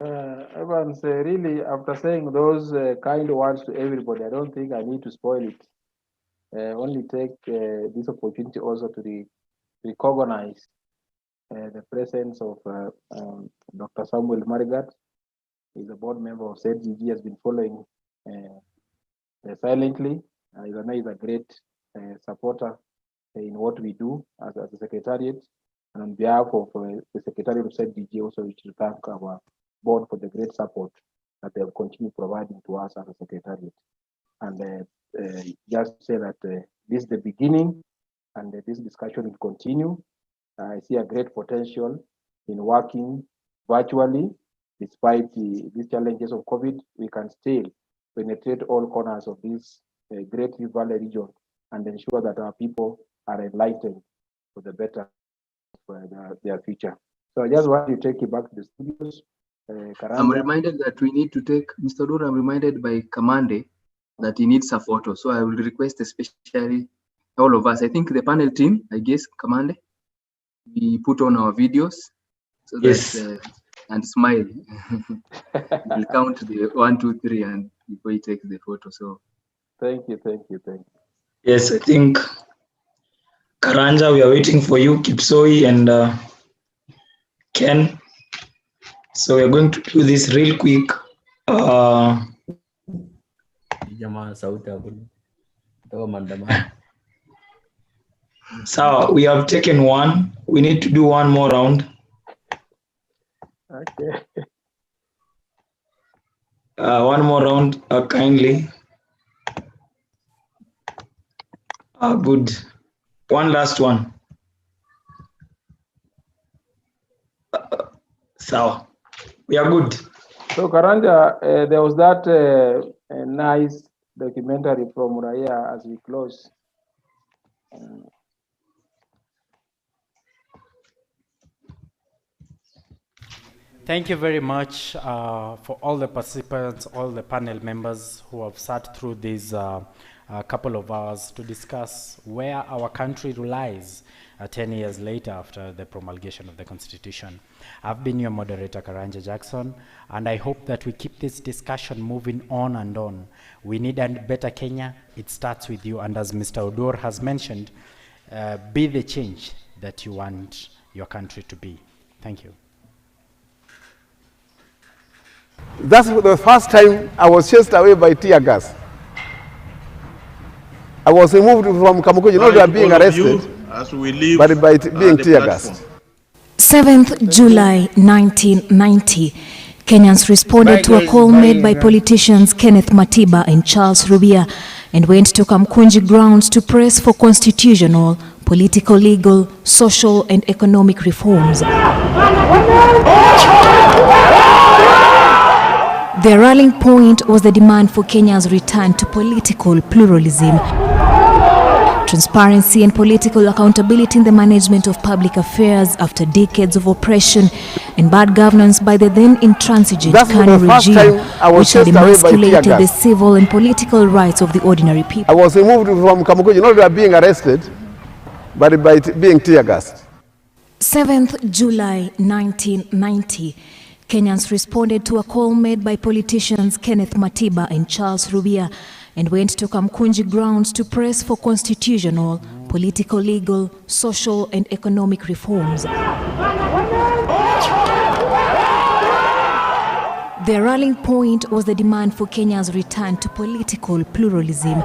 Evans, really, after saying those kind words to everybody, I don't think I need to spoil it. Only take this opportunity also to recognize the presence of Dr. Samuel Marigat. He's a board member of CEDGG, has been following silently. I know he's a great supporter in what we do as a secretariat. And on behalf of the secretariat of CEDGG, also we should thank our board for the great support that they have continued providing to us as a secretariat. And just say that this is the beginning, and this discussion will continue. I see a great potential in working virtually. Despite these challenges of COVID, we can still penetrate all corners of this great Rift Valley region and ensure that our people are enlightened for the better for their future. So I just want to take you back to the studios. I'm reminded that we need to take, Mr. Dura, I'm reminded by Kamande that he needs a photo. So I will request especially all of us, I think the panel team, I guess, Kamande, we put on our videos so yes. that, and smile. We'll count the 1, 2, 3 and before he takes the photo. So thank you. Yes, I think Karanja, we are waiting for you, Kipsoi and Ken. So we're going to do this real quick. So we have taken one. We need to do one more round. Okay. One more round, kindly. Good. One last one. So we are good. So Karanja, there was that nice documentary from Uraia as we close. Thank you very much for all the participants, all the panel members who have sat through these couple of hours to discuss where our country lies 10 years later after the promulgation of the Constitution. I've been your moderator, Karanja Jackson, and I hope that we keep this discussion moving on and on. We need a better Kenya. It starts with you, and as Mr. Odor has mentioned, be the change that you want your country to be. Thank you. That's the first time I was chased away by tear gas. I was removed from Kamukunji, not by being arrested, but by being tear gassed. 7th July 1990, Kenyans responded to a call made by politicians Kenneth Matiba and Charles Rubia and went to Kamkunji grounds to press for constitutional, political, legal, social and economic reforms. Their rallying point was the demand for Kenya's return to political pluralism, transparency and political accountability in the management of public affairs after decades of oppression and bad governance by the then intransigent Kanu regime, which had emasculated the civil and political rights of the ordinary people. I was removed from Kamukunji, not by being arrested, but by being tear gassed. 7th July 1990, Kenyans responded to a call made by politicians Kenneth Matiba and Charles Rubia and went to Kamkunji grounds to press for constitutional, political, legal, social and economic reforms. Their rallying point was the demand for Kenya's return to political pluralism,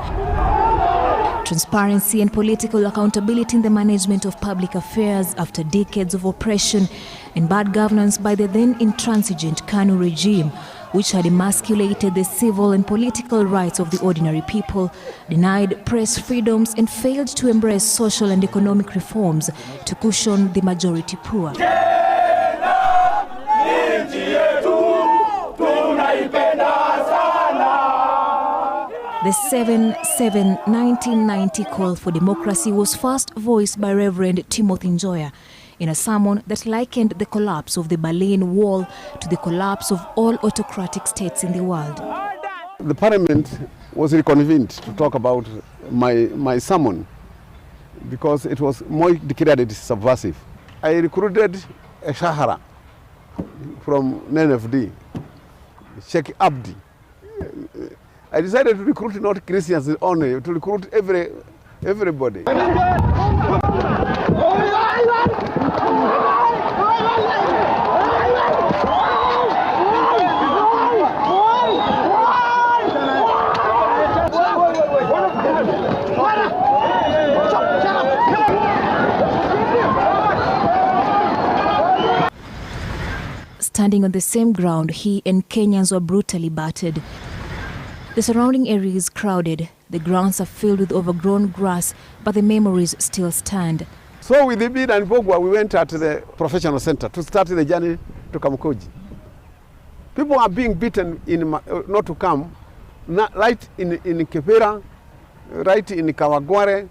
transparency and political accountability in the management of public affairs after decades of oppression and bad governance by the then intransigent Kanu regime, which had emasculated the civil and political rights of the ordinary people, denied press freedoms, and failed to embrace social and economic reforms to cushion the majority poor. The 7/7/1990 call for democracy was first voiced by Reverend Timothy Njoya in a sermon that likened the collapse of the Berlin Wall to the collapse of all autocratic states in the world. The parliament was reconvened to talk about my sermon because it was more declared it is subversive. I recruited a Shahara from NFD, Sheikh Abdi. I decided to recruit not Christians only, to recruit everybody. Standing on the same ground, he and Kenyans were brutally battered. The surrounding area is crowded. The grounds are filled with overgrown grass, but the memories still stand. So with Ibid and Bogwa, we went at the professional center to start the journey to Kamukoji. People are being beaten not to come, right in Kepera, right in Kawagware,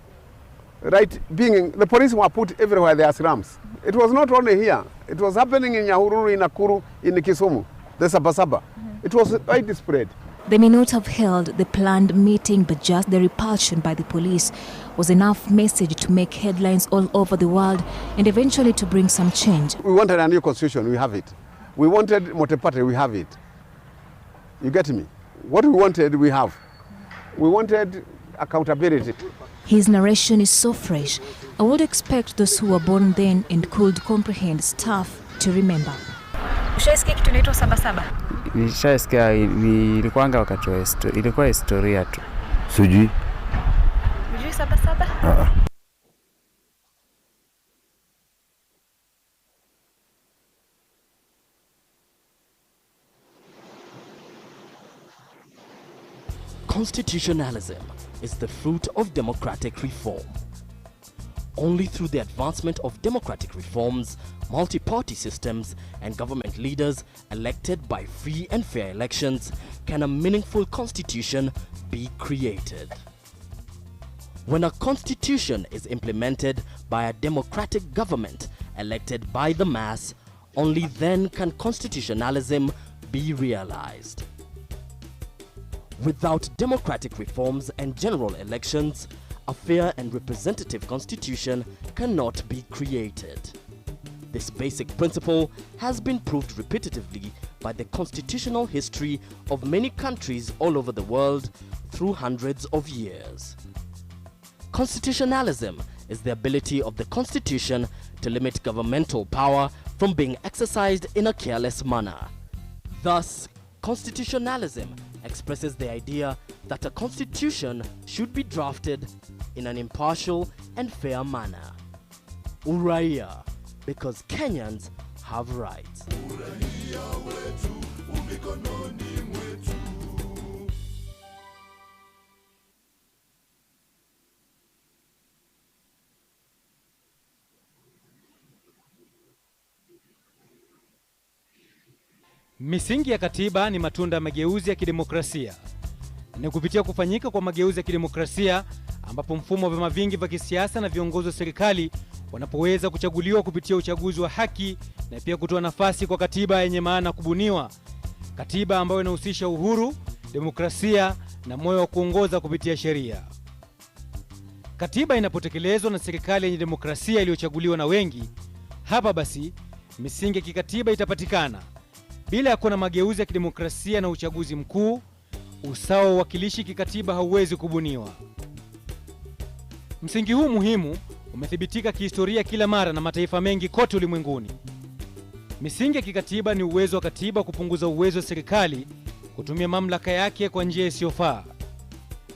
the police were put everywhere there as slums. It was not only here. It was happening in Nyahururu, in Nakuru, in Kisumu, the Sabasaba. It was widespread. They may not have held the planned meeting, but just the repulsion by the police was enough message to make headlines all over the world and eventually to bring some change. We wanted a new constitution, we have it. We wanted multi-party, we have it. You get me? What we wanted, we have. We wanted accountability. His narration is so fresh, I would expect those who were born then and could comprehend stuff to remember. Ushaisikia kitu inaitwa Sabasaba? Nishasikia, ilikuanga wakati wa ilikuwa historia tu. Sijui. Unajui Sabasaba? Constitutionalism is the fruit of democratic reform. Only through the advancement of democratic reforms, multi-party systems, and government leaders elected by free and fair elections can a meaningful constitution be created. When a constitution is implemented by a democratic government elected by the mass, only then can constitutionalism be realized. Without democratic reforms and general elections, a fair and representative constitution cannot be created. This basic principle has been proved repetitively by the constitutional history of many countries all over the world through hundreds of years. Constitutionalism is the ability of the constitution to limit governmental power from being exercised in a careless manner. Thus, constitutionalism expresses the idea that a constitution should be drafted in an impartial and fair manner. Uraia, because Kenyans have rights. Misingi ya katiba ni matunda ya mageuzi ya kidemokrasia. Ni kupitia kufanyika kwa mageuzi ya kidemokrasia ambapo mfumo wa vyama vingi vya kisiasa na viongozi wa serikali wanapoweza kuchaguliwa kupitia uchaguzi wa haki na pia kutoa nafasi kwa katiba yenye maana kubuniwa. Katiba ambayo inahusisha uhuru, demokrasia na moyo wa kuongoza kupitia sheria. Katiba inapotekelezwa na serikali yenye demokrasia iliyochaguliwa na wengi, hapa basi misingi ya kikatiba itapatikana. Bila ya kuwa na mageuzi ya kidemokrasia na uchaguzi mkuu, usawa wa uwakilishi kikatiba hauwezi kubuniwa. Msingi huu muhimu umethibitika kihistoria kila mara na mataifa mengi kote ulimwenguni. Misingi ya kikatiba ni uwezo wa katiba kupunguza uwezo wa serikali kutumia mamlaka yake kwa njia isiyofaa.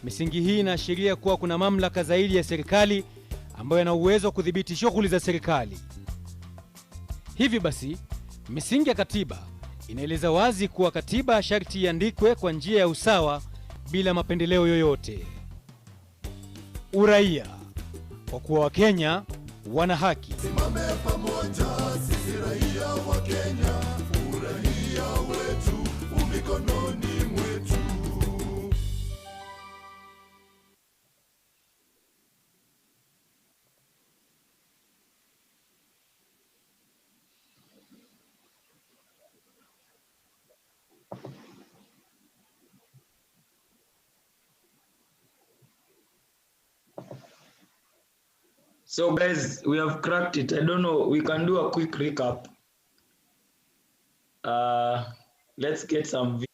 Misingi hii inaashiria kuwa kuna mamlaka zaidi ya serikali ambayo yana uwezo wa kudhibiti shughuli za serikali. Hivi basi, misingi ya katiba inaeleza wazi kuwa katiba sharti iandikwe kwa njia ya usawa bila mapendeleo yoyote. Uraia, kwa kuwa Wakenya wana haki. Simame pamoja, sisi raia wa Kenya, uraia wetu mikononi mwetu. So guys, we have cracked it. I don't know, we can do a quick recap. Let's get some